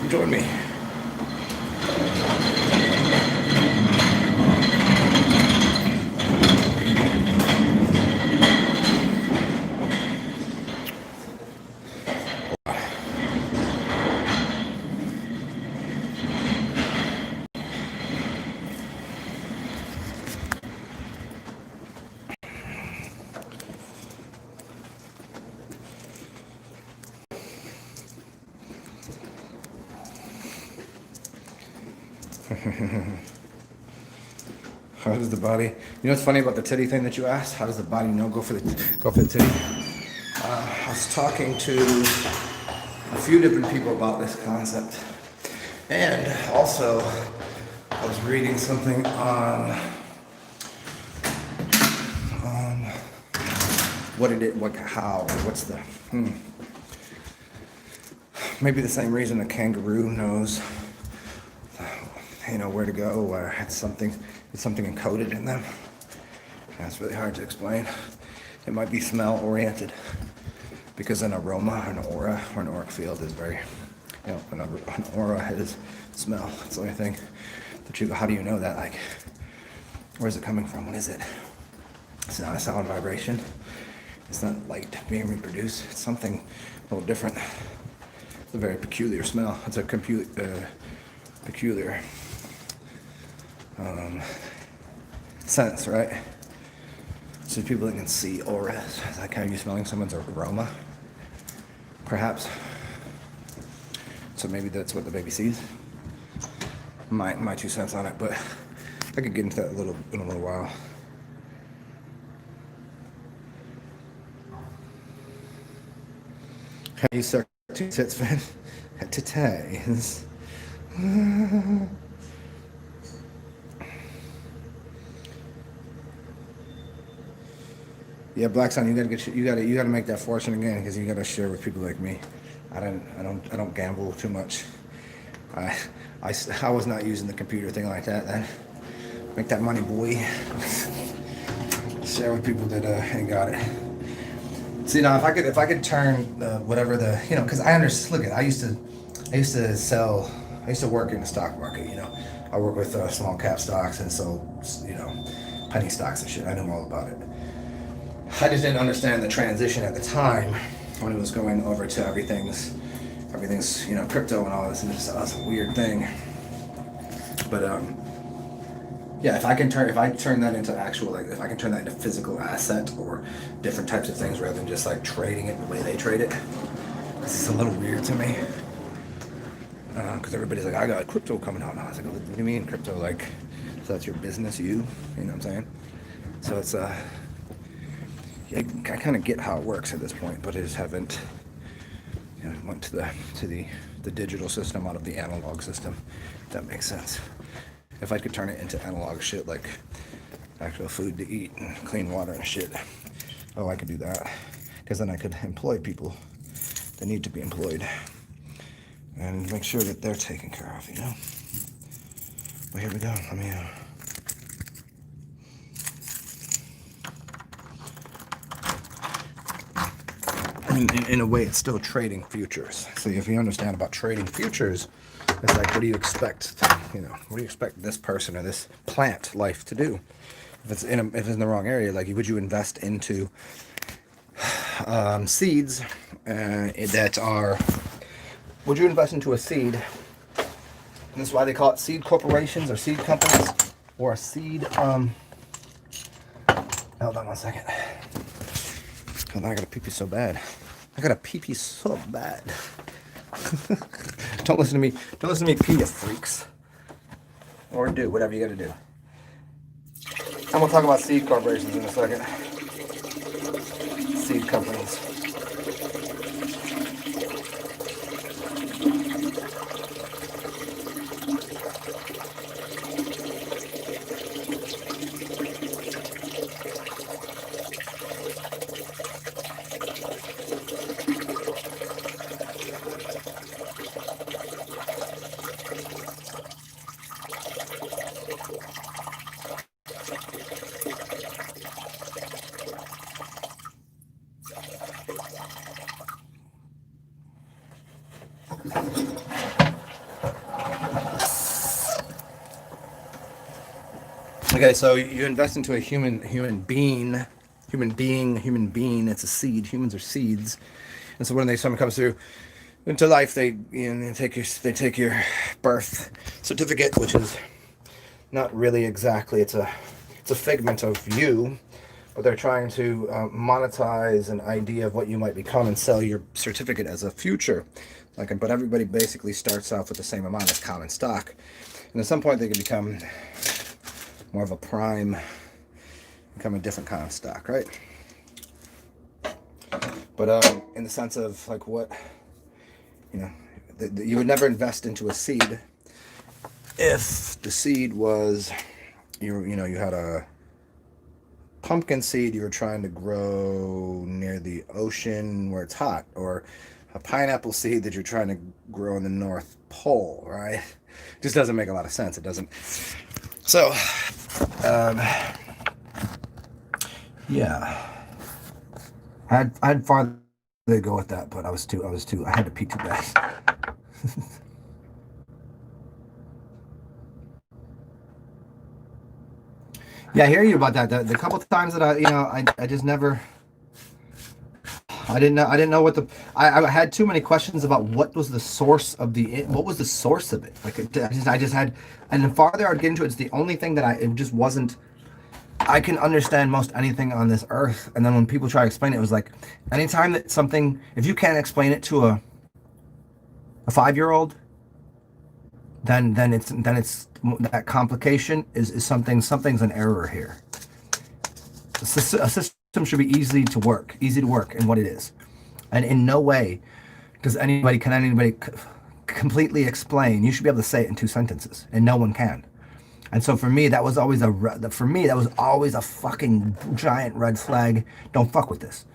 Join me. How does the body? You know what's funny about the titty thing that you asked? How does the body go for the titty? I was talking to a few different people about this concept, and also I was reading something on what it is, what's the maybe the same reason a kangaroo knows where to go, or it's something encoded in them. That's really hard to explain. It might be smell oriented, because an aroma, an aura, or an auric field is very, an aura is smell. It's the only thing that how do you know that? Like, where's it coming from? What is it? It's not a sound vibration. It's not light being reproduced. It's something a little different. It's a very peculiar smell. It's a peculiar sense, right? So people that can see auras, is that kind of you smelling someone's aroma, perhaps? So maybe that's what the baby sees. My 2 cents on it, but I could get into that in a little while. How you suck 2 tits, man? Titties. Yeah, Black Sun, you gotta make that fortune again, because you gotta share with people like me. I don't gamble too much. I was not using the computer thing like that. Then make that money, boy. Share with people that ain't got it. See, now if I could turn whatever because I understand. Look, I used to work in the stock market. I work with small cap stocks, and so penny stocks and shit. I knew all about it. I just didn't understand the transition at the time when it was going over to everything's crypto and all this, and it just was a weird thing. But yeah, if I turn that into actual, if I can turn that into physical asset or different types of things rather than just like trading it the way they trade it, this is a little weird to me. Because everybody's like, I got crypto coming out now. I was like, what do you mean crypto? Like, so that's your business, you know what I'm saying? So it's I kind of get how it works at this point, but I just haven't went to the digital system out of the analog system. If that makes sense. If I could turn it into analog shit like actual food to eat and clean water and shit, I could do that. Because then I could employ people that need to be employed and make sure that they're taken care of, But here we go. Let me in a way, it's still trading futures. So if you understand about trading futures, it's like, what do you expect? What do you expect this person or this plant life to do? If it's in the wrong area, like, would you invest into seeds that are? Would you invest into a seed? And this is why they call it seed corporations or seed companies or a seed. Hold on 1 second. Hold on, I gotta pee pee so bad. Don't listen to me. Don't listen to me pee, you freaks. Or do whatever you gotta do. I'm gonna talk about seed corporations in a second. Seed companies. Okay, so you invest into a human being. It's a seed. Humans are seeds, and so when someone comes through into life, they take your birth certificate, which is not really exactly. It's a figment of you, but they're trying to monetize an idea of what you might become and sell your certificate as a future. But everybody basically starts off with the same amount of common stock, and at some point they can become more of a prime, become a different kind of stock, right? But in the sense of like what, you would never invest into a seed if the seed was, you had a pumpkin seed you were trying to grow near the ocean where it's hot, or a pineapple seed that you're trying to grow in the North Pole, right? It just doesn't make a lot of sense. It doesn't. So, yeah, I had farther to go with that, but I had to pee too bad. Yeah, I hear you about that. The couple of times that I just never, I didn't know what I had too many questions about what was the source of it. Like I just had, and the farther I'd get into it, it's the only thing that it just wasn't. I can understand most anything on this earth, and then when people try to explain it, it was like, anytime that something, if you can't explain it to a 5-year-old, then it's that complication is something's an error here. A system should be easy to work in what it is, and in no way does anybody completely explain. You should be able to say it in 2 sentences, and no one can. And so for me, that was always a fucking giant red flag. Don't fuck with this.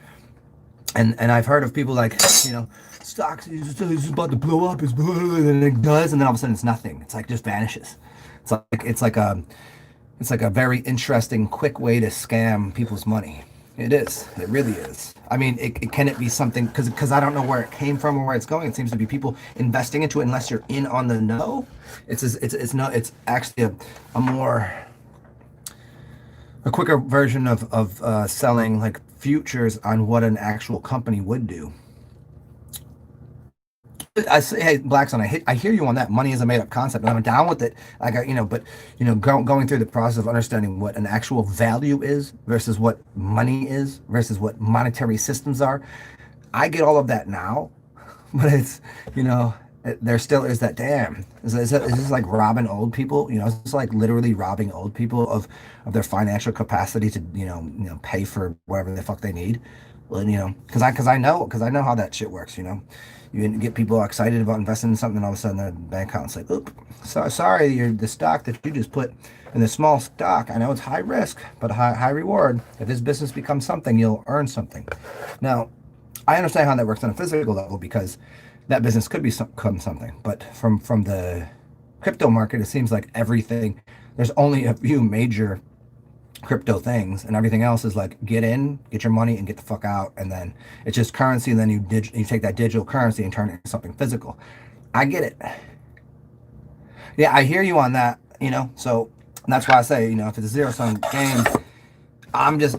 And I've heard of people like, stocks is about to blow up, and it does, and then all of a sudden it's nothing. It's like just vanishes. It's like a very interesting, quick way to scam people's money. It is. It really is. I mean, can it be something? Because I don't know where it came from or where it's going. It seems to be people investing into it unless you're in on the know. It's actually a more a quicker version of selling like futures on what an actual company would do. I say, hey, Blackson, I hear you on that. Money is a made up concept, and I'm down with it. Like, but going through the process of understanding what an actual value is versus what money is versus what monetary systems are, I get all of that now, but it's there still is that damn. Is this like robbing old people? Is this like literally robbing old people of their financial capacity to pay for whatever the fuck they need? Well, because I know how that shit works. You get people excited about investing in something, and all of a sudden their bank account's like, oop, sorry, the stock that you just put in the small stock. I know it's high risk, but high reward. If this business becomes something, you'll earn something. Now, I understand how that works on a physical level because that business could become something. But from the crypto market, it seems like everything. There's only a few major crypto things, and everything else is like get in, get your money, and get the fuck out. And then it's just currency. And then you take that digital currency and turn it into something physical. I get it. Yeah, I hear you on that. So that's why I say, if it's a zero sum game, I'm just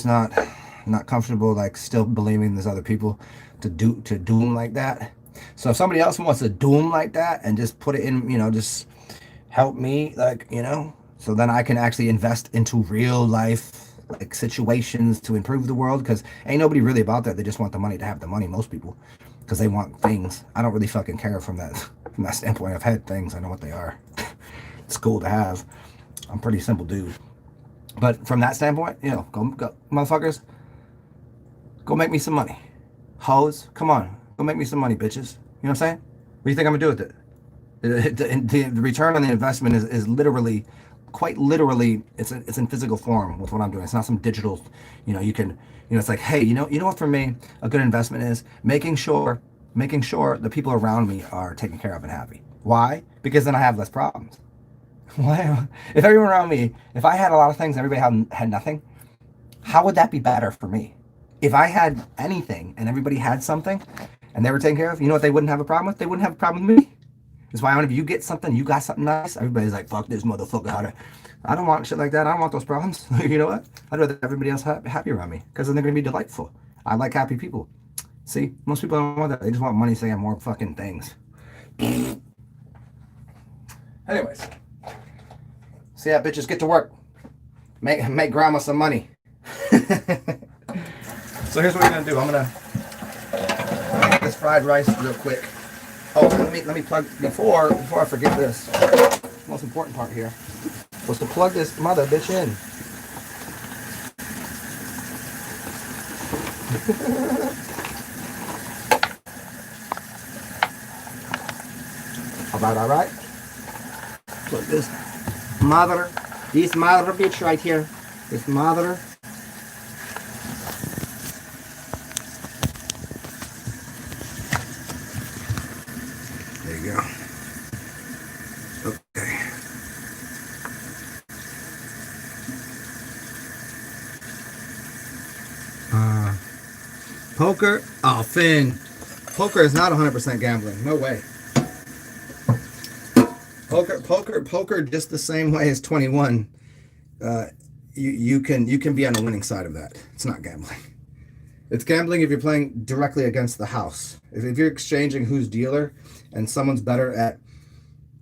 not comfortable like still believing there's other people to do them like that. So if somebody else wants to do them like that and just put it in, just help me, like, so then I can actually invest into real life like situations to improve the world, because ain't nobody really about that. They just want the money to have the money, most people, because they want things. I don't really fucking care from that standpoint. I've had things, I know what they are. It's cool to have. I'm a pretty simple dude. But from that standpoint, go motherfuckers, go make me some money. Hoes, come on, go make me some money, bitches. You know what I'm saying? What do you think I'm gonna do with it? The return on the investment is literally, quite literally, it's in physical form with what I'm doing. It's not some digital, you can, it's like, hey, you know what, for me, a good investment is making sure the people around me are taken care of and happy. Why? Because then I have less problems. Why? If everyone around me, if I had a lot of things and everybody had nothing, how would that be better for me? If I had anything and everybody had something and they were taken care of, you know what they wouldn't have a problem with? They wouldn't have a problem with me. That's why if you get something, you got something nice, everybody's like, fuck this motherfucker. I don't want shit like that. I don't want those problems. You know what? I'd rather everybody else happy around me, because then they're going to be delightful. I like happy people. See, most people don't want that. They just want money so they have more fucking things. Anyways. So yeah, bitches, get to work. Make grandma some money. So here's what we're going to do. I'm going to make this fried rice real quick. Oh, let me plug, before I forget this, the most important part here was to plug this mother bitch in. All right. Plug this mother bitch right here. This mother. Okay. Poker? Oh, Finn. Poker is not 100% gambling. No way. Poker just the same way as 21. You can be on the winning side of that. It's not gambling. It's gambling if you're playing directly against the house. If you're exchanging who's dealer and someone's better at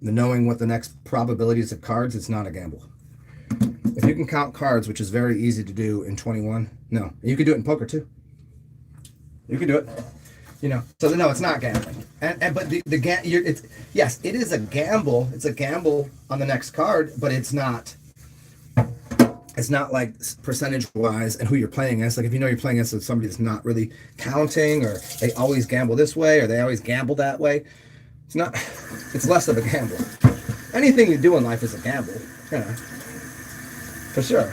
knowing what the next probabilities of cards, it's not a gamble. If you can count cards, which is very easy to do in 21, no. You can do it in poker too. You can do it. So no, it's not gambling. But yes, it is a gamble. It's a gamble on the next card, but it's not like percentage wise and who you're playing against. Like if you're playing against somebody that's not really counting, or they always gamble this way, or they always gamble that way. It's less of a gamble. Anything you do in life is a gamble, for sure.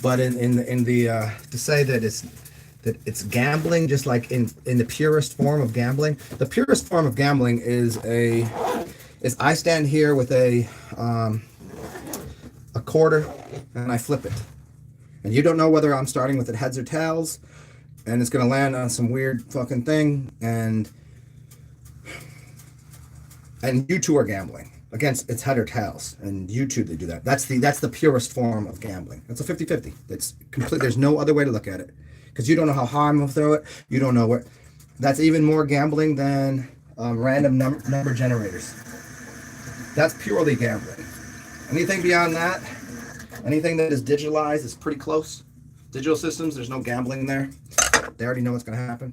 But in the to say that it's gambling, just like in the purest form of gambling, the purest form of gambling is I stand here with a quarter and I flip it. And you don't know whether I'm starting with it heads or tails, and it's going to land on some weird fucking thing, and And you two are gambling against it's head or tails, and you two they do that. That's the purest form of gambling. That's a 50-50. That's complete. There's no other way to look at it, because you don't know how high I'm gonna throw it. You don't know where. That's even more gambling than random number generators. That's purely gambling. Anything beyond that, anything that is digitalized is pretty close. Digital systems, there's no gambling there. They already know what's going to happen.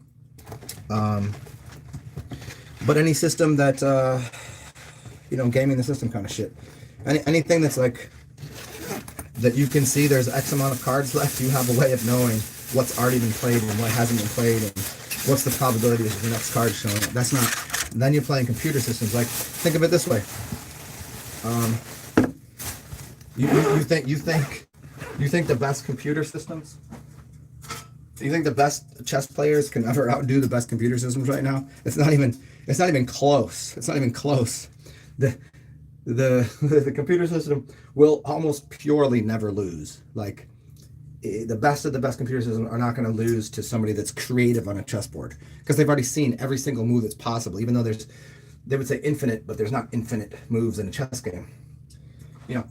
But any system that, gaming the system kind of shit. Anything that's like, that you can see there's X amount of cards left, you have a way of knowing what's already been played and what hasn't been played and what's the probability of the next card showing up. That's not, then you're playing computer systems. Like, think of it this way. You think the best computer systems? You think the best chess players can ever outdo the best computer systems right now? It's not even close. It's not even close. The computer system will almost purely never lose. Like, the best of the best computer systems are not going to lose to somebody that's creative on a chessboard, because they've already seen every single move that's possible. Even though they would say infinite, but there's not infinite moves in a chess game.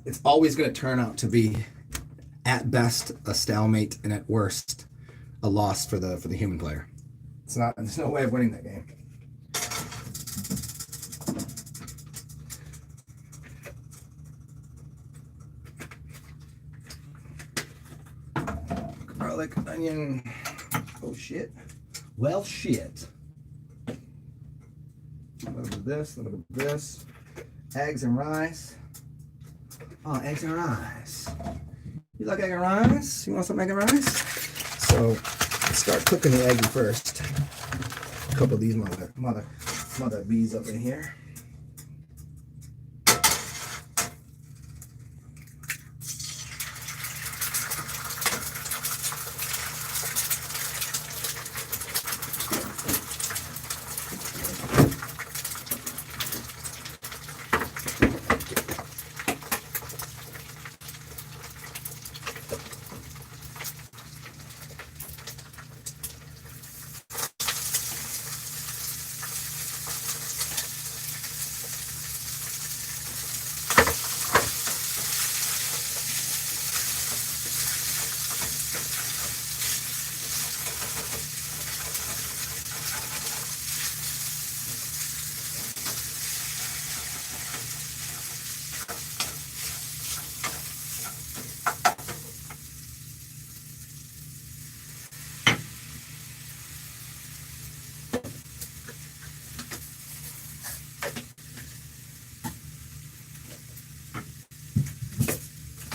It's always going to turn out to be, at best, a stalemate, and at worst, a loss for the human player. There's no way of winning that game. Garlic, onion. Oh shit. Well, shit. A little bit of this, a little bit of this. Eggs and rice. Oh, eggs and rice. You like egg and rice? You want some egg and rice? So, let's start cooking the egg first. A couple of these mother bees up in here.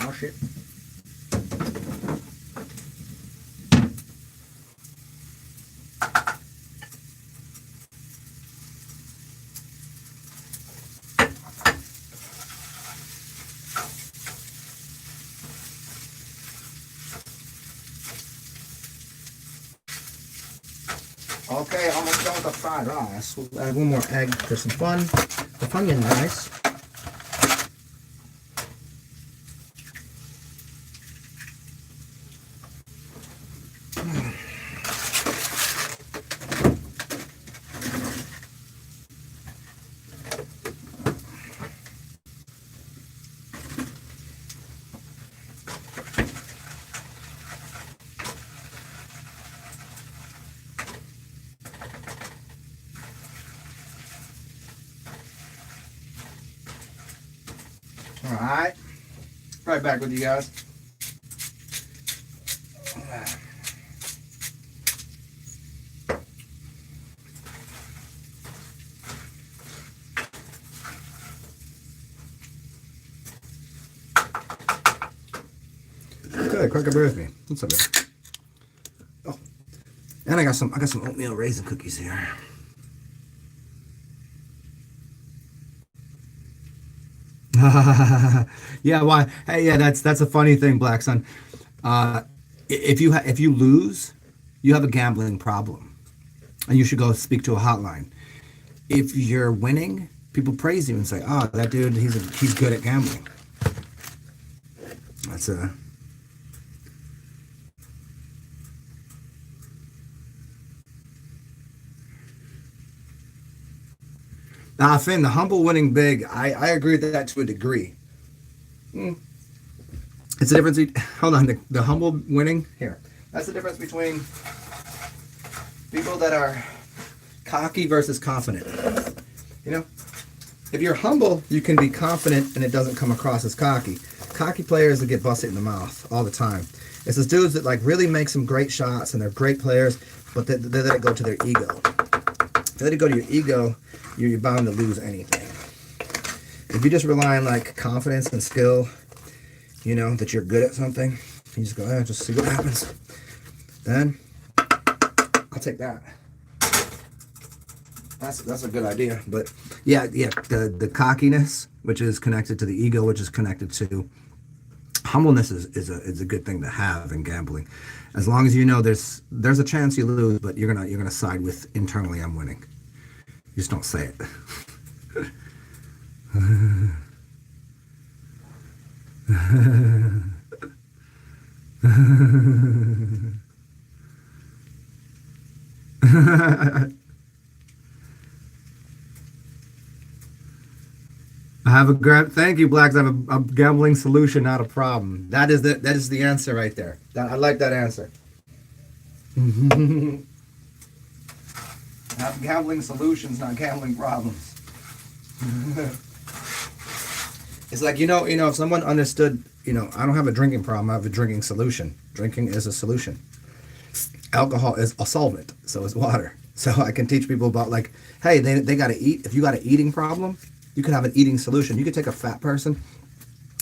Oh shit. Okay, almost done with the fried rice. We'll add one more egg for some fun. The Funyun rice. Alright, right back with you guys. Good, crack a beer with me. What's up, man? Oh, and I got some oatmeal raisin cookies here. Yeah, why? Hey, yeah, that's a funny thing, Black Sun. If you lose, you have a gambling problem, and you should go speak to a hotline. If you're winning, people praise you and say, "Oh, that dude, he's good at gambling." That's a Finn, the humble winning big. I agree with that to a degree. Mm. It's the difference. Hold on, the humble winning here. That's the difference between people that are cocky versus confident. You know, if you're humble, you can be confident and it doesn't come across as cocky. Cocky players that get busted in the mouth all the time. It's those dudes that like really make some great shots and they're great players, but they let it go to their ego. If they let it go to your ego, you're bound to lose anything. If you just rely on like confidence and skill, you know, that you're good at something, you just go, just see what happens. Then, I'll take that. That's a good idea. But yeah, the cockiness, which is connected to the ego, which is connected to humbleness, is a good thing to have in gambling. As long as you know there's a chance you lose, but you're gonna side with internally I'm winning. You just don't say it. I have thank you, Blacks. I have a gambling solution, not a problem. That is the answer right there. I like that answer. I have gambling solutions, not gambling problems. It's like, if someone understood, I don't have a drinking problem, I have a drinking solution. Drinking is a solution. Alcohol is a solvent, so is water. So I can teach people about like, hey, they got to eat. If you got an eating problem, you can have an eating solution. You could take a fat person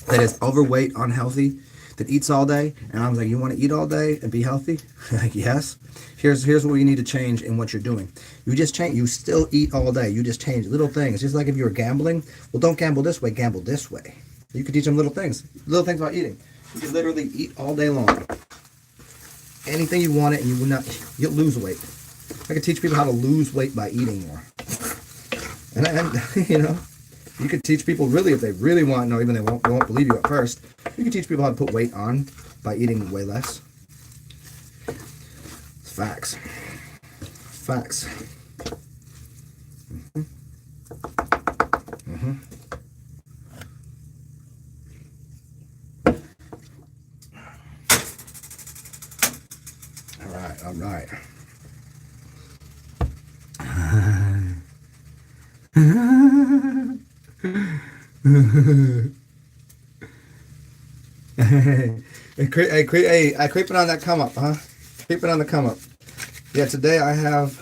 that is overweight, unhealthy, that eats all day, and I was like, you want to eat all day and be healthy? Like, yes. Here's what you need to change in what you're doing. You just change. You still eat all day. You just change little things. Just like if you were gambling, well, don't gamble this way. Gamble this way. You could teach them little things about eating. You can literally eat all day long. Anything you want it, and you'll lose weight. I could teach people how to lose weight by eating more. And you could teach people really if they really want. No, even they won't believe you at first. You can teach people how to put weight on by eating way less. It's facts. Facts. Mm-hmm. All right. Hey, creeping on that come up, huh? Creeping on the come up. Yeah, today I'm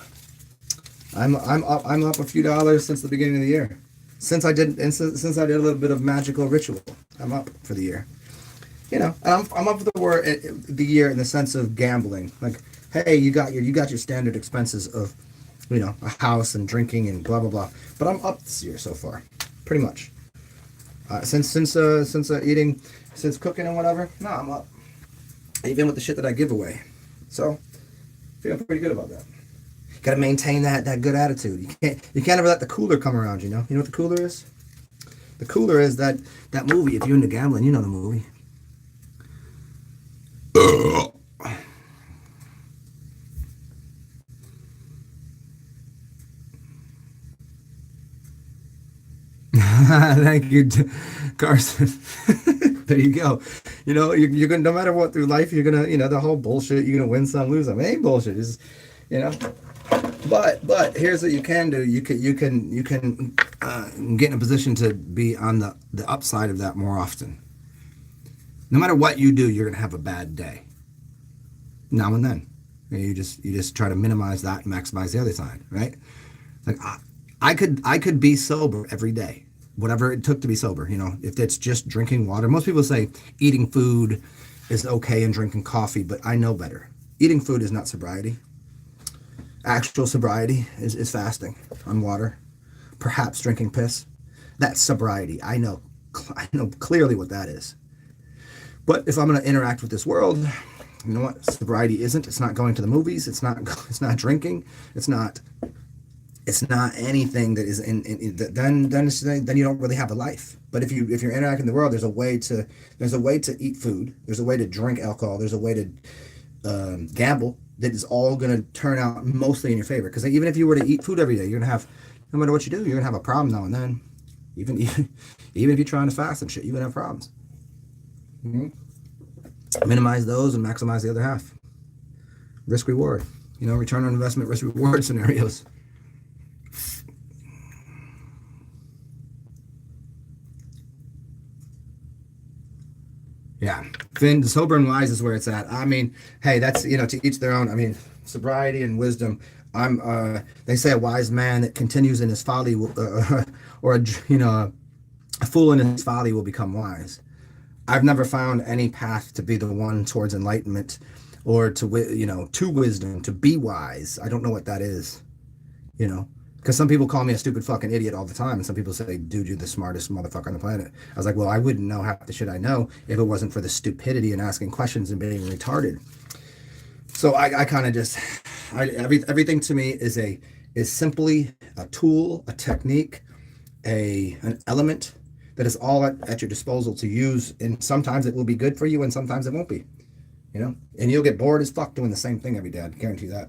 up a few dollars since the beginning of the year. Since I did a little bit of magical ritual, I'm up for the year. And I'm up for the year in the sense of gambling. Like, hey, you got your standard expenses of, a house and drinking and blah blah blah. But I'm up this year so far, pretty much. Since eating, since cooking and whatever, no, I'm up. Even with the shit that I give away, so feeling pretty good about that. Got to maintain that good attitude. You can't ever let the cooler come around. You know what the cooler is? The cooler is that movie. If you're into gambling, you know the movie. Thank you, Carson. There you go. You're gonna, no matter what through life, you're gonna, the whole bullshit. You're gonna win some, lose some. It ain't bullshit. It's, But here's what you can do. You can get in a position to be on the upside of that more often. No matter what you do, you're gonna have a bad day. Now and then, you just try to minimize that and maximize the other side, right? Like I could be sober every day, whatever it took to be sober. If it's just drinking water. Most people say eating food is okay and drinking coffee, but I know better. Eating food is not sobriety. Actual sobriety is fasting on water, perhaps drinking piss. That's sobriety. I know clearly what that is. But if I'm going to interact with this world, you know what sobriety isn't? It's not going to the movies. It's not drinking. It's not anything that is then you don't really have a life. But if you're interacting in the world, there's a way to eat food. There's a way to drink alcohol. There's a way to gamble that is all going to turn out mostly in your favor. Because even if you were to eat food every day, you're going to have no matter what you do, you're gonna have a problem now and then. Even even if you're trying to fast and shit, you're gonna have problems. Minimize those and maximize the other half. Risk reward, return on investment, risk reward scenarios. Yeah, Finn, sober and wise is where it's at. I mean, hey, that's to each their own. I mean, sobriety and wisdom. They say a wise man that continues in his folly will, or a fool in his folly will become wise. I've never found any path to be the one towards enlightenment, or to wisdom, to be wise. I don't know what that is, because some people call me a stupid fucking idiot all the time, and some people say, dude, you're the smartest motherfucker on the planet. I was like, well, I wouldn't know half the shit I know if it wasn't for the stupidity and asking questions and being retarded. So I kind of just, everything to me is simply a tool, a technique, an element that is all at your disposal to use, and sometimes it will be good for you and sometimes it won't be, and you'll get bored as fuck doing the same thing every day. I guarantee that.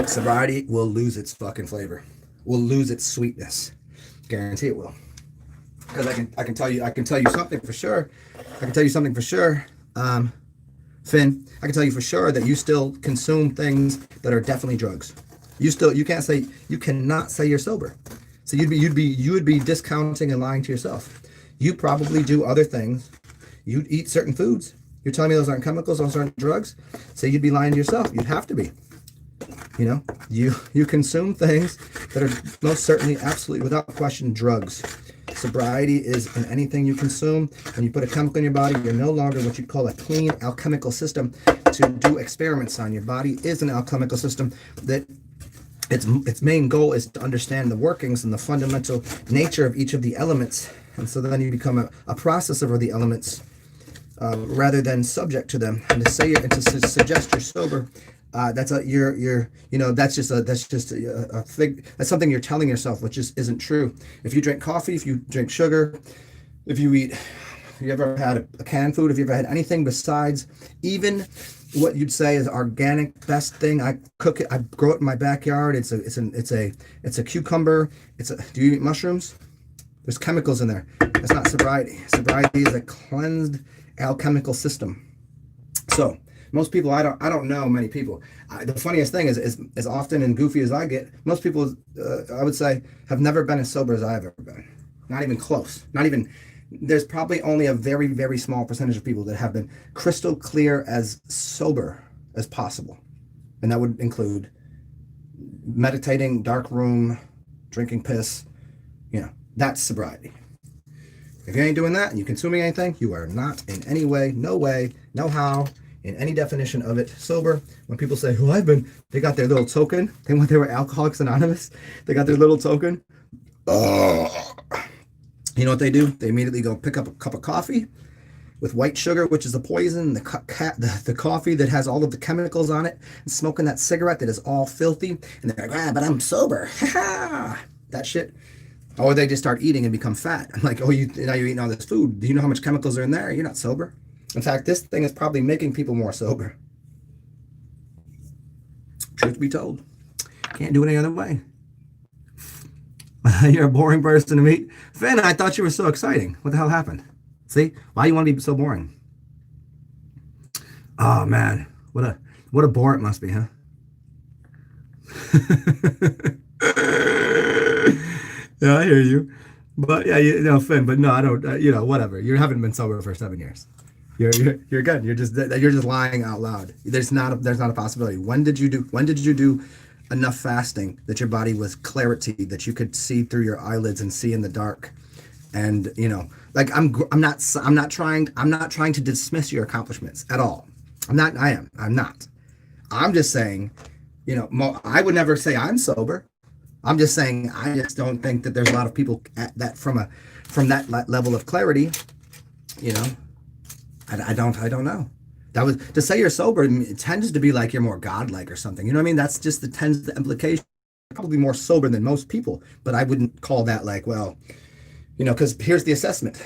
Sobriety will lose its fucking flavor, will lose its sweetness. Guarantee it will. Because I can tell you something for sure. Finn, I can tell you for sure that you still consume things that are definitely drugs. You cannot say you're sober. So you would be discounting and lying to yourself. You probably do other things. You eat certain foods. You're telling me those aren't chemicals, those aren't drugs. So you'd be lying to yourself. You'd have to be. You consume things that are most certainly, absolutely, without question, drugs. Sobriety is in anything you consume. When you put a chemical in your body, you're no longer what you'd call a clean alchemical system to do experiments on. Your body is an alchemical system that its main goal is to understand the workings and the fundamental nature of each of the elements. And so then you become a processor of the elements rather than subject to them. And to suggest you're sober, that's just a thing. That's something you're telling yourself, which just isn't true. If you drink coffee, if you drink sugar, if you ever had a canned food, if you ever had anything besides even what you'd say is organic, best thing, I cook it, I grow it in my backyard. It's a cucumber. Do you eat mushrooms? There's chemicals in there. That's not sobriety. Sobriety is a cleansed alchemical system. So most people, I don't know many people. The funniest thing is as often and goofy as I get, most people, I would say, have never been as sober as I've ever been. Not even close. There's probably only a very, very small percentage of people that have been crystal clear as sober as possible. And that would include meditating, dark room, drinking piss. That's sobriety. If you ain't doing that and you're consuming anything, you are not in any way, no how, in any definition of it, sober. When people say, they got their little token. They were Alcoholics Anonymous. They got their little token. You know what they do? They immediately go pick up a cup of coffee with white sugar, which is the poison, the coffee that has all of the chemicals on it, and smoking that cigarette that is all filthy. And they're like, but I'm sober. That shit. Or they just start eating and become fat. I'm like, now you're eating all this food. Do you know how much chemicals are in there? You're not sober. In fact, this thing is probably making people more sober. Truth be told. Can't do it any other way. You're a boring person to meet. Finn, I thought you were so exciting. What the hell happened? See? Why do you want to be so boring? Oh, man. What a bore it must be, huh? Yeah, I hear you. But yeah, Finn, but no, I don't, whatever. You haven't been sober for 7 years. You're good. You're just lying out loud. There's not a possibility. When did you do enough fasting that your body was clarity, that you could see through your eyelids and see in the dark? And like I'm not trying to dismiss your accomplishments at all. I'm not. I'm just saying, I would never say I'm sober. I'm just saying I just don't think that there's a lot of people at that from that level of clarity. I don't know. That was to say you're sober. It tends to be like you're more godlike or something. You know what I mean? That's just the implication. Probably more sober than most people, but I wouldn't call that like, well, because here's the assessment.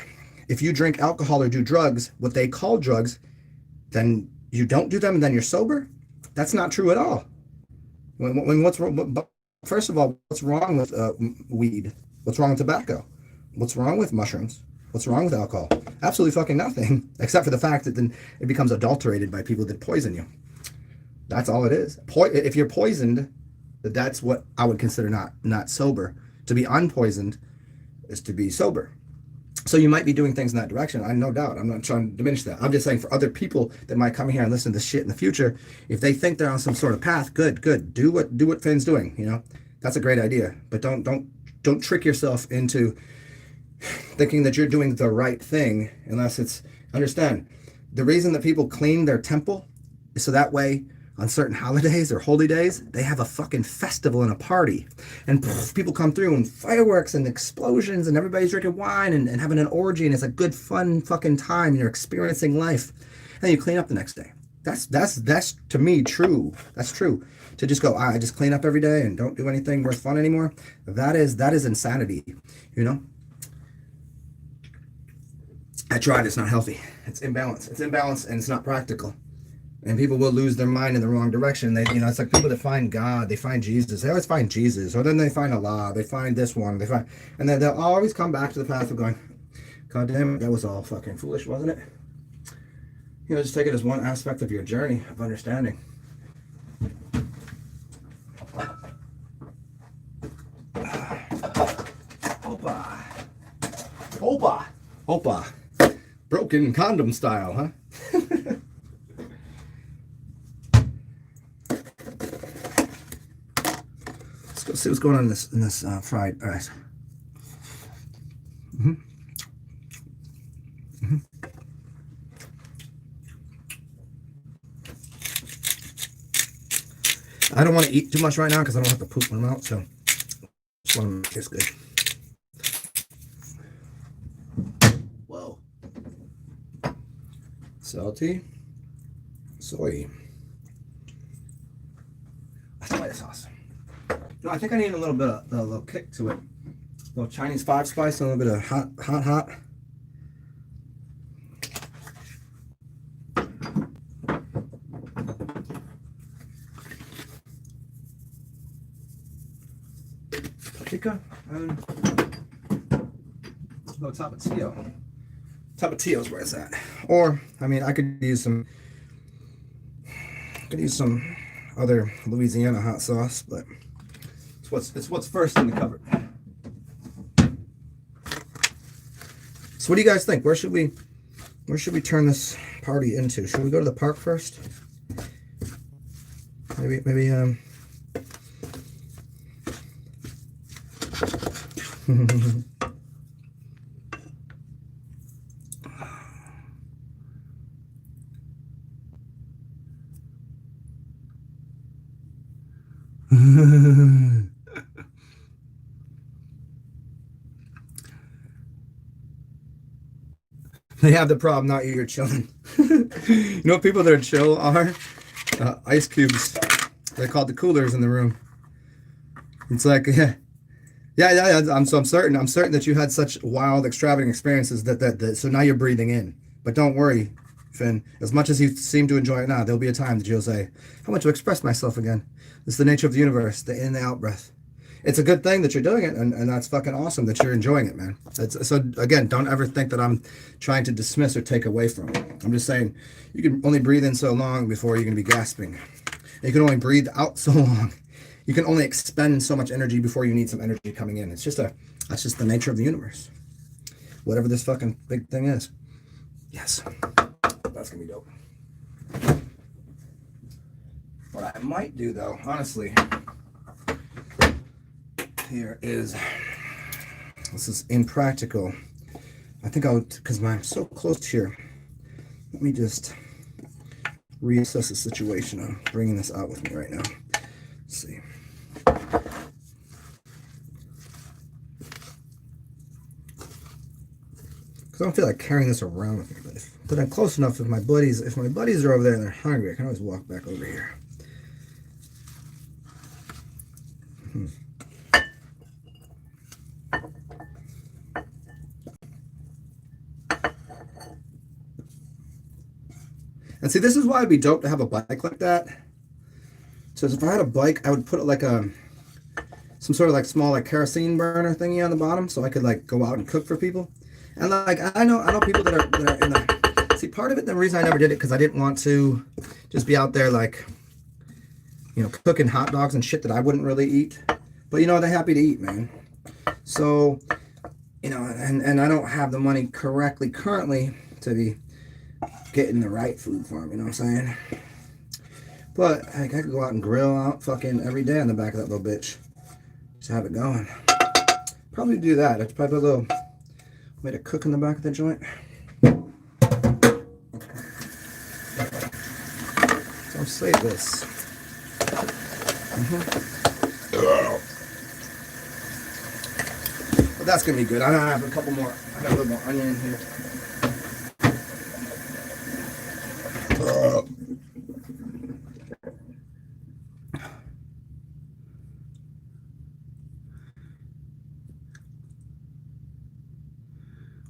If you drink alcohol or do drugs, what they call drugs, then you don't do them and then you're sober. That's not true at all. What's wrong? first of all, what's wrong with weed? What's wrong with tobacco? What's wrong with mushrooms? What's wrong with alcohol? Absolutely fucking nothing, except for the fact that then it becomes adulterated by people that poison you. That's all it is. If you're poisoned, that's what I would consider not sober. To be unpoisoned is to be sober. So you might be doing things in that direction. I no doubt. I'm not trying to diminish that. I'm just saying for other people that might come here and listen to this shit in the future, if they think they're on some sort of path, good. Do what Finn's doing. You know, that's a great idea. But don't trick yourself into thinking that you're doing the right thing unless it's, understand, the reason that people clean their temple is so that way on certain holidays or holy days, they have a fucking festival and a party. And people come through and fireworks and explosions and everybody's drinking wine and having an orgy and it's a good, fun fucking time. And you're experiencing life. And then you clean up the next day. That's to me true. That's true. To just go, I just clean up every day and don't do anything worth fun anymore. That is insanity, you know? I tried, it's not healthy. It's imbalance. It's imbalance and it's not practical. And people will lose their mind in the wrong direction. They, you know, it's like people that find God, they find Jesus. They always find Jesus, or then they find Allah. They find this one. And then they'll always come back to the path of going, God damn it, that was all fucking foolish, wasn't it? You know, just take it as one aspect of your journey of understanding. Opa. Broken condom style, huh? Let's go see what's going on in this fried rice. I don't want to eat too much right now because I don't have to poop my mouth, so just want to make this good. Whoa. Salty soy. That's tomato sauce. No, I think I need a little bit of a little kick to it. A little Chinese 5 spice, a little bit of hot. Paprika and a little tapatio. Tapatio is where it's at. Or, I mean, I could use some other Louisiana hot sauce, but it's what's first in the cupboard. So what do you guys think? Where should we turn this party into? Should we go to the park first? Maybe they have the problem, not you. You're chilling. You know what people that are chill are? Ice cubes. They're called the coolers in the room. It's like, yeah. I'm certain that you had such wild, extravagant experiences that so now you're breathing in. But don't worry, Finn. As much as you seem to enjoy it now, there'll be a time that you'll say, "I want to express myself again." It's the nature of the universe, the in, the out breath. It's a good thing that you're doing it, and that's fucking awesome that you're enjoying it, man. So again, don't ever think that I'm trying to dismiss or take away from it. I'm just saying you can only breathe in so long before you're going to be gasping. And you can only breathe out so long. You can only expend so much energy before you need some energy coming in. That's just the nature of the universe. Whatever this fucking big thing is. Yes. That's going to be dope. What I might do, though, honestly, here is, this is impractical. I think I would, because I'm so close here, let me just reassess the situation. I'm bringing this out with me right now. Let's see. Because I don't feel like carrying this around with me, but I'm close enough. If my buddies are over there and they're hungry, I can always walk back over here. And see, this is why it'd be dope to have a bike like that. So if I had a bike, I would put it like some sort of like small like kerosene burner thingy on the bottom, so I could like go out and cook for people. And like I know people that are in the, see, part of it, the reason I never did it, because I didn't want to just be out there like, you know, cooking hot dogs and shit that I wouldn't really eat. But you know, they're happy to eat, man. So, you know, and I don't have the money currently to be getting the right food for them, you know what I'm saying? But I could go out and grill out fucking every day on the back of that little bitch. Just have it going. Probably do that. It's probably a little way to cook in the back of the joint. So I'll save this. But that's gonna be good. I have a couple more. I got a little more onion in here.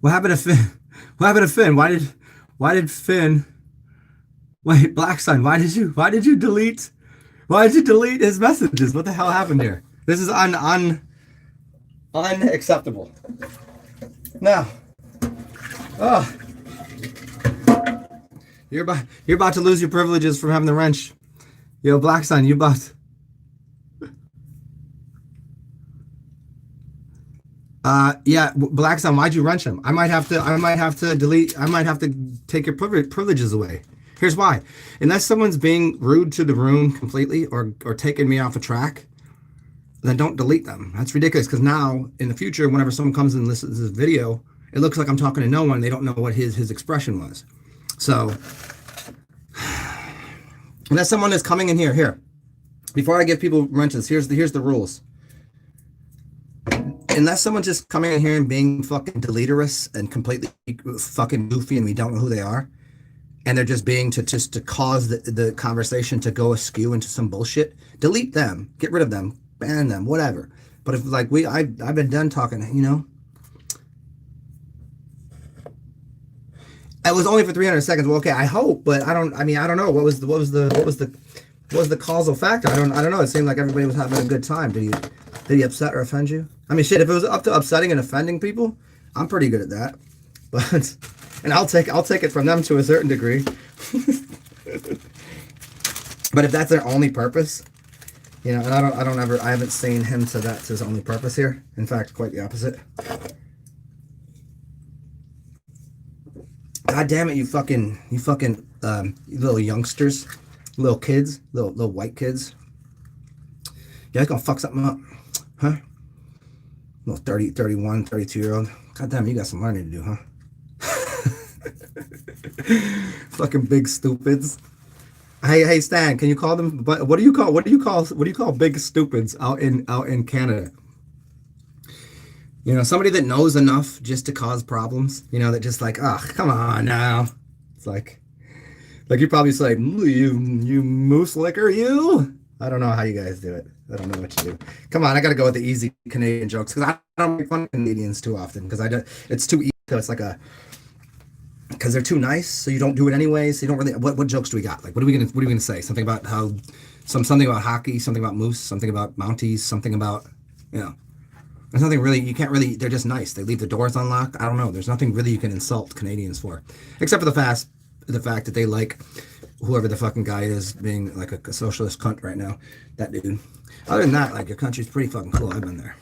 What happened to Finn? What happened to Finn? Why did Finn? Wait, Black Sun, why did you delete? Why did you delete his messages? What the hell happened here? This is unacceptable. Now, oh, you're about to lose your privileges from having the wrench. Yo, Black Sun, you about. Yeah, Black Sun, why'd you wrench him? I might have to delete. I might have to take your privileges away. Here's why. Unless someone's being rude to the room completely or taking me off a track, then don't delete them. That's ridiculous, because now in the future, whenever someone comes and listens to this video, it looks like I'm talking to no one. They don't know what his expression was. So unless someone is coming in here, before I give people wrenches, here's the rules. Unless someone's just coming in here and being fucking deleterous and completely fucking goofy and we don't know who they are, and they're just being to cause the conversation to go askew into some bullshit, delete them, get rid of them, ban them, whatever. But if like I've been done talking, you know. It was only for 300 seconds. Well, okay, I hope, but I don't know. What was the causal factor? I don't know. It seemed like everybody was having a good time. Did he upset or offend you? I mean, shit, if it was up to upsetting and offending people, I'm pretty good at that. But and I'll take it from them to a certain degree. But if that's their only purpose, you know, and I haven't seen him to that's his only purpose here. In fact, quite the opposite. God damn it, you fucking little youngsters, little kids, little white kids. You guys gonna fuck something up, huh? Little 30, 31, 32-year-old. God damn, you got some learning to do, huh? Fucking big stupids. Hey Stan, can you call them? But what do you call big stupids out in Canada? You know, somebody that knows enough just to cause problems. You know, that just like, oh, come on now. It's like you probably say, you moose licker, you. I don't know how you guys do it. I don't know what you do. Come on, I gotta go with the easy Canadian jokes because I don't make fun of Canadians too often because it's too easy. It's like because they're too nice, so you don't do it anyway. So you don't really. What jokes do we got? Like, what are we gonna say? Something about something about hockey, something about moose, something about Mounties, something about, you know. There's nothing really, you can't really, they're just nice. They leave the doors unlocked. I don't know. There's nothing really you can insult Canadians for. Except for the fact that they like whoever the fucking guy is being like a socialist cunt right now. That dude. Other than that, like, your country's pretty fucking cool. I've been there.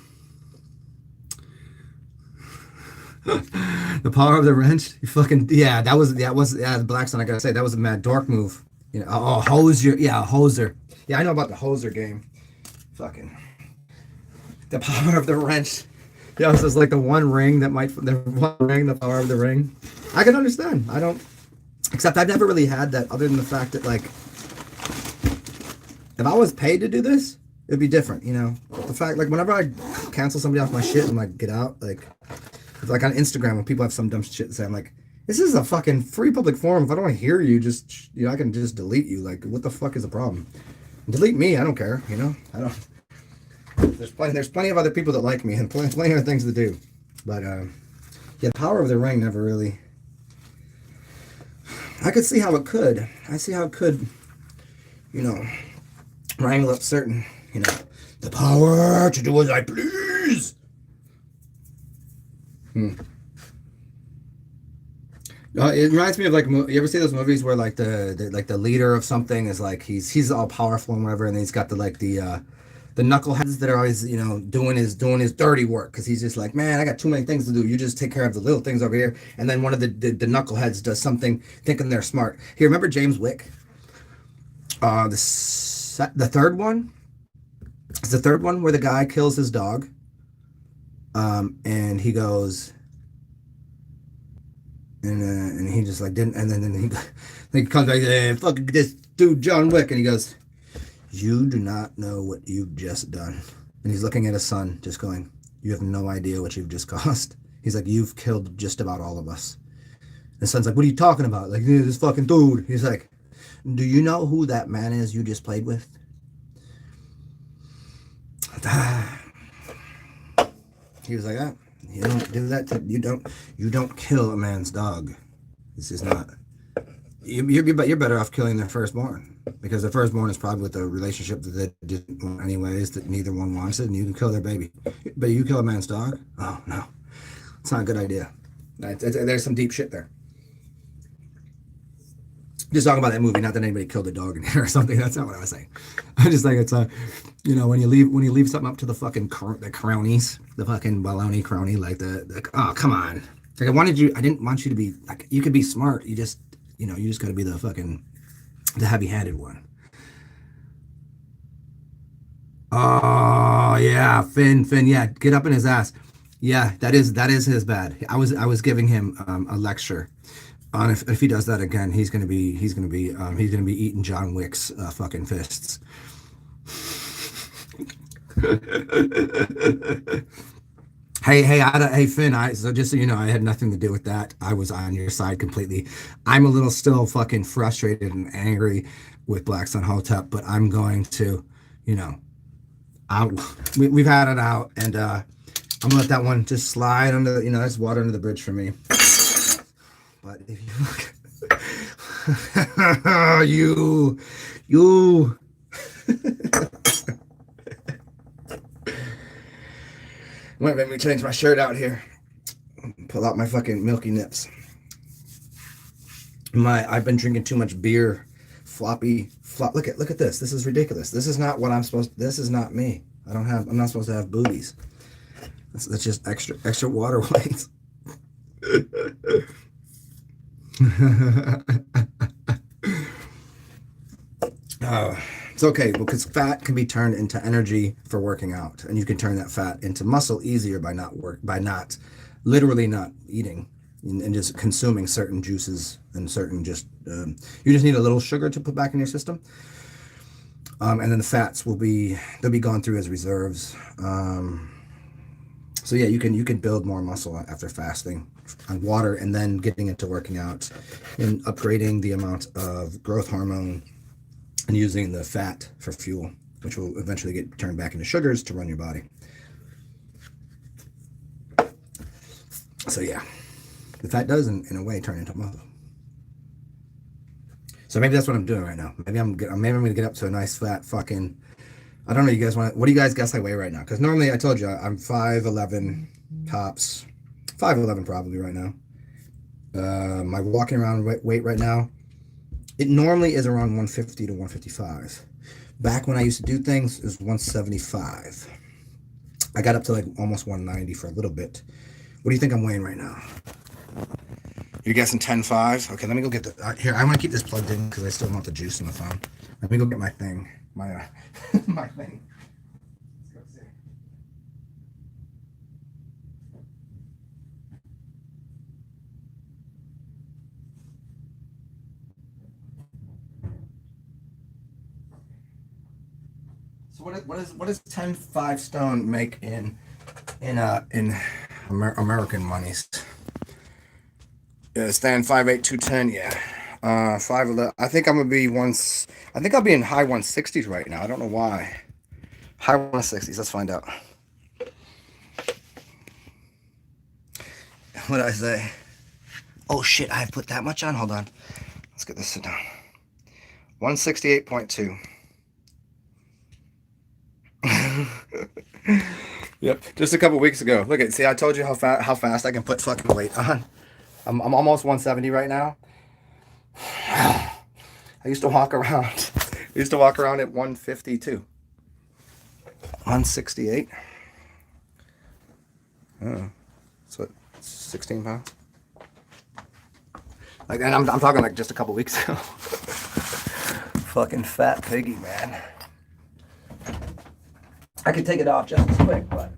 The power of the wrench. You fucking, yeah, that was the Black Sun, I gotta say, that was a mad dork move. You know, hoser. Yeah, hoser. Yeah, I know about the hoser game. Fucking. The power of the wrench. Yeah, this is like the one ring, the power of the ring. I can understand. I don't, except I've never really had that, other than the fact that, like, if I was paid to do this, it'd be different, you know. The fact, like, whenever I cancel somebody off my shit and, like, get out, like on Instagram when people have some dumb shit to say, I'm like, this is a fucking free public forum. If I don't want to hear you, just, you know, I can just delete you. Like, what the fuck is the problem? Delete me, I don't care, you know. I don't. There's plenty of other people that like me and plenty of things to do, but yeah, the power of the ring never really. I see how it could, you know, wrangle up certain You know, the power to do as I please. It reminds me of like you ever see those movies where like the leader of something is like he's all powerful and whatever, and then he's got the knuckleheads that are always doing his dirty work because he's just like, man, I got too many things to do. You just take care of the little things over here, and then one of the knuckleheads does something thinking they're smart. Here, remember James Wick? The third one. It's the third one where the guy kills his dog, and he goes. And he just like didn't, and then he comes back, hey, fuck this dude John Wick, and he goes, you do not know what you've just done. And he's looking at his son, just going, you have no idea what you've just caused. He's like, you've killed just about all of us. And his son's like, what are you talking about? Like, this fucking dude. He's like, do you know who that man is you just played with? He was like, ah. You don't do that. You don't kill a man's dog. This is not. You're better off killing the firstborn because the firstborn is probably with a relationship that they didn't want anyways. That neither one wants it, and you can kill their baby. But you kill a man's dog? Oh no, it's not a good idea. There's some deep shit there. Just talking about that movie, not that anybody killed a dog in here or something. That's not what I was saying. I just think it's when you leave something up to the fucking the cronies, the fucking baloney crony, like the oh come on, like I didn't want you to be like, you could be smart. You just got to be the heavy-handed one. Oh yeah, Finn, yeah, get up in his ass. Yeah, that is his bad. I was giving him a lecture. If he does that again, he's gonna be eating John Wick's fucking fists. Hey Finn, so just so you know, I had nothing to do with that. I was on your side completely. I'm a little still fucking frustrated and angry with Black Sun Hotep, but I'm going to, we've had it out, and I'm gonna let that one just slide under. That's water under the bridge for me. But if you look, you. Might make me change my shirt out here. Pull out my fucking milky nips. I've been drinking too much beer. Look at this. This is ridiculous. This is not what I'm supposed. This is not me. I'm not supposed to have boobies. That's just extra water weights. It's okay because fat can be turned into energy for working out, and you can turn that fat into muscle easier by not literally not eating and just consuming certain juices and certain you just need a little sugar to put back in your system, and then the fats they'll be gone through as reserves. So yeah, you can build more muscle after fasting on water and then getting into working out and upgrading the amount of growth hormone and using the fat for fuel, which will eventually get turned back into sugars to run your body. So yeah, the fat does in a way turn into muscle. So maybe that's what I'm doing right now. Maybe I'm gonna get up to a nice fat fucking. I don't know. You guys what do you guys guess I weigh right now? Because normally I told you I'm 5'11" tops, 5'11" probably right now. My walking around weight right now, it normally is around 150 to 155. Back when I used to do things, it was 175. I got up to like almost 190 for a little bit. What do you think I'm weighing right now? You're guessing 10.5? Okay, let me go get the... here, I want to keep this plugged in because I still want the juice in the phone. Let me go get my thing. My thing. Let's go see. So what does 10.5 stone make in American monies? Stand 5'8", 210. Yeah, 5'11". I think I'm gonna be I think I'll be in high 160s right now. I don't know why. High 160s. Let's find out. What did I say? Oh shit! I put that much on. Hold on. Let's get this sit down. 168.2. Yep. Just a couple weeks ago. Look at, see, I told you how fast I can put fucking weight on. I'm almost 170 right now. I used to walk around. I used to walk around at 152. 168. Oh, so 16 pounds. Like, and I'm talking like just a couple weeks ago. Fucking fat piggy, man. I could take it off just as quick, but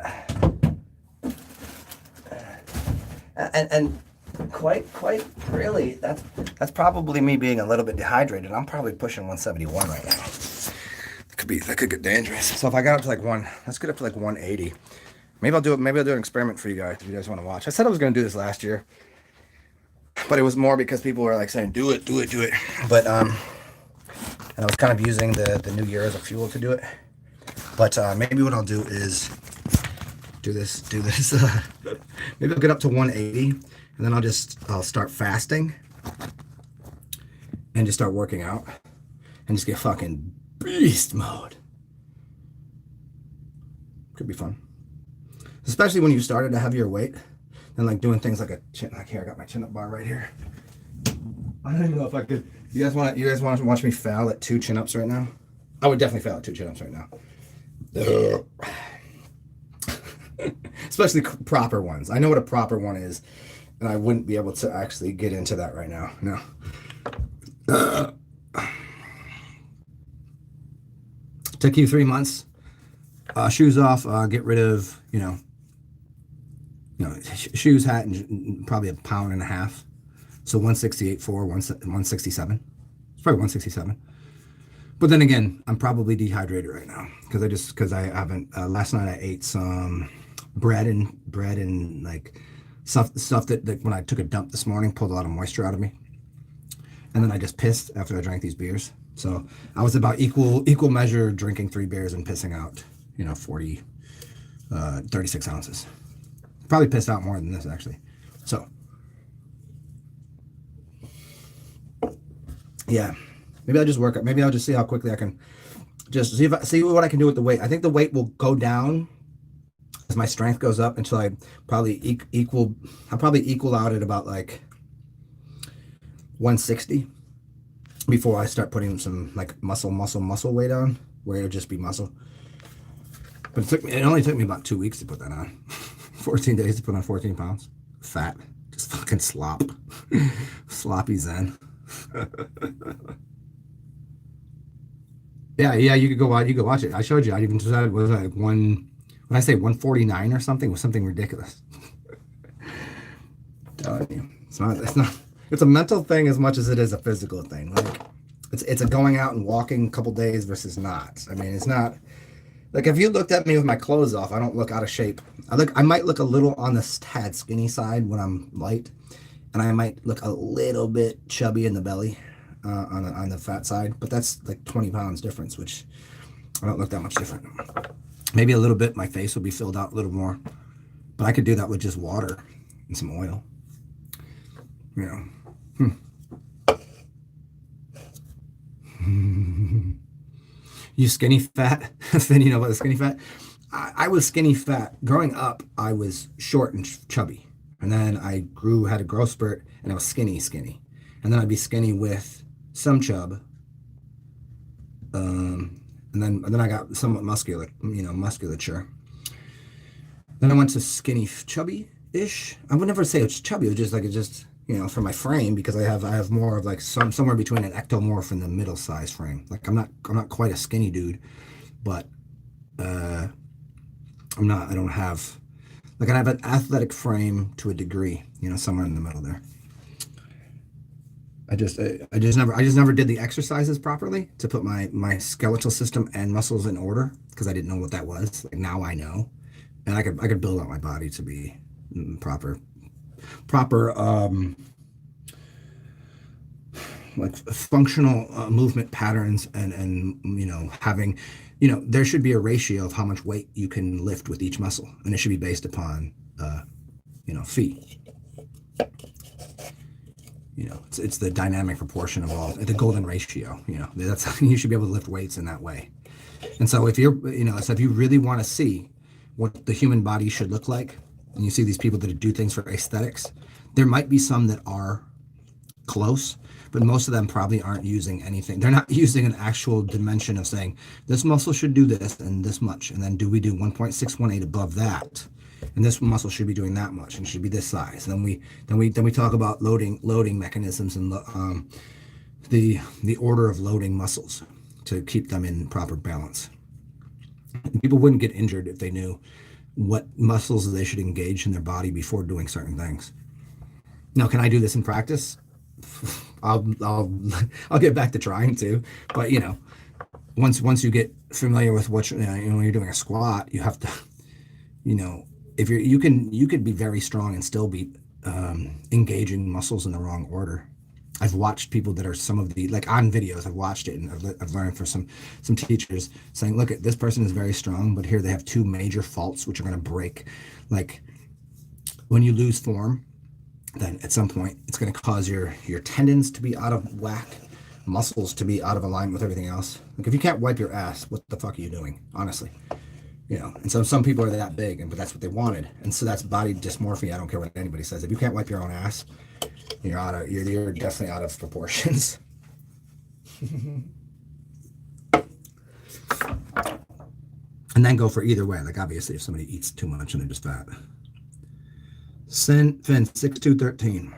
and quite really, that's probably me being a little bit dehydrated. I'm probably pushing 171 right now. That could get dangerous. So if I got up to like let's get up to like 180. Maybe I'll do an experiment for you guys if you guys want to watch. I said I was gonna do this last year, but it was more because people were like saying, do it. But and I was kind of using the new year as a fuel to do it. But maybe what I'll do is do this. Maybe I'll get up to 180, and then I'll start fasting and just start working out and just get fucking beast mode. Could be fun, especially when you started a heavier weight and like doing things like a chin. Like here, I got my chin up bar right here. I don't even know if I could. You guys want to watch me fail at 2 chin ups right now? I would definitely fail at 2 chin ups right now. Especially proper ones. I know what a proper one is, and I wouldn't be able to actually get into that right now. No. Took you 3 months. Shoes off. Get rid of shoes, hat, and probably a pound and a half. So 168.4, 167. It's probably 167. But then again, I'm probably dehydrated right now because I haven't. Last night I ate some bread and like stuff that when I took a dump this morning pulled a lot of moisture out of me, and then I just pissed after I drank these beers. So I was about equal measure drinking 3 beers and pissing out 36 ounces. Probably pissed out more than this actually. So yeah. Maybe I'll just work it. Maybe I'll just see how quickly I can just see what I can do with the weight. I think the weight will go down as my strength goes up until I probably I'll probably equal out at about like 160 before I start putting some like muscle weight on, where it'll just be muscle. But it only took me about 2 weeks to put that on. 14 days to put on 14 pounds. Fat. Just fucking slop. Sloppy Zen. Yeah, you could go watch it. I showed you. I even decided was like when I say 149 or something, was something ridiculous. Telling you, it's a mental thing as much as it is a physical thing. Like it's a going out and walking a couple days versus not. I mean, it's not like if you looked at me with my clothes off, I don't look out of shape. I might look a little on the tad skinny side when I'm light, and I might look a little bit chubby in the belly. On the fat side, but that's like 20 pounds difference, which I don't look that much different. Maybe a little bit, my face will be filled out a little more, but I could do that with just water and some oil. You skinny fat? Then you know about the skinny fat? I was skinny fat. Growing up, I was short and chubby, and then I had a growth spurt, and I was skinny, and then I'd be skinny with some chub, and then I got somewhat musculature. Then I went to skinny, chubby-ish. I would never say it's chubby. It was just for my frame, because I have more of like somewhere between an ectomorph and the middle size frame. Like I'm not quite a skinny dude, but I don't have I have an athletic frame to a degree. Somewhere in the middle there. I just never did the exercises properly to put my skeletal system and muscles in order, because I didn't know what that was. Like now I know, and I could build out my body to be proper like functional movement patterns, and having there should be a ratio of how much weight you can lift with each muscle, and it should be based upon feet. It's the dynamic proportion of all, the golden ratio. That's you should be able to lift weights in that way. And so if you're, so if you really want to see what the human body should look like, and you see these people that do things for aesthetics, there might be some that are close, but most of them probably aren't using anything. They're not using an actual dimension of saying this muscle should do this and this much, and then do we do 1.618 above that, and this muscle should be doing that much and should be this size. And then we talk about loading mechanisms and the order of loading muscles to keep them in proper balance. People wouldn't get injured if they knew what muscles they should engage in their body before doing certain things. Now, can I do this in practice? I'll get back to trying to, but once you get familiar with what when you're doing a squat, you have to, if you could be very strong and still be engaging muscles in the wrong order. I've watched people that are some of the, like on videos, I've watched it and I've learned from some teachers saying, look, this person is very strong, but here they have two major faults which are going to break. Like when you lose form, then at some point it's going to cause your tendons to be out of whack, muscles to be out of alignment with everything else. Like if you can't wipe your ass, what the fuck are you doing? Honestly, and so some people are that big, but that's what they wanted. And so that's body dysmorphia. I don't care what anybody says. If you can't wipe your own ass, you're definitely out of proportions. And then go for either way. Like obviously if somebody eats too much and they're just fat. Finn 6213.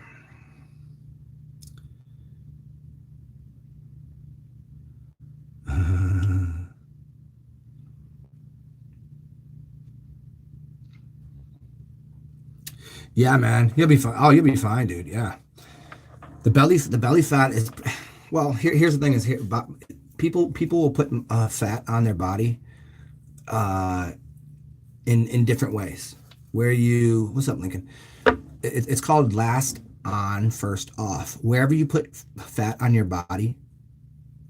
Yeah, man, you'll be fine. Oh, you'll be fine, dude. Yeah. The belly fat is, well, here's the thing is here, people will put fat on their body in different ways. What's up, Lincoln? It's called last on, first off. Wherever you put fat on your body,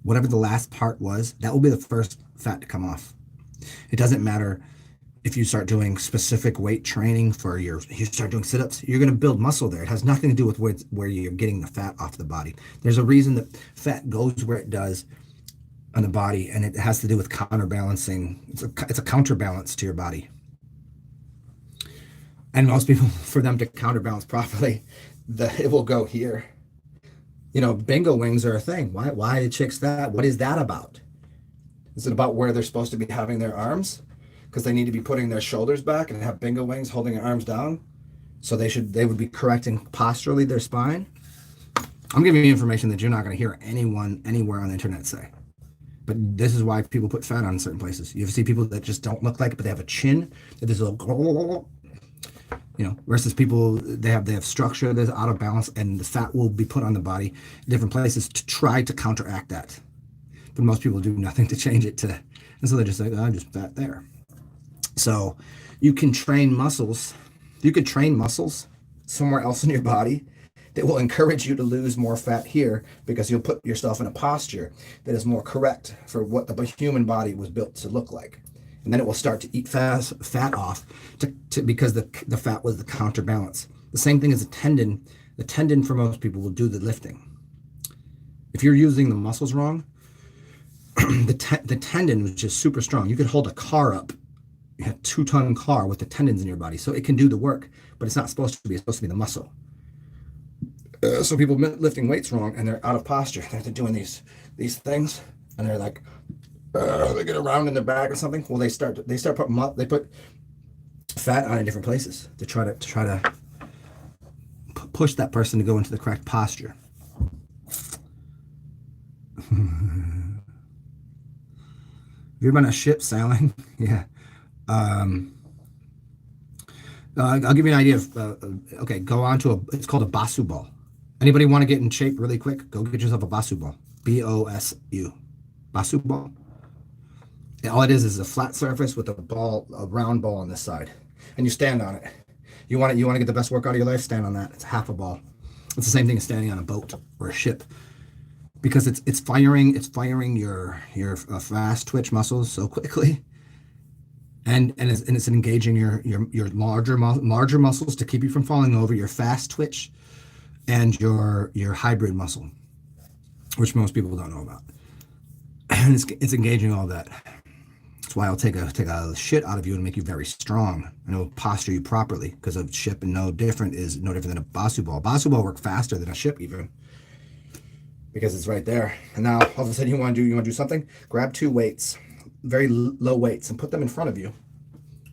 whatever the last part was, that will be the first fat to come off. It doesn't matter if you start doing specific weight training you start doing sit-ups, you're going to build muscle there. It has nothing to do with where you're getting the fat off the body. There's a reason that fat goes where it does on the body, and it has to do with counterbalancing. It's a counterbalance to your body. And most people, for them to counterbalance properly, it will go here. Bingo wings are a thing. Why are chicks that? What is that about? Is it about where they're supposed to be having their arms? Because they need to be putting their shoulders back and have bingo wings holding their arms down. So they would be correcting posturally their spine. I'm giving you information that you're not going to hear anyone anywhere on the internet say. But this is why people put fat on certain places. You see people that just don't look like it, but they have a chin that is a little, versus people, they have structure that's out of balance, and the fat will be put on the body in different places to try to counteract that. But most people do nothing to change it and so they're just like, oh, I'm just fat there. So you can train muscles. You could train muscles somewhere else in your body that will encourage you to lose more fat here, because you'll put yourself in a posture that is more correct for what the human body was built to look like. And then it will start to eat fat off because the fat was the counterbalance. The same thing as a tendon. The tendon for most people will do the lifting. If you're using the muscles wrong, the tendon, which is super strong, you could hold a car up. You have 2-ton car with the tendons in your body, so it can do the work, but it's not supposed to be. It's supposed to be the muscle. So people lifting weights wrong, and they're out of posture. They're doing these things, and they're like, they get around in their back or something. Well, they put fat on in different places to try to push that person to go into the correct posture. Have you ever been on a ship sailing? Yeah. I'll give you an idea of, okay, go on to it's called a basu ball. Anybody want to get in shape really quick? Go get yourself a basu ball. BOSU. Basu ball. And all it is a flat surface with a round ball on this side. And you stand on it. You want to get the best workout of your life? Stand on that. It's half a ball. It's the same thing as standing on a boat or a ship. Because it's firing your fast twitch muscles so quickly. And it's engaging your larger muscles to keep you from falling over, your fast twitch, and your hybrid muscle, which most people don't know about. And it's engaging all that. That's why I'll take a shit out of you and make you very strong, and it'll posture you properly, because a ship is no different than a basu ball. Basu ball work faster than a ship even, because it's right there. And now all of a sudden you want to do something. Grab 2 weights, very low weights, and put them in front of you.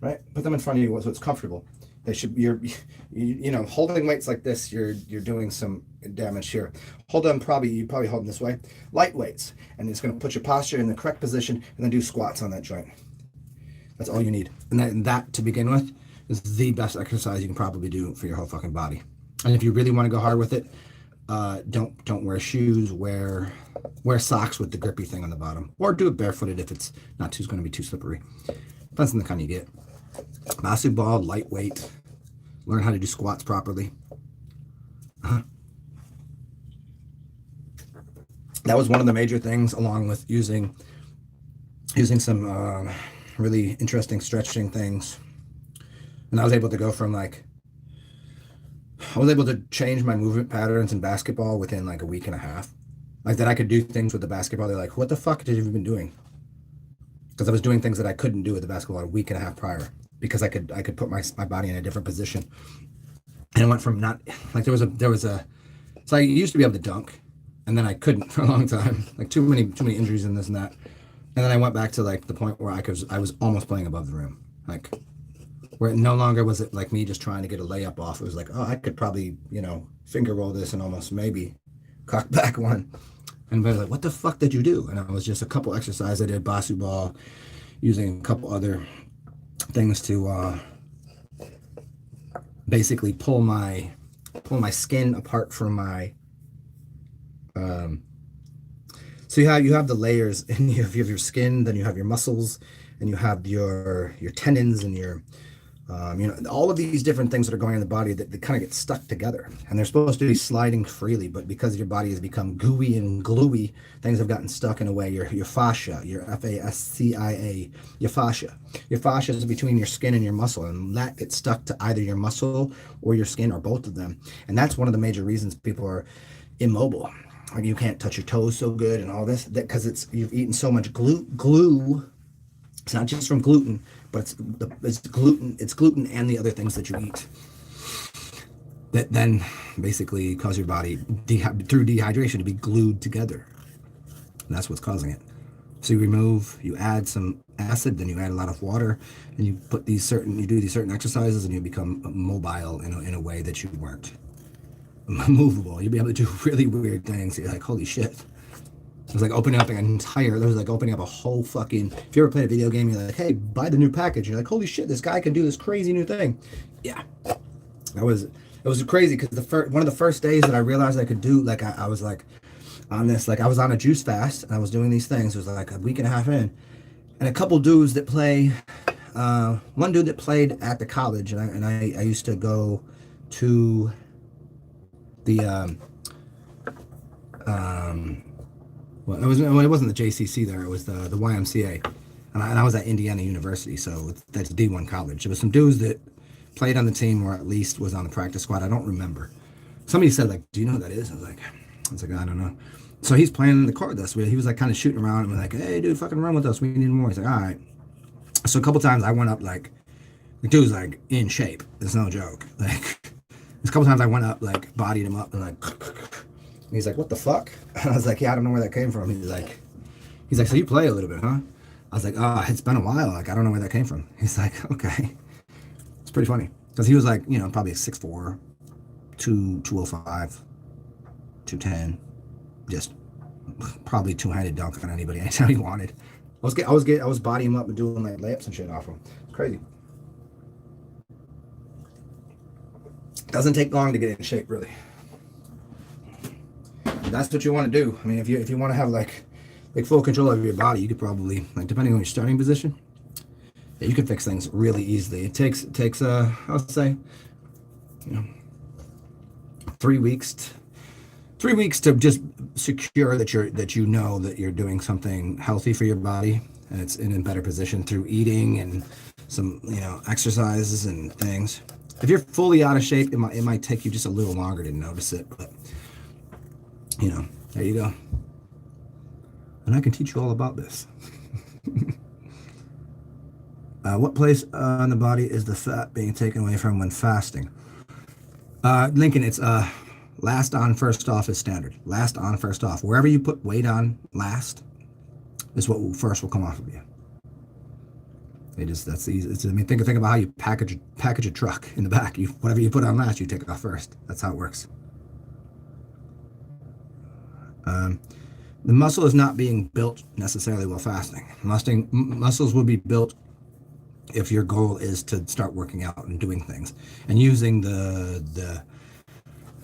Right? Put them in front of you so it's comfortable. They should. You know, holding weights like this, you're doing some damage here. Hold them you probably hold them this way. Light weights, and it's going to put your posture in the correct position, and then do squats on that joint. That's all you need. And that to begin with is the best exercise you can probably do for your whole fucking body. And if you really want to go hard with it, don't wear shoes. Wear socks with the grippy thing on the bottom, or do it barefooted if it's not going to be too slippery. Depends on the kind you get. Basu ball, lightweight. Learn how to do squats properly. That was one of the major things, along with using some really interesting stretching things. And I was able to go from I was able to change my movement patterns in basketball within like a week and a half. Like that I could do things with the basketball. They're like, what the fuck have you been doing? Because I was doing things that I couldn't do with the basketball a week and a half prior, because I could put my body in a different position. And it went from not like there was a so I used to be able to dunk, and then I couldn't for a long time, like too many injuries and this and that. And then I went back to like the point where I was almost playing above the rim, like where it no longer was it like me just trying to get a layup off. It was like, oh, I could probably, finger roll this and almost maybe cock back one. And I was like, what the fuck did you do? And I was just a couple exercises I did, basu ball, using a couple other things to basically pull my skin apart from my so you have the layers, and you have your skin, then you have your muscles, and you have your tendons and your all of these different things that are going in the body that kind of get stuck together, and they're supposed to be sliding freely, but because your body has become gooey and gluey, things have gotten stuck in a way. Your fascia, your fascia, your fascia is between your skin and your muscle, and that gets stuck to either your muscle or your skin or both of them. And that's one of the major reasons people are immobile. Like you can't touch your toes so good and all this, because you've eaten so much glue. It's not just from gluten, but it's gluten and the other things that you eat that then basically cause your body through dehydration to be glued together. And that's what's causing it. So you add some acid, then you add a lot of water, and you do these certain exercises, and you become mobile in a way that you weren't movable. You'll be able to do really weird things. You're like, holy shit. It was like opening up a whole fucking, if you ever played a video game, you're like, hey, buy the new package. You're like, holy shit, this guy can do this crazy new thing. Yeah. It was crazy, because one of the first days that I realized I could do, like, I was like on this, like I was on a juice fast, and I was doing these things. It was like a week and a half in, and a couple dudes that one dude that played at the college, and I used to go to the, well, it wasn't the JCC there. It was the YMCA, and I was at Indiana University, so that's D1 college. There was some dudes that played on the team, or at least was on the practice squad. I don't remember. Somebody said, like, do you know who that is? I was like, I don't know. So he's playing in the court with us. He was like kind of shooting around, and we're like, hey, dude, fucking run with us. We need more. He's like, all right. So a couple times I went up, like, the dude's like in shape. It's no joke. Like, a couple times I went up, like, bodied him up, and like. He's like, what the fuck? And I was like, yeah, I don't know where that came from. He's like, so you play a little bit, huh? I was like, it's been a while. Like, I don't know where that came from. He's like, okay. It's pretty funny. Because he was like, probably 6'4", 205, 210. Just probably two-handed dunk on anybody anytime he wanted. I was bodying him up and doing like layups and shit off him. It's crazy. Doesn't take long to get in shape, really. That's what you want to do. I mean, if you want to have like full control over your body, you could probably, like, depending on your starting position, yeah, you can fix things really easily. It takes I'll say, 3 weeks. 3 weeks to just secure that you're doing something healthy for your body, and it's in a better position through eating and some exercises and things. If you're fully out of shape, it might take you just a little longer to notice it, but there you go. And I can teach you all about this. What place on the body is the fat being taken away from when fasting? Lincoln, it's last on, first off is standard. Last on, first off. Wherever you put weight on last is what first will come off of you. That's easy. I mean, think about how you package a truck in the back. Whatever you put on last, you take it off first. That's how it works. The muscle is not being built necessarily while fasting. Muscles will be built if your goal is to start working out and doing things and using the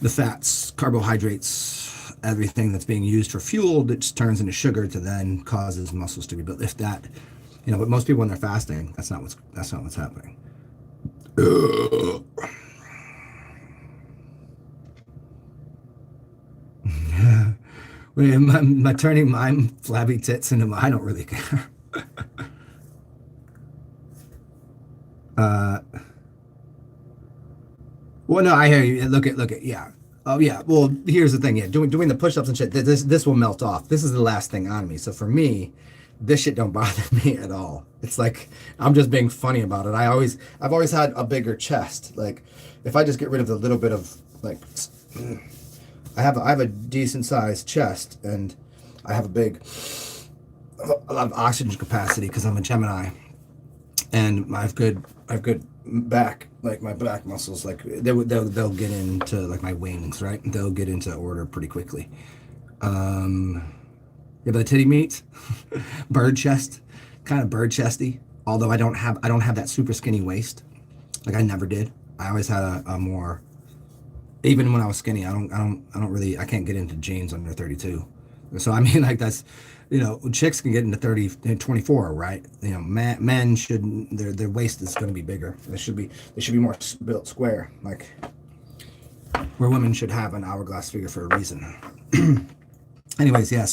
fats, carbohydrates, everything that's being used for fuel that just turns into sugar to then causes muscles to be built. If that, but most people when they're fasting, that's not what's happening. My turning my flabby tits into I don't really care. Well, no, I hear you. Look at, yeah. Oh, yeah. Well, here's the thing. Yeah, doing the push-ups and shit. This will melt off. This is the last thing on me. So for me, this shit don't bother me at all. It's like I'm just being funny about it. I've always had a bigger chest. Like if I just get rid of the little bit of like, I have a decent sized chest and I have a lot of oxygen capacity because I'm a Gemini, and I have good back, like my back muscles, like they'll get into like my wings, right? They'll get into order pretty quickly. Yeah, but the titty meat, bird chest, kind of bird chesty. Although I don't have that super skinny waist, like I never did. I always had a more, even when I was skinny, I can't get into jeans under 32. So I mean, like that's, chicks can get into 30, 24, right? Men should, their waist is going to be bigger. They should be more built square, like where women should have an hourglass figure for a reason. Anyways, yeah.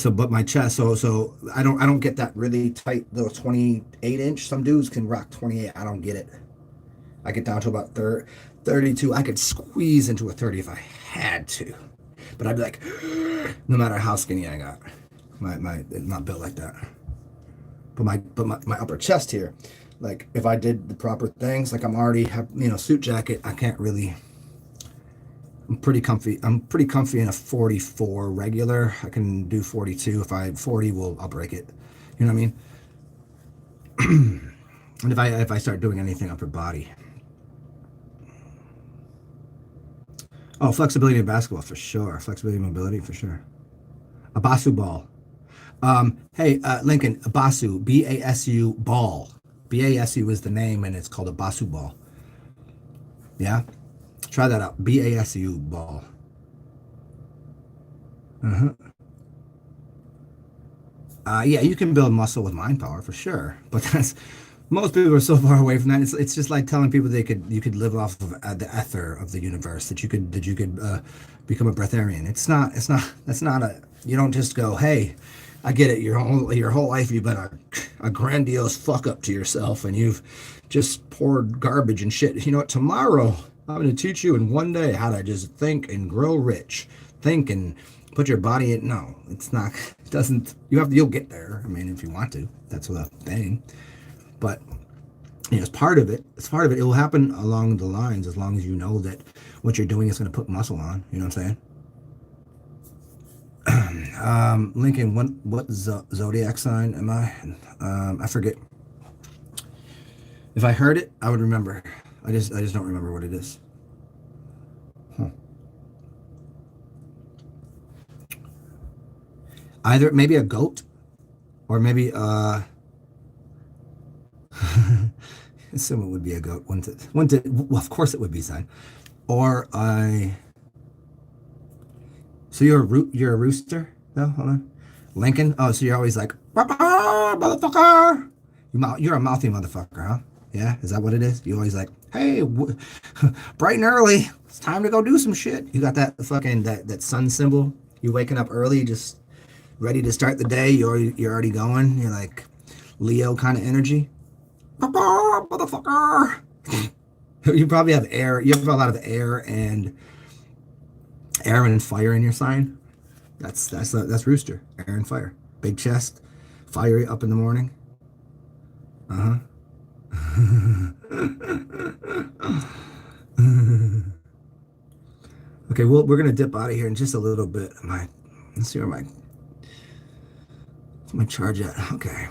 But my chest, so I don't get that really tight little 28 inch. Some dudes can rock 28. I don't get it. I get down to about 32. I could squeeze into a 30 if I had to, but I'd be like, no matter how skinny I got, my it's not built like that. But my upper chest here, like if I did the proper things, like I'm already have suit jacket, I can't really. I'm pretty comfy in a 44 regular. I can do 42. If I 40, I'll break it. You know what I mean? And if I start doing anything upper body. Oh, flexibility in basketball for sure. Flexibility and mobility for sure. A basu ball. Hey, Lincoln, a basu, BASU ball. BASU is the name, and it's called a basu ball. Yeah. Try that out. BASU ball. Yeah, you can build muscle with mind power for sure, but most people are so far away from that. It's just like telling people you could live off of the ether of the universe, that you could become a breatharian. That's not you don't just go, hey, I get it. Your whole life you've been a grandiose fuck up to yourself, and you've just poured garbage and shit. You know what? Tomorrow I'm going to teach you in one day how to just think and grow rich. Think and put your body in. No, it's not. It doesn't. You'll get there. I mean, if you want to, that's the thing. But it's part of it. It's part of it. It will happen along the lines as long as you know that what you're doing is going to put muscle on. You know what I'm saying? Lincoln, what zodiac sign am I? I forget. If I heard it, I would remember. I just don't remember what it is. Either maybe a goat, or maybe someone would be a goat. Well, of course it would be sign. Or so you're a rooster? No, hold on. Lincoln. Oh, so you're always like, motherfucker. You're a mouthy motherfucker, huh? Yeah, is that what it is? You always like, hey, bright and early, it's time to go do some shit. You got that fucking that sun symbol. You waking up early, just ready to start the day. You're already going. You're like Leo kind of energy. Motherfucker. You probably have air. You have a lot of air and fire in your sign. That's rooster. Air and fire. Big chest, fiery up in the morning. Okay, well, we're gonna dip out of here in just a little bit. Let's see where my charge at. Okay.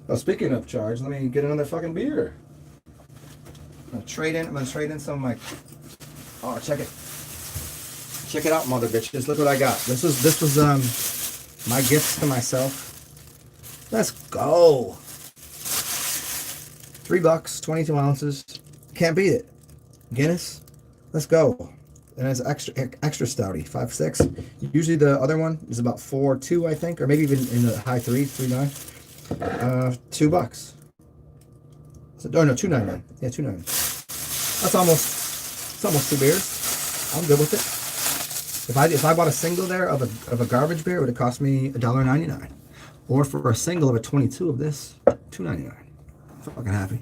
Oh, speaking of charge, let me get another fucking beer. I'm gonna trade in some of my. Oh, check it. Check it out, mother bitches. Look what I got. This was my gifts to myself. Let's go. $3, 22 ounces. Can't beat it. Guinness. Let's go. And it's extra stouty, 5.6. Usually the other one is about 4.2, I think, or maybe even in the high 3.9. $2. Oh no, 2.99. Yeah, 2.99. It's almost 2 beers. I'm good with it. If I bought a single there of a garbage beer, it would have cost me $1.99. Or for a single of a 22 of this, $2.99. I'm fucking happy.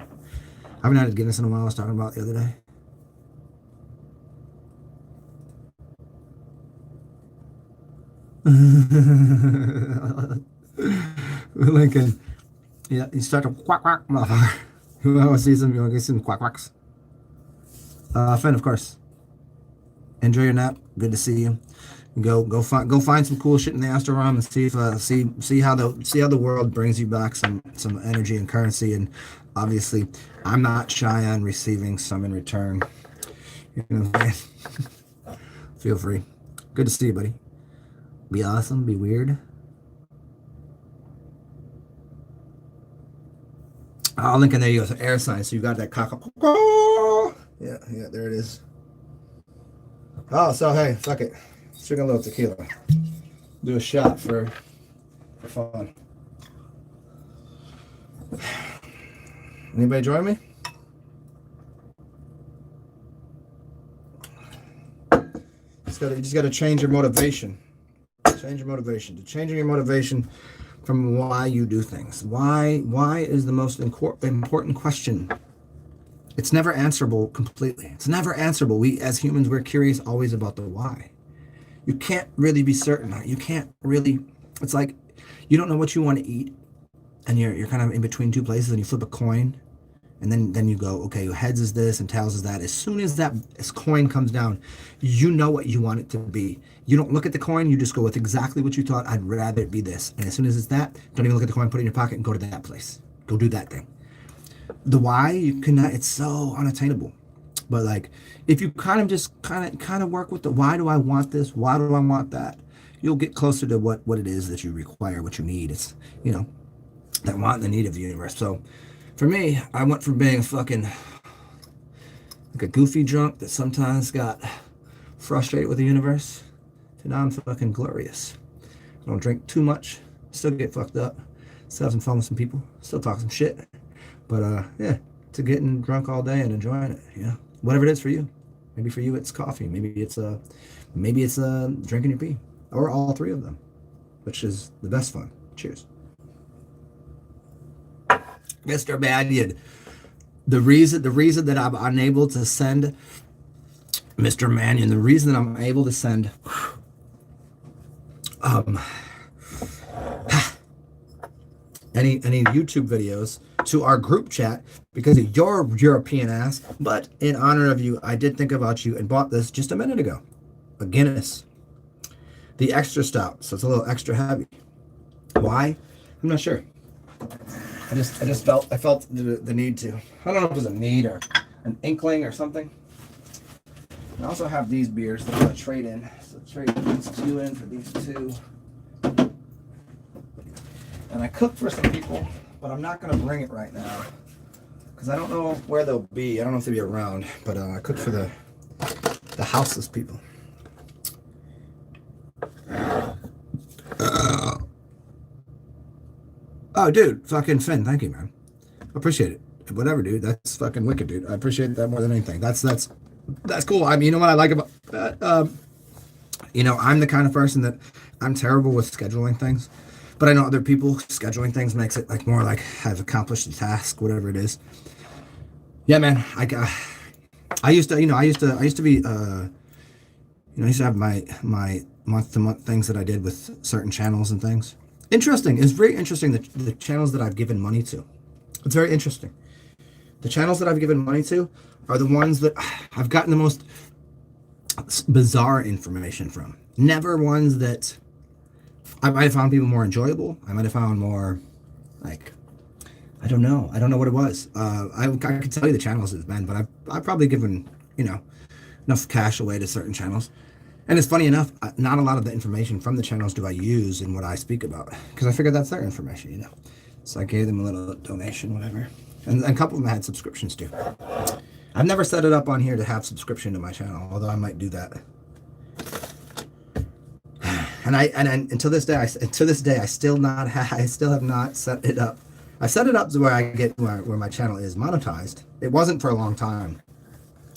I haven't had a Guinness in a while. I was talking about the other day. Lincoln, yeah, you start to quack quack, motherfucker. Who else sees him? You want to get some quack quacks? Finn, of course. Enjoy your nap. Good to see you. Go find some cool shit in the Astro ROM and see if see how the world brings you back some energy and currency. And obviously, I'm not shy on receiving some in return. You know what I'm saying? Feel free. Good to see you, buddy. Be awesome. Be weird. Oh, Lincoln, there you go. So air sign. So you got that cock up. Yeah, there it is. Oh, so hey, fuck it. Let's drink a little tequila. Do a shot for fun. Anybody join me? You just gotta change your motivation. Change your motivation. Changing your motivation from why you do things. Why is the most important question. It's never answerable completely. It's never answerable. We as humans, we're curious always about the why. You can't really be certain. You can't really. It's like you don't know what you want to eat, and you're kind of in between two places, and you flip a coin, and then you go, okay, heads is this and tails is that. As soon as this coin comes down, you know what you want it to be. You don't look at the coin. You just go with exactly what you thought. I'd rather it be this. And as soon as it's that, don't even look at the coin. Put it in your pocket and go to that place. Go do that thing. The why, you cannot. It's so unattainable. But like, if you kind of work with the why do I want this? Why do I want that? You'll get closer to what it is that you require, what you need. It's that want and the need of the universe. So for me, I went from being fucking like a goofy drunk that sometimes got frustrated with the universe to now I'm fucking glorious. I don't drink too much, still get fucked up, still have some fun with some people, still talk some shit. But yeah, to getting drunk all day and enjoying it, whatever it is for you. Maybe for you it's coffee, maybe it's drinking your pee, or all three of them, which is the best fun. Cheers. Mr. Mannion, the reason that I'm unable to send Mr. Mannion, the reason that I'm able to send any YouTube videos to our group chat because of your European ass, but in honor of you, I did think about you and bought this just a minute ago, a Guinness, the extra stout, so it's a little extra heavy. Why? I'm not sure. I felt the need to. I don't know if it was a need or an inkling or something. I also have these beers that I'm going to trade in. So trade these two in for these two. And I cooked for some people, but I'm not going to bring it right now because I don't know where they'll be. I don't know if they'll be around, but I cooked for the houseless people. Oh, dude, fucking Finn, thank you, man. Appreciate it. Whatever, dude. That's fucking wicked, dude. I appreciate that more than anything. That's cool. I mean, you know what I like about that? I'm the kind of person that I'm terrible with scheduling things, but I know other people scheduling things makes it like more like I've accomplished the task, whatever it is. Yeah, man. I used to be I used to have my month-to-month things that I did with certain channels and things. Interesting. It's very interesting the channels that I've given money to. It's very interesting. The channels that I've given money to are the ones that I've gotten the most bizarre information from. Never ones that I might have found people more enjoyable. I might have found more, like, I don't know. I don't know what it was. I could tell you the channels it's been, but I've probably given, enough cash away to certain channels. And it's funny enough, not a lot of the information from the channels do I use in what I speak about, because I figured that's their information, So I gave them a little donation, whatever. And a couple of them had subscriptions too. I've never set it up on here to have subscription to my channel, although I might do that. And until this day, I still have not set it up. I set it up to where I get where my channel is monetized. It wasn't for a long time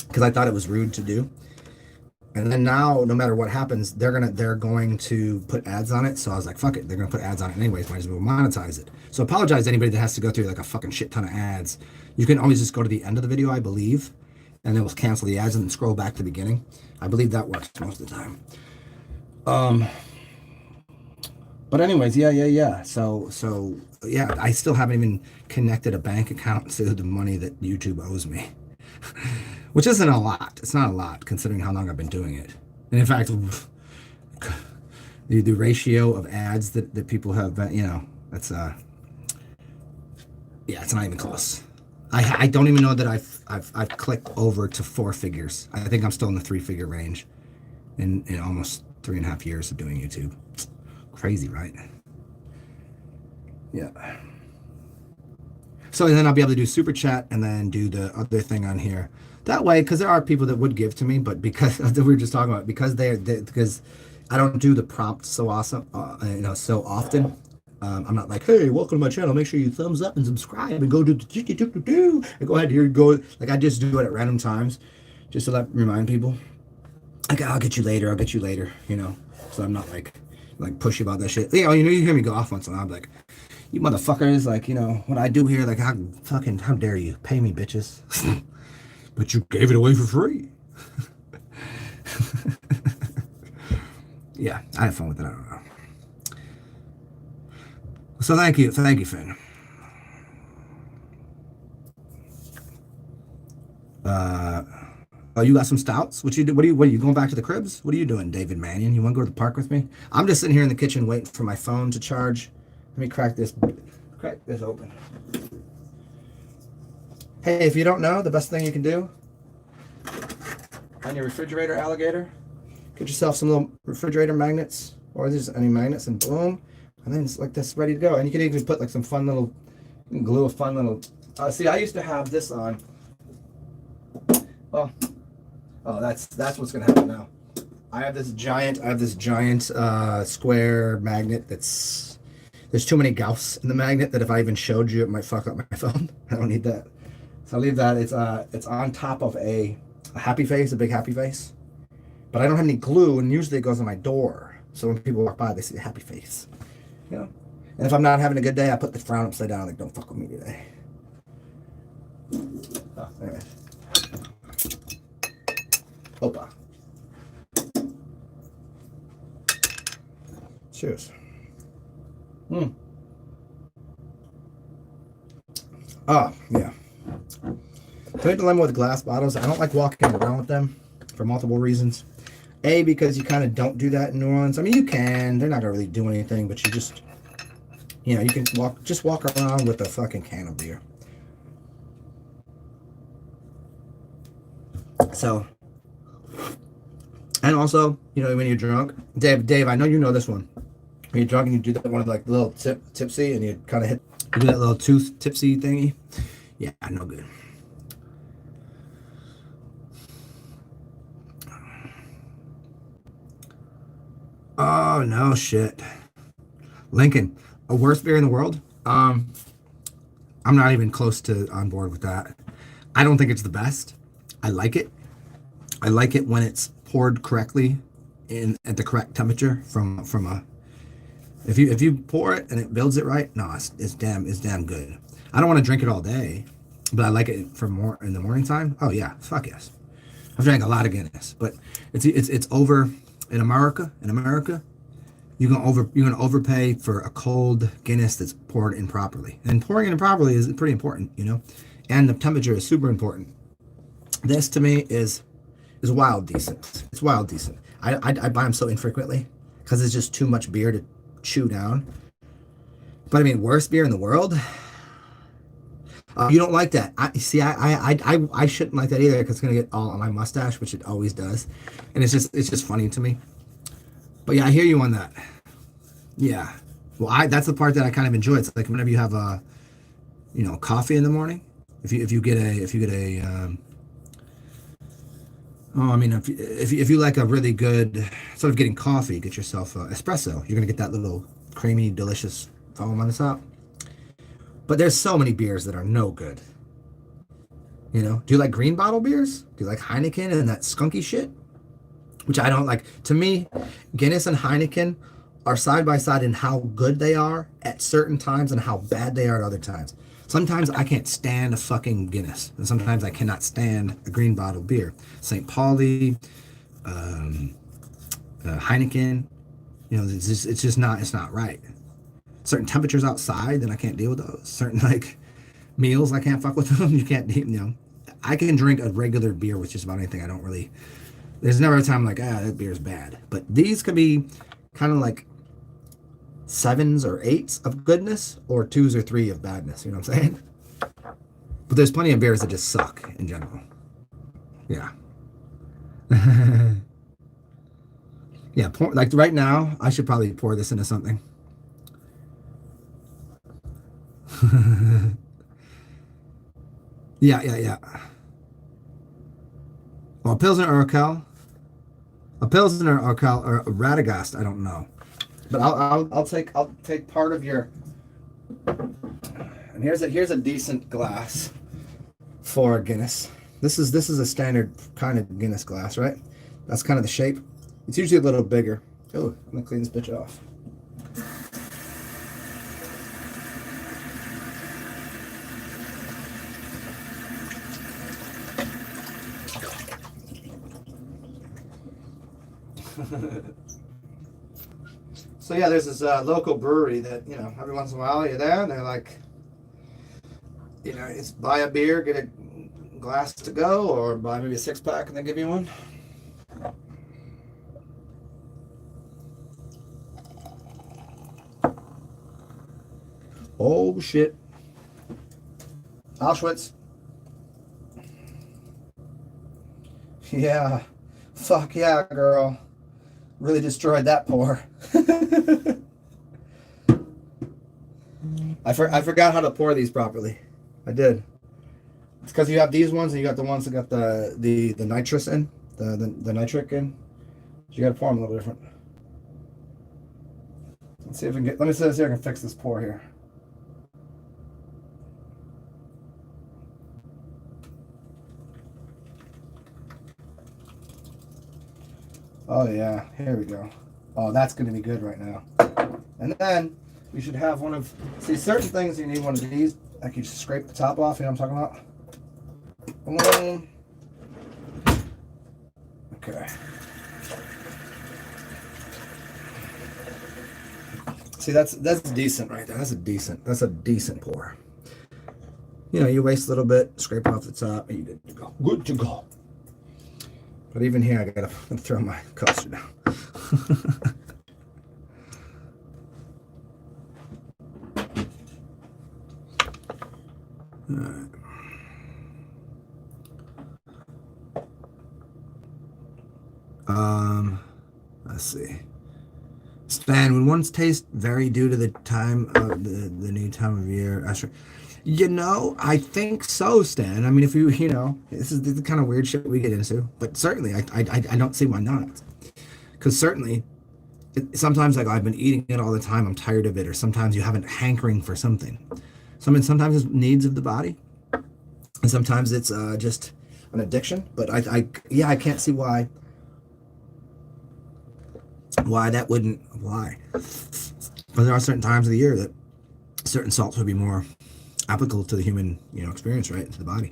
because I thought it was rude to do. And then now, no matter what happens, they're going to put ads on it. So I was like, fuck it, they're gonna put ads on it anyways. Might as well monetize it. So apologize to anybody that has to go through like a fucking shit ton of ads. You can always just go to the end of the video, I believe, and it will cancel the ads and then scroll back to the beginning. I believe that works most of the time. But anyways, yeah. So yeah, I still haven't even connected a bank account to the money that YouTube owes me. Which isn't a lot. It's not a lot considering how long I've been doing it. And in fact, the ratio of ads that people have been, that's it's not even close. I don't even know that I've clicked over to 4 figures. I think I'm still in the 3-figure range in almost 3.5 years of doing YouTube. Crazy, right? Yeah. So then I'll be able to do super chat and then do the other thing on here. That way, because there are people that would give to me, but because we were just talking about, because I don't do the prompt so awesome, so often. I'm not like, hey, welcome to my channel. Make sure you thumbs up and subscribe and go do the and go ahead here, go. Like I just do it at random times, just to remind people. Like I'll get you later. So I'm not like pushy about that shit. You hear me go off once in a while. I'm like, you motherfuckers, what I do here, how dare you? Pay me, bitches. But you gave it away for free. Yeah, I have fun with it. I don't know. So thank you, Finn. Oh, you got some stouts? What you do? What are you going back to the cribs? What are you doing, David Mannion? You want to go to the park with me? I'm just sitting here in the kitchen waiting for my phone to charge. Let me crack this open. Hey, if you don't know, the best thing you can do on your refrigerator, alligator, get yourself some little refrigerator magnets, or there's any magnets, and boom, and then it's like this, ready to go. And you can even put like some fun little, glue a fun little. See, I used to have this on. Oh, that's what's gonna happen now. I have this giant square magnet that's. There's too many Gauss in the magnet that if I even showed you, it might fuck up my phone. I don't need that. So I'll leave that. It's on top of a happy face, a big happy face. But I don't have any glue, and usually it goes on my door. So when people walk by, they see a happy face. And if I'm not having a good day, I put the frown upside down, like, don't fuck with me today. Oh, anyway. Opa. Cheers. Oh, yeah. The dilemma with glass bottles, I don't like walking around with them for multiple reasons. A, because you kind of don't do that in New Orleans. I mean, you can. They're not going to really do anything, but you just, you can walk around with a fucking can of beer. So, and also, when you're drunk, Dave, I know you know this one. When you're drunk and you do that one like the little tipsy and you kind of do that little tooth tipsy thingy. Yeah, no good. Oh, no shit. Lincoln, a worst beer in the world? I'm not even close to on board with that. I don't think it's the best. I like it. I like it when it's poured correctly at the correct temperature from a. If you pour it and it builds it right, no, it's damn good. I don't want to drink it all day, but I like it for more in the morning time. Oh yeah, fuck yes. I've drank a lot of Guinness, but it's over. In America, you're gonna overpay for a cold Guinness that's poured in properly. And pouring it in properly is pretty important, you know. And the temperature is super important. This to me is wild decent. It's wild decent. I buy them so infrequently because it's just too much beer to chew down. But I mean, worst beer in the world. You don't like that. I shouldn't like that either because it's gonna get all on my mustache, which it always does, and it's just funny to me. But yeah, I hear you on that. Yeah. Well, that's the part that I kind of enjoy. It's like whenever you have a, coffee in the morning. If you get a oh, I mean, if you like a really good, instead of getting coffee, get yourself espresso. You're gonna get that little creamy, delicious foam on the top. But there's so many beers that are no good. Do you like green bottle beers? Do you like Heineken and that skunky shit? Which I don't like. To me, Guinness and Heineken are side by side in how good they are at certain times and how bad they are at other times. Sometimes I can't stand a fucking Guinness, and sometimes I cannot stand a green bottle beer. St. Pauli, Heineken, it's just not. It's not right. Certain temperatures outside, then I can't deal with those. Certain meals, I can't fuck with them. You can't, I can drink a regular beer with just about anything. I don't really. There's never a time like, that beer's bad. But these could be kind of like 7s or 8s of goodness or 2s or 3 of badness. You know what I'm saying? But there's plenty of beers that just suck in general. Yeah. Yeah. Like right now, I should probably pour this into something. Yeah. Well, a Pilsner Urquell or a Radagast, I don't know. But I'll take part of your. And here's a decent glass for a Guinness. This is a standard kind of Guinness glass, right? That's kind of the shape. It's usually a little bigger. Oh, I'm gonna clean this bitch off. So yeah, there's this local brewery that, every once in a while you're there and they're like, it's buy a beer, get a glass to go, or buy maybe a 6-pack and they give you one. Oh shit. Auschwitz. Yeah. Fuck yeah, girl. Really destroyed that pour. I forgot how to pour these properly. I did. It's because you have these ones and you got the ones that got the nitrous in, the nitric in. So you got to pour them a little different. Let's see if we can let me see if I can fix this pour here. Oh yeah, here we go. Oh, that's going to be good right now. And then we should have one of, certain things you need one of these. Like you just scrape the top off, you know what I'm talking about? Okay. See, that's decent right there. That's a decent pour. You waste a little bit, scrape off the top, and you're good to go. Good to go. But even here, I gotta throw my coaster down. All right. Let's see. Stan, when one's taste vary due to the time of the new time of year? I think so, Stan. I mean, if this is the kind of weird shit we get into, but certainly I don't see why not. Because certainly, sometimes like I've been eating it all the time, I'm tired of it, or sometimes you have a hankering for something. Sometimes it's needs of the body, and sometimes it's just an addiction. But I can't see why that wouldn't apply. But there are certain times of the year that certain salts would be more applicable to the human, experience, right? To the body.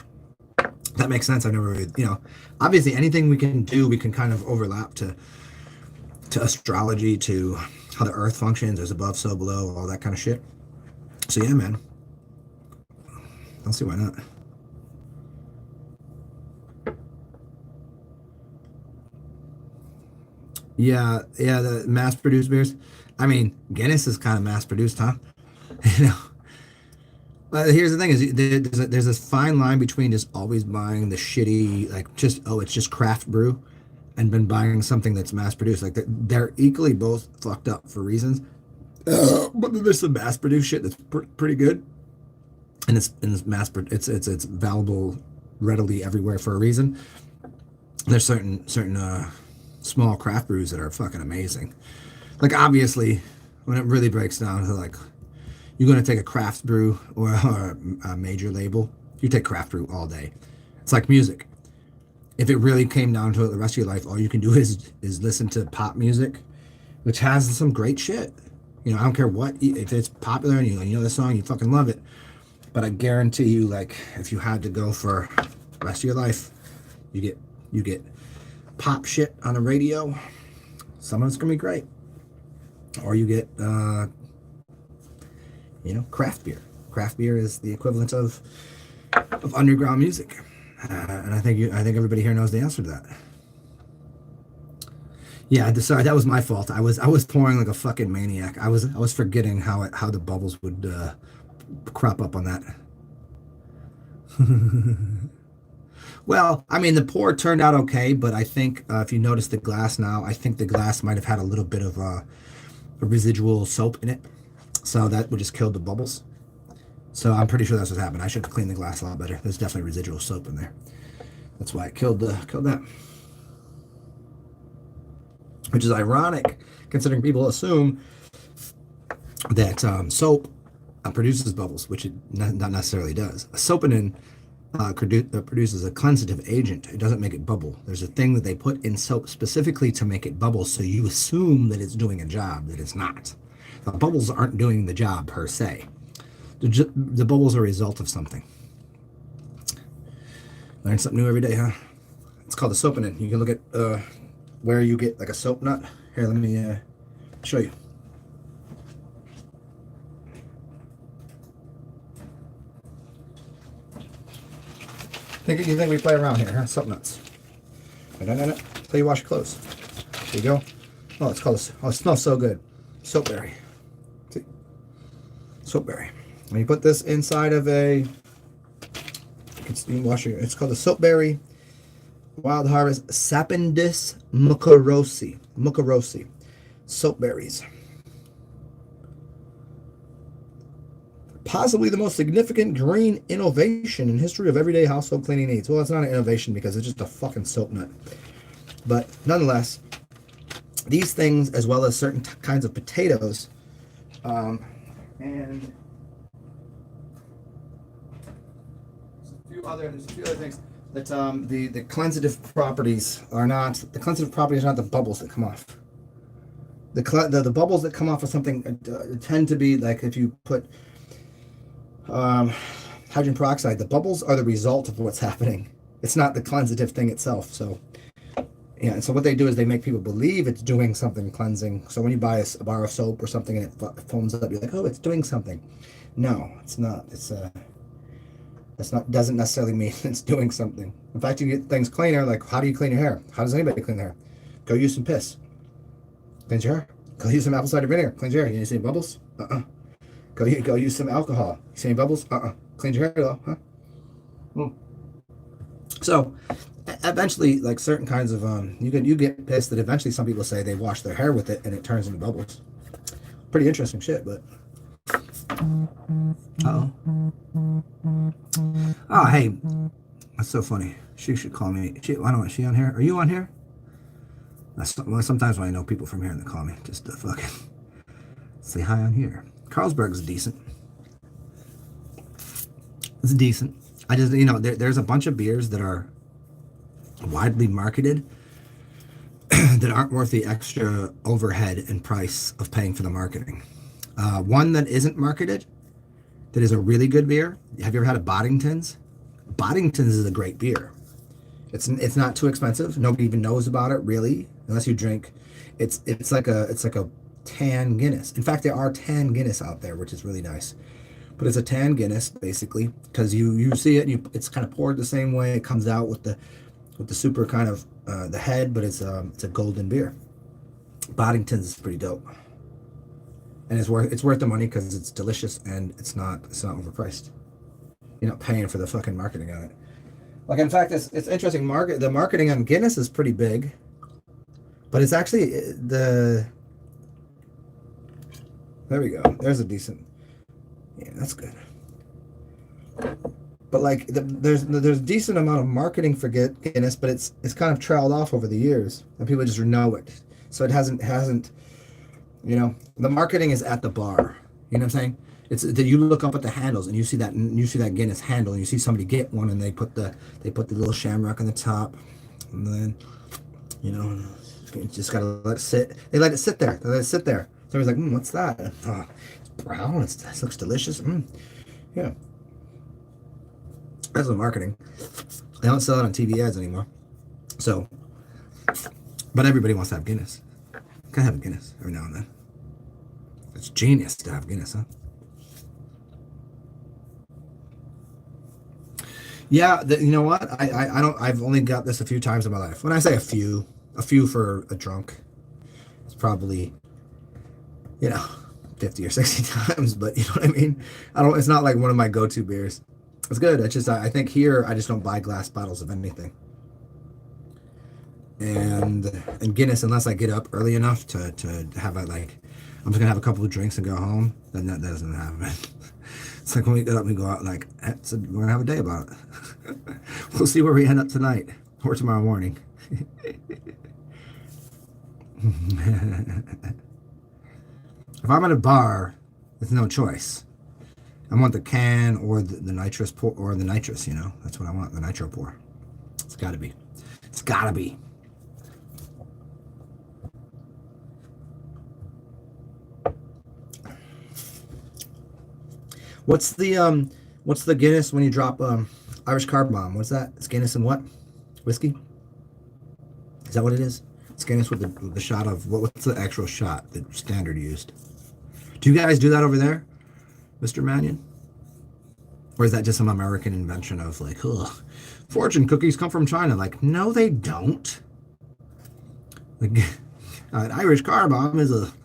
That makes sense. I've never really, obviously anything we can do, we can kind of overlap to to astrology, to how the earth functions, there's above, so below, all that kind of shit. So yeah, man. I'll see why not. Yeah, the mass-produced beers. I mean, Guinness is kind of mass-produced, huh? You know. But here's the thing: is there's this fine line between just always buying the shitty, like just it's just craft brew, and been buying something that's mass-produced. Like they're equally both fucked up for reasons. But there's some mass-produced shit that's pretty good, and it's it's valuable readily everywhere for a reason. There's certain small craft brews that are fucking amazing. Like obviously, when it really breaks down to like, you're gonna take a craft brew or a major label, you take craft brew all day. It's like music. If it really came down to it, the rest of your life, all you can do is listen to pop music, which has some great shit. You know, I don't care what, if it's popular and you know the song, you fucking love it. But I guarantee you, like, if you had to go for the rest of your life, you get pop shit on the radio, some of it's gonna be great. Or you get craft beer. Craft beer is the equivalent of underground music, and I think everybody here knows the answer to that. Yeah, sorry, that was my fault. I was pouring like a fucking maniac. I was forgetting how the bubbles would crop up on that. Well, I mean, the pour turned out okay, but I think if you notice the glass now, I think the glass might have had a little bit of a residual soap in it, so that would just kill the bubbles. So I'm pretty sure that's what happened. I should have cleaned the glass a lot better. There's definitely residual soap in there. That's why it killed that. Which is ironic, considering people assume that soap produces bubbles, which it not necessarily does. Soapinin produces a cleansative agent. It doesn't make it bubble. There's a thing that they put in soap specifically to make it bubble, so you assume that it's doing a job that it's not. The bubbles aren't doing the job per se. The bubbles are a result of something. Learn something new every day, huh? It's called the soapinin. You can look at where you get like a soap nut. Here, let me show you. You think we play around here, huh? Soap nuts. No. Until you wash your clothes. There you go. Oh, it's called it smells so good. Soapberry. See? Soapberry. When you put this inside of you can wash your, it's called the Soapberry Wild Harvest Sapindus mucorosi. Soapberries. Possibly the most significant green innovation in history of everyday household cleaning needs. Well, it's not an innovation because it's just a fucking soap nut. But nonetheless, these things, as well as certain kinds of potatoes, and there's a few other things that the cleansative properties are not. The cleansative properties are not the bubbles that come off. The bubbles that come off of something tend to be like if you put hydrogen peroxide. The bubbles are the result of what's happening. It's not the cleansative thing itself. So, yeah. And so what they do is they make people believe it's doing something cleansing. So when you buy a bar of soap or something and it foams up, you're like, oh, it's doing something. No, it's not. Doesn't necessarily mean it's doing something. In fact, you get things cleaner. Like, how do you clean your hair? How does anybody clean their hair? Go use some piss. Cleanse your hair. Go use some apple cider vinegar. Cleanse your hair. You see any bubbles? Go use some alcohol. You see any bubbles? Cleanse your hair though, huh? So, eventually, like certain kinds of you get pissed that eventually some people say they wash their hair with it and it turns into bubbles. Pretty interesting shit, but. Oh, hey, that's so funny. She should call me. I don't know. Is she on here? Are you on here? Sometimes when I know people from here and they call me just to fucking say hi on here. Carlsberg's decent. It's decent. I just, there's a bunch of beers that are widely marketed that aren't worth the extra overhead and price of paying for the marketing. One that isn't marketed, that is a really good beer. Have you ever had a Boddington's? Boddington's is a great beer. It's not too expensive. Nobody even knows about it really, unless you drink. It's like a tan Guinness. In fact, there are tan Guinness out there, which is really nice. But it's a tan Guinness basically, because you see it and it's kind of poured the same way. It comes out with the super kind of the head, but it's a golden beer. Boddington's is pretty dope, and it's worth the money because it's delicious and it's not overpriced. You're not paying for the fucking marketing on it. Like, in fact, it's interesting. The marketing on Guinness is pretty big, but it's actually there we go. There's a decent. Yeah, that's good. But like, there's a decent amount of marketing for Guinness, but it's kind of trailed off over the years, and people just know it. So it hasn't. The marketing is at the bar. You know what I'm saying? It's that you look up at the handles and you see that Guinness handle, and you see somebody get one, and they put the little shamrock on the top, and then you just gotta let it sit. They let it sit there. They let it sit there. So everybody's like, what's that? It's brown. It looks delicious. Yeah. That's the marketing. They don't sell it on TV ads anymore. So, but everybody wants to have Guinness. Gotta have a Guinness every now and then. It's genius to have Guinness, huh? Yeah, you know what? I don't. I've only got this a few times in my life. When I say a few for a drunk, it's probably 50 or 60 times. But you know what I mean? It's not like one of my go-to beers. It's good. It's just I think here I just don't buy glass bottles of anything. And Guinness, unless I get up early enough to have I'm just gonna have a couple of drinks and go home, then that doesn't happen. It's like when we get up and go out, like, we're gonna have a day about it. We'll see where we end up tonight or tomorrow morning. If I'm at a bar, there's no choice. I want the can or the nitrous pour, or the nitrous, that's what I want, the nitro pour. It's gotta be. It's gotta be. What's the Guinness when you drop Irish car bomb? What's that? It's Guinness and what? Whiskey? Is that what it is? It's Guinness with the shot of what's the actual shot that Standard used? Do you guys do that over there, Mr. Mannion? Or is that just some American invention of like, ugh, fortune cookies come from China? Like, no, they don't. Like, an Irish car bomb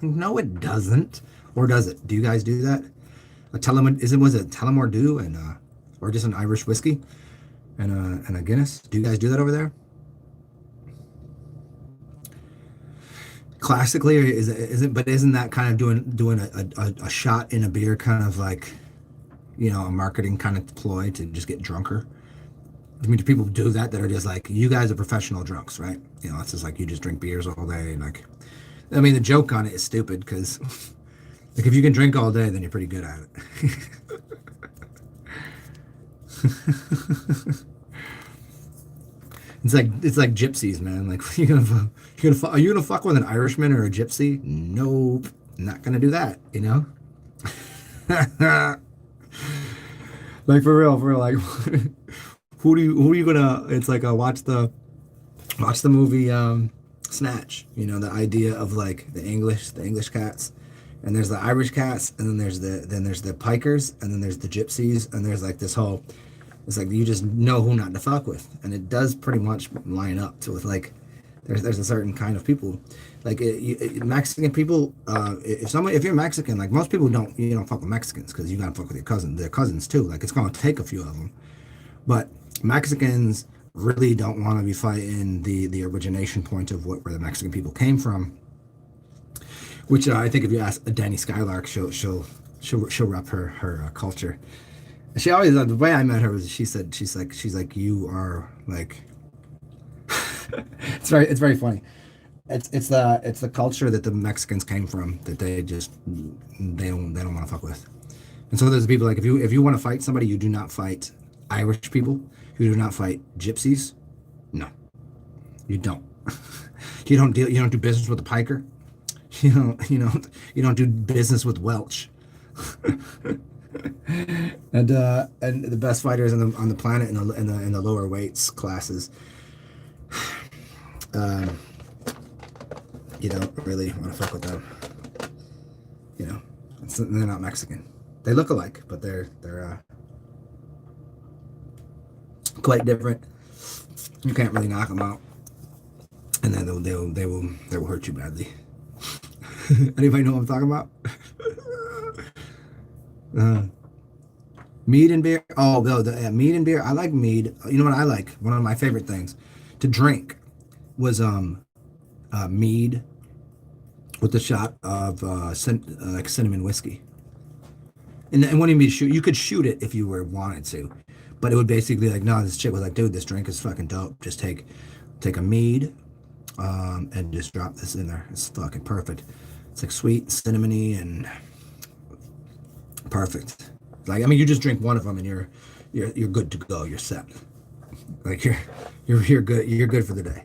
no, it doesn't. Or does it? Do you guys do that? Was it Tullamore Dew and or just an Irish whiskey and a Guinness? Do you guys do that over there? Classically, or isn't that kind of doing a shot in a beer kind of like, a marketing kind of ploy to just get drunker? I mean, do people do that are just like, you guys are professional drunks, right? It's just like you just drink beers all day, and like, I mean, the joke on it is stupid because like, if you can drink all day, then you're pretty good at it. It's like gypsies, man. Like, are you gonna fuck with an Irishman or a gypsy? Nope, not gonna do that. Like, for real. Like, who are you gonna? It's like watch the movie Snatch. The idea of like the English cats. And there's the Irish cats, and then there's the pikers, and then there's the gypsies, and there's like this whole, it's like you just know who not to fuck with, and it does pretty much line up to with like, there's a certain kind of people, like Mexican people. If you're Mexican, like most people don't fuck with Mexicans because you gotta fuck with their cousins too. Like, it's gonna take a few of them, but Mexicans really don't want to be fighting the origination point of where the Mexican people came from. Which I think if you ask Danny Skylark, she'll rep her culture. She always, the way I met her was she's like you are like it's very funny. It's the culture that the Mexicans came from that they don't want to fuck with. And so there's people like, if you want to fight somebody, you do not fight Irish people. You do not fight gypsies. No, you don't. You don't do business with a piker. You don't do business with Welch. and the best fighters on the planet in the lower weights classes You don't really want to fuck with them. You know, they're not Mexican. They look alike, but they're quite different. You can't really knock them out, and then they will hurt you badly. Anybody know what I'm talking about? Mead and beer. Oh, no, mead and beer. I like mead. You know what I like? One of my favorite things to drink was mead with a shot of like cinnamon whiskey. And when you mean shoot, you could shoot it if you wanted to, but it would basically like, no, this chick was like, dude, this drink is fucking dope. Just take a mead, and just drop this in there. It's fucking perfect. It's like sweet, cinnamony, and perfect. Like, I mean, you just drink one of them and you're good to go. You're set. Like you're good. You're good for the day.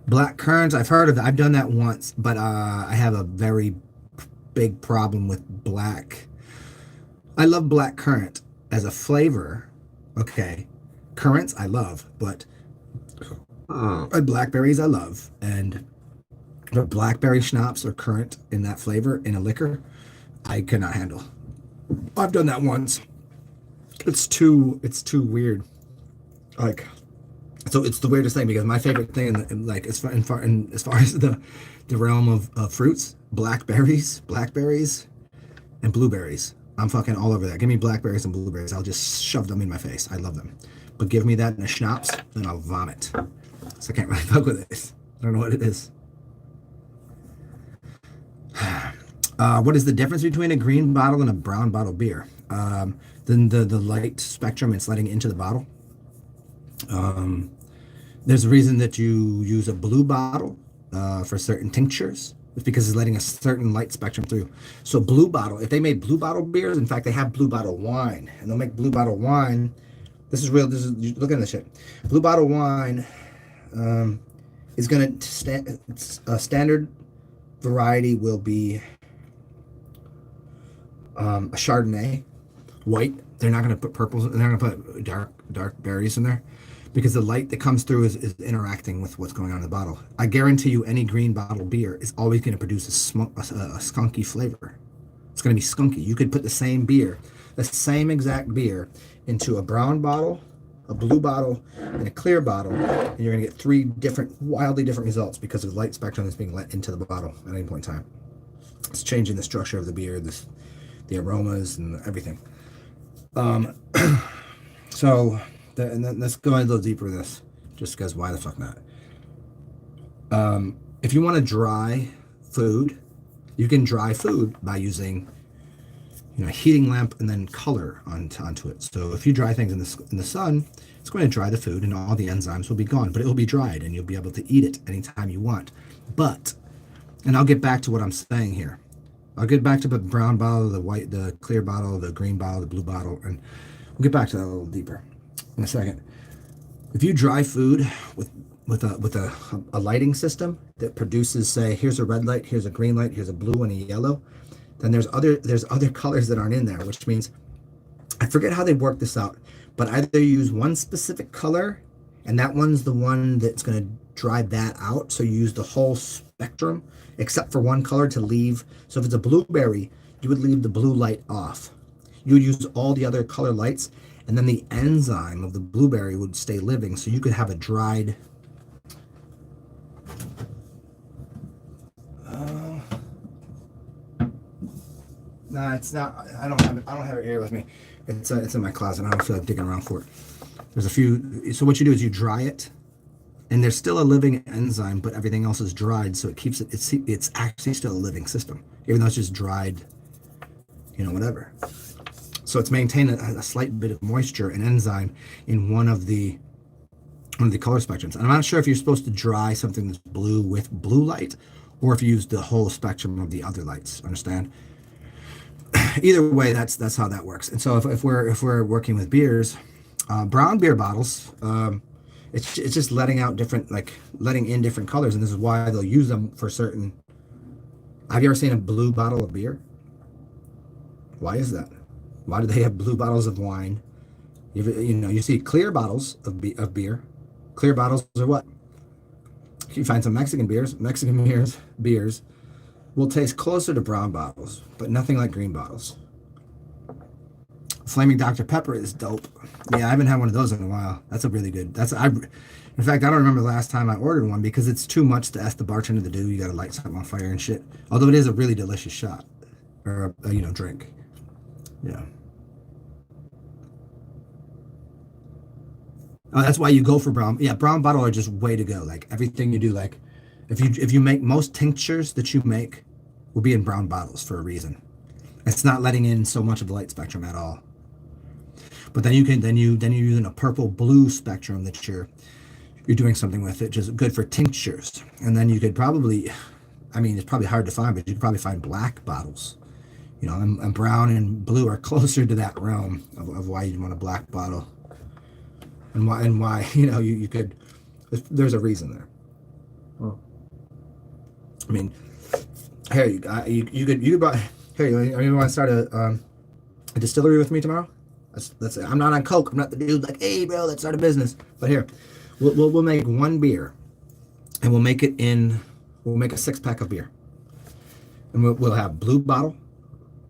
Black currants, I've heard of it. I've done that once, but I have a very big problem with black. I love black currant as a flavor. Okay, currants I love, but blackberries I love, and blackberry schnapps or currant in that flavor in a liquor, I cannot handle. I've done that once. It's too weird. Like, so it's the weirdest thing because my favorite thing, like as far as the realm of fruits, blackberries, and blueberries. I'm fucking all over that. Give me blackberries and blueberries. I'll just shove them in my face. I love them. But give me that in a schnapps, then I'll vomit. So I can't really fuck with it. I don't know what it is. What is the difference between a green bottle and a brown bottle beer? Then the light spectrum it's letting into the bottle. There's a reason that you use a blue bottle for certain tinctures. It's because it's letting a certain light spectrum through. So blue bottle, if they made blue bottle beers, in fact, they have blue bottle wine. And they'll make blue bottle wine. This is real. Look at this shit. Blue bottle wine is going to, a standard variety will be a Chardonnay, white. They're not going to put purples. They're not going to put dark berries in there because the light that comes through is interacting with what's going on in the bottle. I guarantee you, any green bottle beer is always going to produce a skunky flavor. It's going to be skunky. You could put the same exact beer, into a brown bottle, a blue bottle, and a clear bottle, and you're going to get three wildly different results because of the light spectrum that's being let into the bottle at any point in time. It's changing the structure of the beer, the aromas, and everything. And then let's go a little deeper in this, just because why the fuck not? If you want to dry food, you can dry food by using, a heating lamp and then color onto it. So if you dry things in the sun, it's going to dry the food and all the enzymes will be gone, but it will be dried and you'll be able to eat it anytime you want. And I'll get back to what I'm saying here. I'll get back to the brown bottle, the clear bottle, the green bottle, the blue bottle, and we'll get back to that a little deeper in a second. If you dry food with a lighting system that produces, say, here's a red light, here's a green light, here's a blue and a yellow, then there's other colors that aren't in there, which means, I forget how they work this out, but either use one specific color and that one's the one that's going to dry that out. So you use the whole spectrum except for one color to leave. So if it's a blueberry, you would leave the blue light off. You would use all the other color lights, and then the enzyme of the blueberry would stay living. So you could have a dried. Nah, it's not. I don't have it here with me. It's in my closet. I don't feel like digging around for it. There's a few. So what you do is you dry it, and there's still a living enzyme, but everything else is dried, so it keeps it. It's actually still a living system, even though it's just dried. Whatever. So it's maintained a slight bit of moisture and enzyme in one of the color spectrums. And I'm not sure if you're supposed to dry something that's blue with blue light, or if you use the whole spectrum of the other lights. Understand? Either way, that's how that works. And so if we're working with beers, brown beer bottles, it's just letting in different colors, and this is why they'll use them for certain. Have you ever seen a blue bottle of beer? Why is that? Why do they have blue bottles of wine You see clear bottles of beer. Clear bottles are what? You find some Mexican beers. Mexican beers will taste closer to brown bottles, but nothing like green bottles. Flaming Dr. Pepper is dope. Yeah, I haven't had one of those in a while. That's a really good. In fact, I don't remember the last time I ordered one because it's too much to ask the bartender to do. You got to light something on fire and shit. Although it is a really delicious shot or a drink. Yeah. Oh, that's why you go for brown. Yeah, brown bottle are just way to go. Like everything you do, like if you make most tinctures that you make will be in brown bottles for a reason. It's not letting in so much of the light spectrum at all. But then you're using a purple blue spectrum that you're doing something with it, which is good for tinctures. And then you could probably, I mean, it's probably hard to find, but you could probably find black bottles. And brown and blue are closer to that realm of why you'd want a black bottle. And why you could, there's a reason there. Well, I mean, here you could buy. Here, you want to start a distillery with me tomorrow? That's it. I'm not on coke. I'm not the dude like, hey bro, let's start a business. But here, we'll make one beer, and we'll make a 6-pack of beer, and we'll have blue bottle.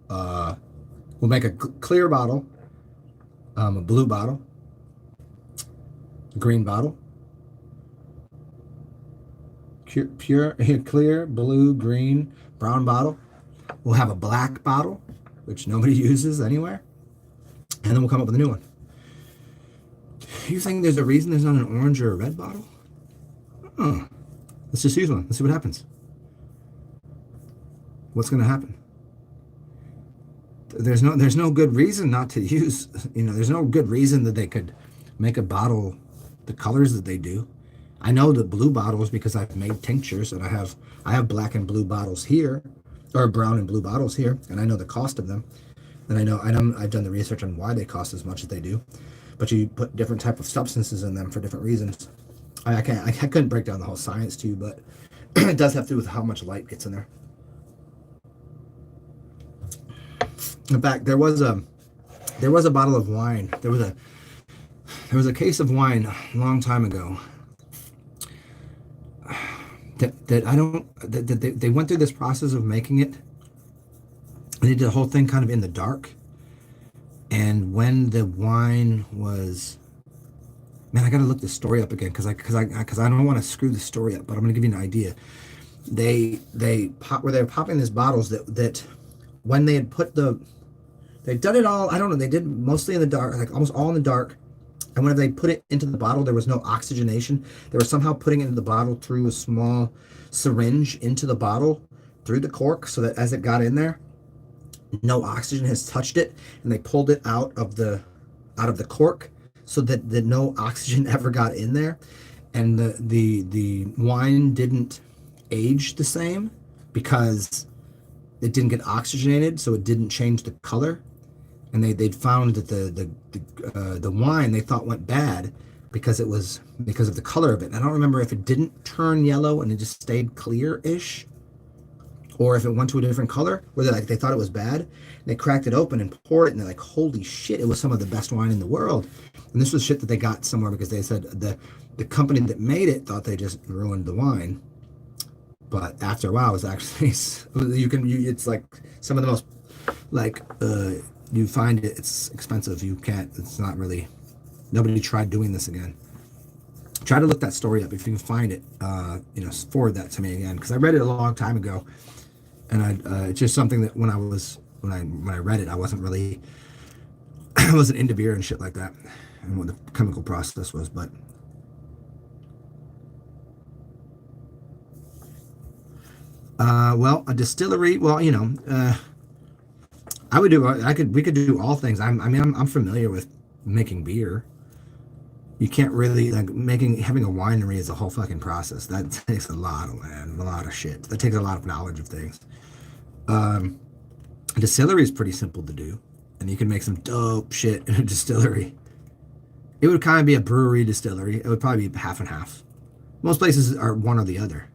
We'll make a clear bottle, a blue bottle, green bottle, pure, clear, blue, green, brown bottle. We'll have a black bottle, which nobody uses anywhere, and then we'll come up with a new one. You think there's a reason there's not an orange or a red bottle? Oh, let's just use one. Let's see what happens. What's going to happen? There's no good reason not to use. There's no good reason that they could make a bottle the colors that they do. I know the blue bottles because I've made tinctures, and I have black and blue bottles here, or brown and blue bottles here, and I know the cost of them, and I've done the research on why they cost as much as they do. But you put different type of substances in them for different reasons. I couldn't break down the whole science to you, but it does have to do with how much light gets in there. In fact, there was a bottle of wine. There was a case of wine a long time ago that they went through this process of making it. They did the whole thing kind of in the dark. And when the wine was, man, I gotta look this story up again because I don't want to screw the story up, but I'm gonna give you an idea. They were popping these bottles that when they had they'd done it all. I don't know. They did mostly in the dark, like almost all in the dark. And when they put it into the bottle, there was no oxygenation. They were somehow putting it into the bottle through a small syringe into the bottle through the cork, so that as it got in there, no oxygen has touched it, and they pulled it out of the cork so that no oxygen ever got in there, and the wine didn't age the same because it didn't get oxygenated, so it didn't change the color. And they'd found that the wine they thought went bad because of the color of it. And I don't remember if it didn't turn yellow and it just stayed clear-ish, or if it went to a different color, where they thought it was bad. And they cracked it open and poured it, and they're like, holy shit, it was some of the best wine in the world. And this was shit that they got somewhere because they said the company that made it thought they just ruined the wine. But after a while, it was actually it's like some of the most you find it's expensive. It's not really, nobody tried doing this again. Try to look that story up if you can find it. Forward that to me again, because I read it a long time ago, and it's just something that when I read it, I wasn't really, I wasn't into beer and shit like that, and what the chemical process was. But a distillery. Well, we could do all things. I'm familiar with making beer. You can't really having a winery is a whole fucking process. That takes a lot of land, a lot of shit. That takes a lot of knowledge of things. A distillery is pretty simple to do, and you can make some dope shit in a distillery. It would kind of be a brewery distillery. It would probably be half and half. Most places are one or the other.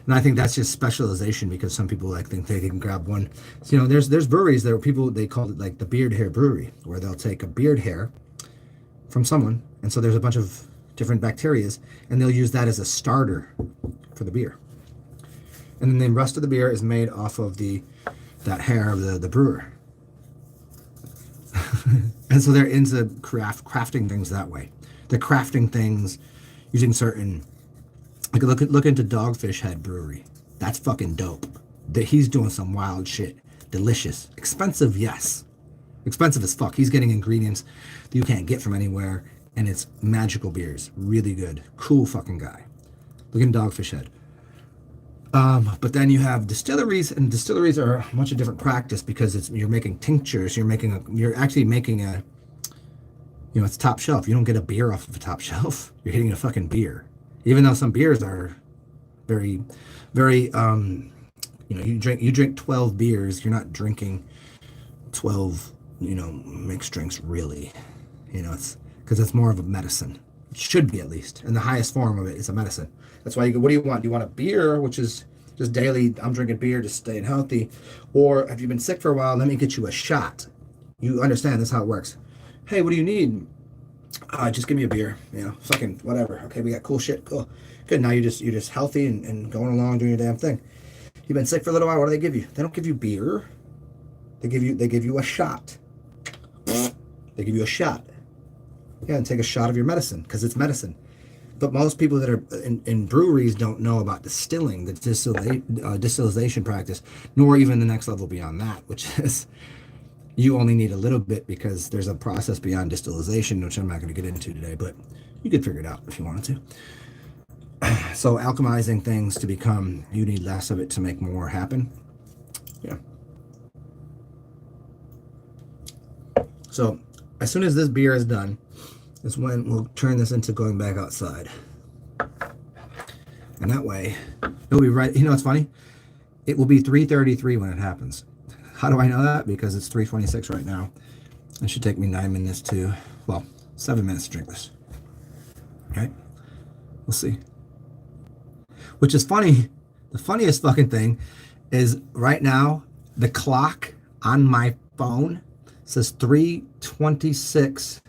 And I think that's just specialization, because some people like think they can grab one. So, there's breweries that people, they call it like the beard hair brewery, where they'll take a beard hair from someone, and so there's a bunch of different bacterias, and they'll use that as a starter for the beer. And then the rest of the beer is made off of that hair of the brewer. And so they're into crafting things that way. They're crafting things using certain, like look into Dogfish Head Brewery. That's fucking dope. He's doing some wild shit. Delicious. Expensive, yes. Expensive as fuck. He's getting ingredients that you can't get from anywhere, and it's magical beers. Really good. Cool fucking guy. Look in Dogfish Head. But then you have distilleries, and distilleries are a much of different practice, because you're making tinctures. You're actually making it's top shelf. You don't get a beer off of a top shelf. You're hitting a fucking beer. Even though some beers are very, very, you drink 12 beers. You're not drinking 12, mixed drinks really. It's because it's more of a medicine. It should be, at least. And the highest form of it is a medicine. That's why you go, what do you want? Do you want a beer, which is just daily, I'm drinking beer, just staying healthy? Or have you been sick for a while? Let me get you a shot. You understand this, how it works. Hey, what do you need? Just give me a beer. Fucking whatever. Okay, we got cool shit. Cool. Good. Now you're just healthy and going along doing your damn thing. You've been sick for a little while. What do they give you? They don't give you beer. They give you a shot. They give you a shot. Yeah, and take a shot of your medicine, because it's medicine. But most people that are in breweries don't know about distilling, the distillation practice, nor even the next level beyond that, which is you only need a little bit, because there's a process beyond distillation, which I'm not going to get into today, but you could figure it out if you wanted to. So alchemizing things to become, you need less of it to make more happen. Yeah. So as soon as this beer is done, is when we'll turn this into going back outside. And that way, it'll be right. It's funny? It will be 3:33 when it happens. How do I know that? Because it's 3:26 right now. It should take me 7 minutes to drink this. Okay? We'll see. Which is funny. The funniest fucking thing is right now, the clock on my phone says 3:26.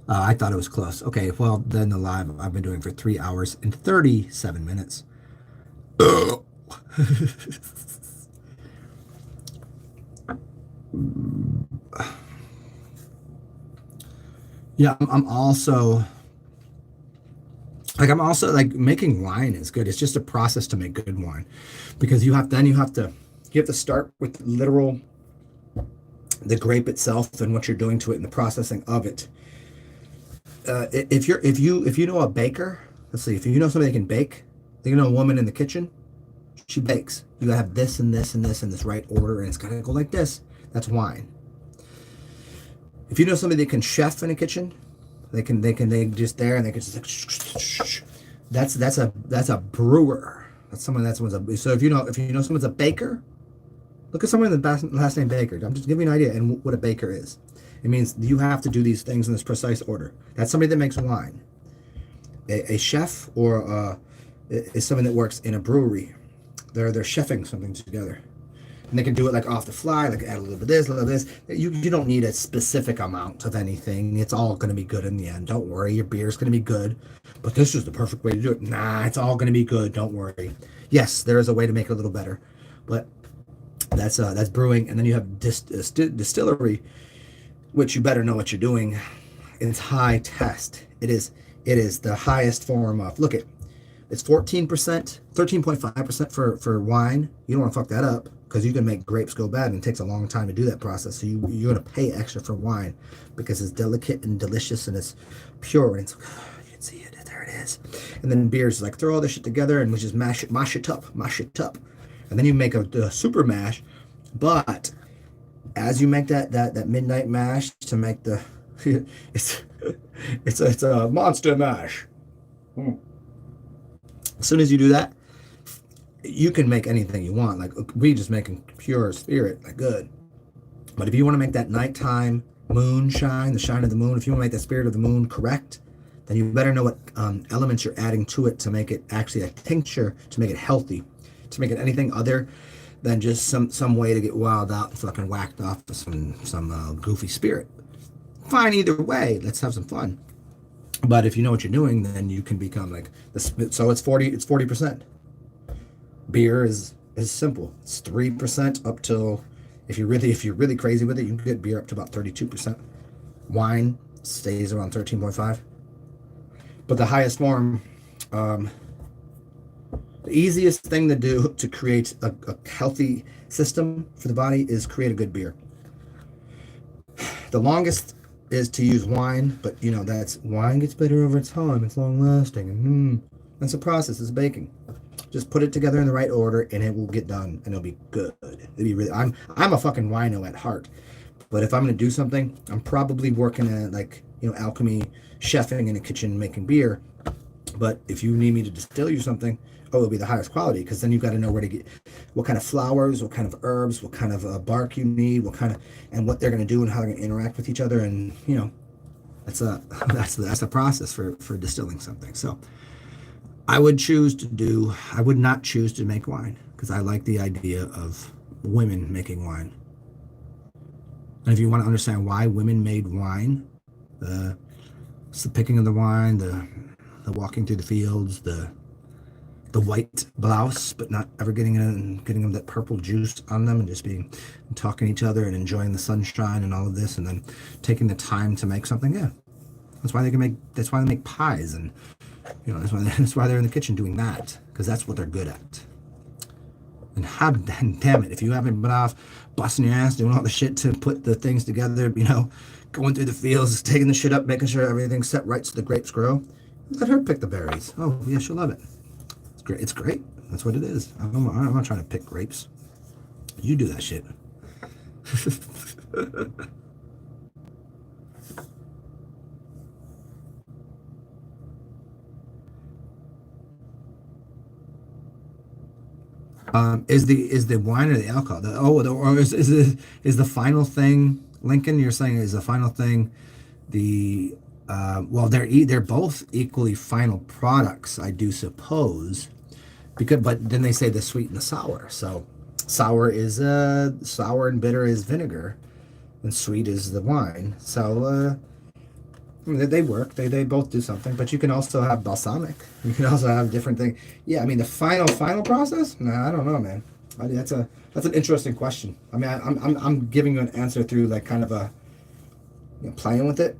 I thought it was close. Okay, well, then the live I've been doing for 3 hours and 37 minutes. Yeah, I'm also making wine is good. It's just a process to make good wine, because you have to start with the grape itself and what you're doing to it and the processing of it. If you know a baker, let's see, if you know somebody that can bake, you know a woman in the kitchen, she bakes. You gotta have this and this and this in this right order, and it's gotta go like this. That's wine. If you know somebody that can chef in a kitchen, they just there and they can just like, that's a brewer. That's someone's so if you know someone's a baker, look at someone in the last name Baker. I'm just giving you an idea and what a baker is. It means you have to do these things in this precise order. That's somebody that makes wine. A chef or is someone that works in a brewery. They're chefing something together. And they can do it like off the fly, like add a little bit of this, a little bit of this. You don't need a specific amount of anything. It's all going to be good in the end. Don't worry, your beer's going to be good. But this is the perfect way to do it. Nah, it's all going to be good. Don't worry. Yes, there is a way to make it a little better. But that's brewing. And then you have distillery, which you better know what you're doing. It's high test. It is the highest form of, look it. It's 14%, 13.5% for wine. You don't want to fuck that up, because you can make grapes go bad, and it takes a long time to do that process. So you're going to pay extra for wine, because it's delicate and delicious and it's pure, and it's, you can see it, there it is. And then beers, like throw all this shit together and we just mash it up. And then you make a super mash. But as you make that midnight mash to make the it's a monster mash. As soon as you do that, you can make anything you want. Like, we just making pure spirit, like good. But if you want to make that nighttime moonshine, the shine of the moon, if you want to make that spirit of the moon correct, then you better know what elements you're adding to it to make it actually a tincture, to make it healthy. to make it anything other than just some way to get wild out and fucking whacked off with some goofy spirit. Fine either way. Let's have some fun. But if you know what you're doing, then you can become like so it's 40%. Beer is simple. It's 3% up till if you're really crazy with it, you can get beer up to about 32%. Wine stays around 13.5. But the highest form, the easiest thing to do to create a healthy system for the body is create a good beer. The longest is to use wine, but you know that's wine gets better over time. It's long lasting, and that's a process. It's baking. Just put it together in the right order, and it will get done, and it'll be good. It'll be really. I'm a fucking wino at heart, but if I'm gonna do something, I'm probably working at like alchemy, chefing in a kitchen, making beer. But if you need me to distill you something, it'll be the highest quality, because then you've got to know where to get what kind of flowers, what kind of herbs, what kind of bark you need, and what they're going to do and how they're going to interact with each other. And that's the process for distilling something. So I would not choose to make wine, because I like the idea of women making wine. And if you want to understand why women made wine, it's the picking of the wine, the walking through the fields, the white blouse, but not ever getting them that purple juice on them, and just talking to each other and enjoying the sunshine and all of this, and then taking the time to make something. Yeah, that's why they make pies, and that's why they're in the kitchen doing that, because that's what they're good at. And damn it, if you haven't been off busting your ass doing all the shit to put the things together, going through the fields, taking the shit up, making sure everything's set right so the grapes grow, let her pick the berries. Oh yeah, she'll love it. It's great. That's what it is. I'm not trying to pick grapes. You do that shit. Is the wine or the alcohol? Is the final thing, Lincoln? You're saying is the final thing well, they're both equally final products, I do suppose. But then they say the sweet and the sour. So sour and bitter is vinegar, and sweet is the wine. So they work. They both do something. But you can also have balsamic. You can also have different things. Yeah, I mean the final process. Nah, I don't know, man. That's an interesting question. I mean, I'm giving you an answer through like kind of a playing with it.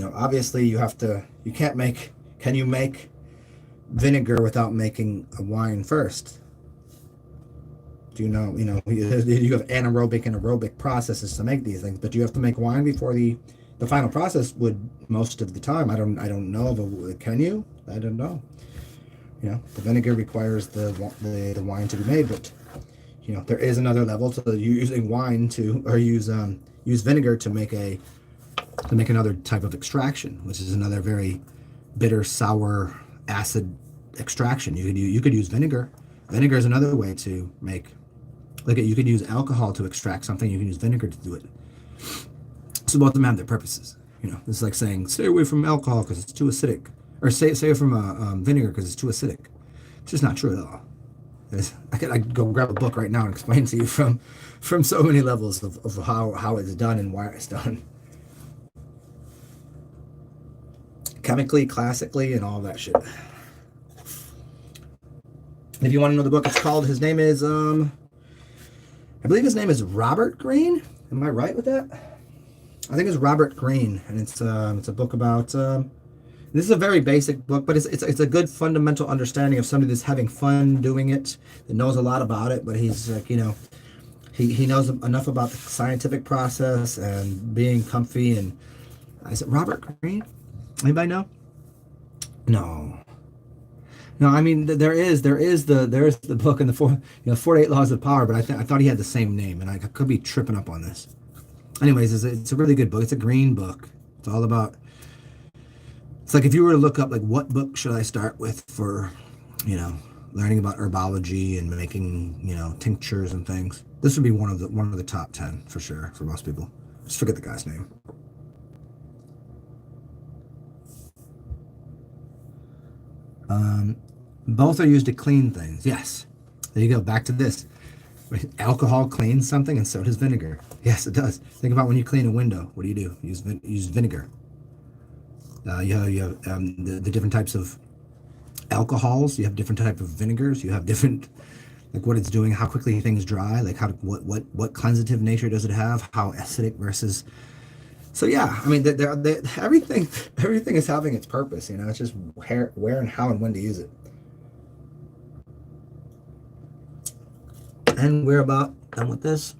Obviously can you make vinegar without making a wine first? Do you have anaerobic and aerobic processes to make these things, but you have to make wine before the final process would most of the time. I don't know, but can you? I don't know. The vinegar requires the wine to be made, but there is another level to using wine use vinegar to make another type of extraction, which is another very bitter, sour, acid extraction. You could use vinegar. Vinegar is another way to make. You could use alcohol to extract something. You can use vinegar to do it. So both of them have their purposes. It's like saying stay away from alcohol because it's too acidic, or stay away from vinegar because it's too acidic. It's just not true at all. I could go grab a book right now and explain to you from so many levels of how it's done and why it's done. Chemically, classically, and all that shit. If you want to know the book, it's called, his name is, I believe his name is Robert Greene. Am I right with that? I think it's Robert Greene, and it's a book about, this is a very basic book, but it's a good fundamental understanding of somebody that's having fun doing it, that knows a lot about it, but he's like, he knows enough about the scientific process and being comfy. And is it Robert Greene? Anybody know? No. I mean there is the book in the 48 Laws of Power, but I thought he had the same name, and I could be tripping up on this. Anyways, it's a really good book. It's a green book. It's all about. It's like if you were to look up like what book should I start with for, learning about herbology and making tinctures and things. This would be one of the top 10 for sure for most people. Just forget the guy's name. Both are used to clean things. Yes. There you go. Back to this. Alcohol cleans something, and so does vinegar. Yes, it does. Think about when you clean a window. What do? Use vinegar. You have the different types of alcohols. You have different type of vinegars. You have different like what it's doing, how quickly things dry, like how what cleansative nature does it have, how acidic versus. So yeah, I mean, everything is having its purpose. You know, it's just where and how and when to use it. And we're about done with this.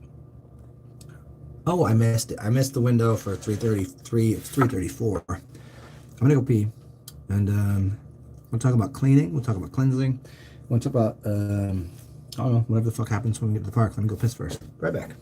Oh, I missed it. I missed the window for 3:33. It's 3:34. I'm gonna go pee, and we'll talk about cleaning. We'll talk about cleansing. We'll talk about I don't know, whatever the fuck happens when we get to the park. Let me go piss first. Right back.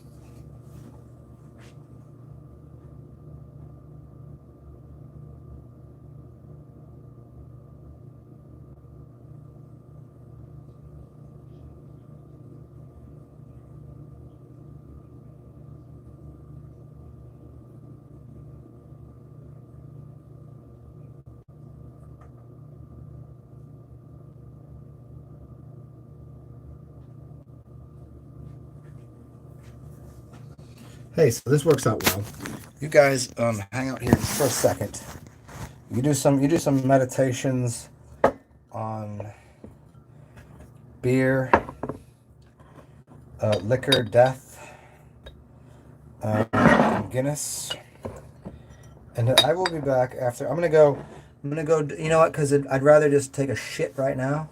Hey, so this works out well. You guys hang out here just for a second. You do some meditations on beer, liquor, death, Guinness, and I will be back after. I'm gonna go. I'm gonna go. You know what? Because I'd rather just take a shit right now.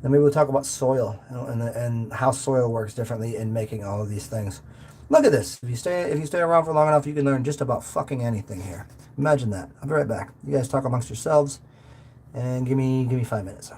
Then maybe we'll talk about soil and how soil works differently in making all of these things. Look at this. If you stay around for long enough, you can learn just about fucking anything here. Imagine that. I'll be right back. You guys talk amongst yourselves and give me 5 minutes.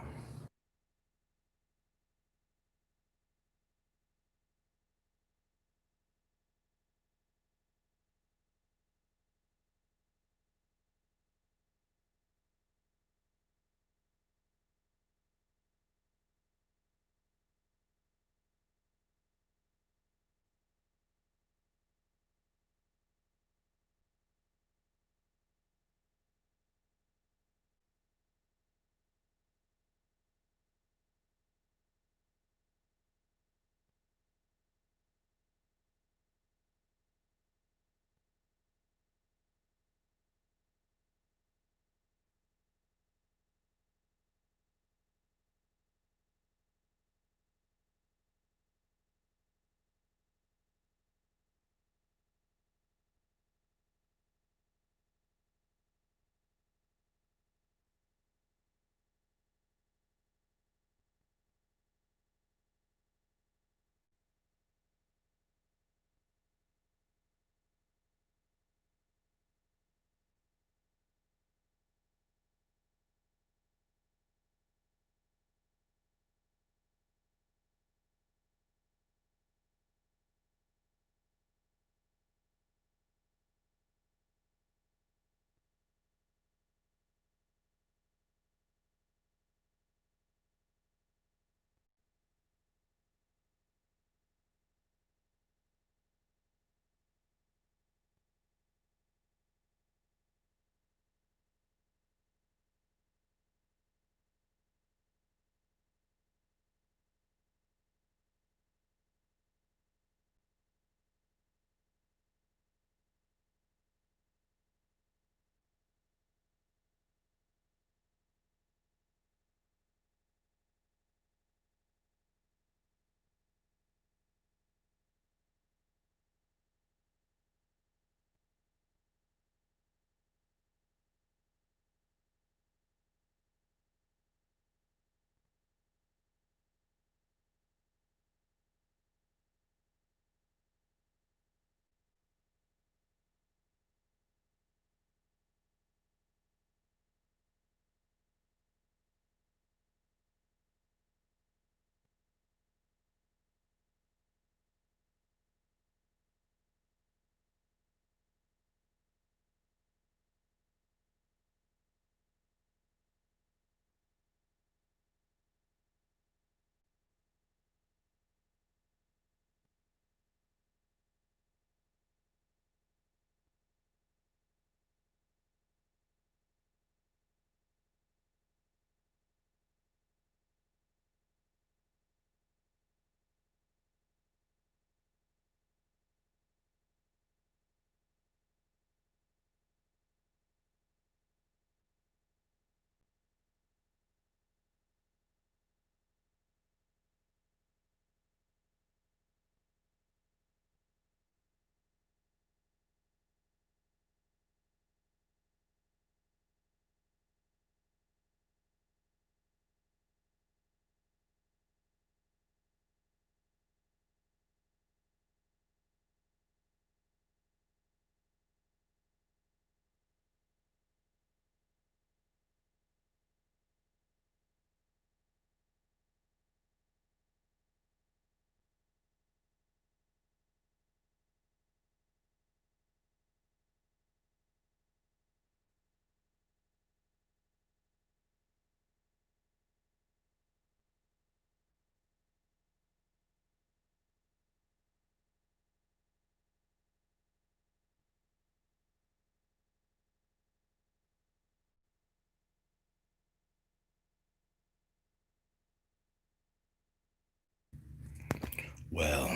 well.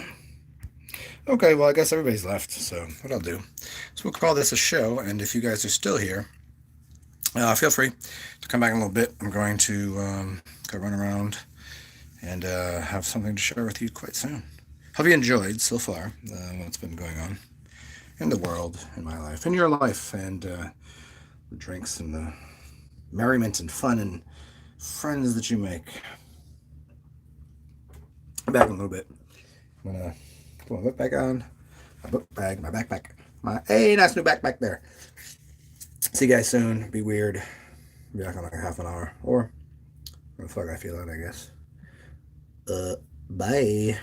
Okay, well, I guess everybody's left, so what I'll do is we'll call this a show, and if you guys are still here, feel free to come back in a little bit. I'm going to go run around and have something to share with you quite soon. Hope you enjoyed so far what's been going on in the world, in my life, in your life, and the drinks and the merriment and fun and friends that you make. I'm back in a little bit. I'm gonna put my book back on, my book bag, my backpack, hey, nice new backpack there. See you guys soon. Be weird. Be back in like a half an hour, or where the fuck I feel it, I guess. Bye.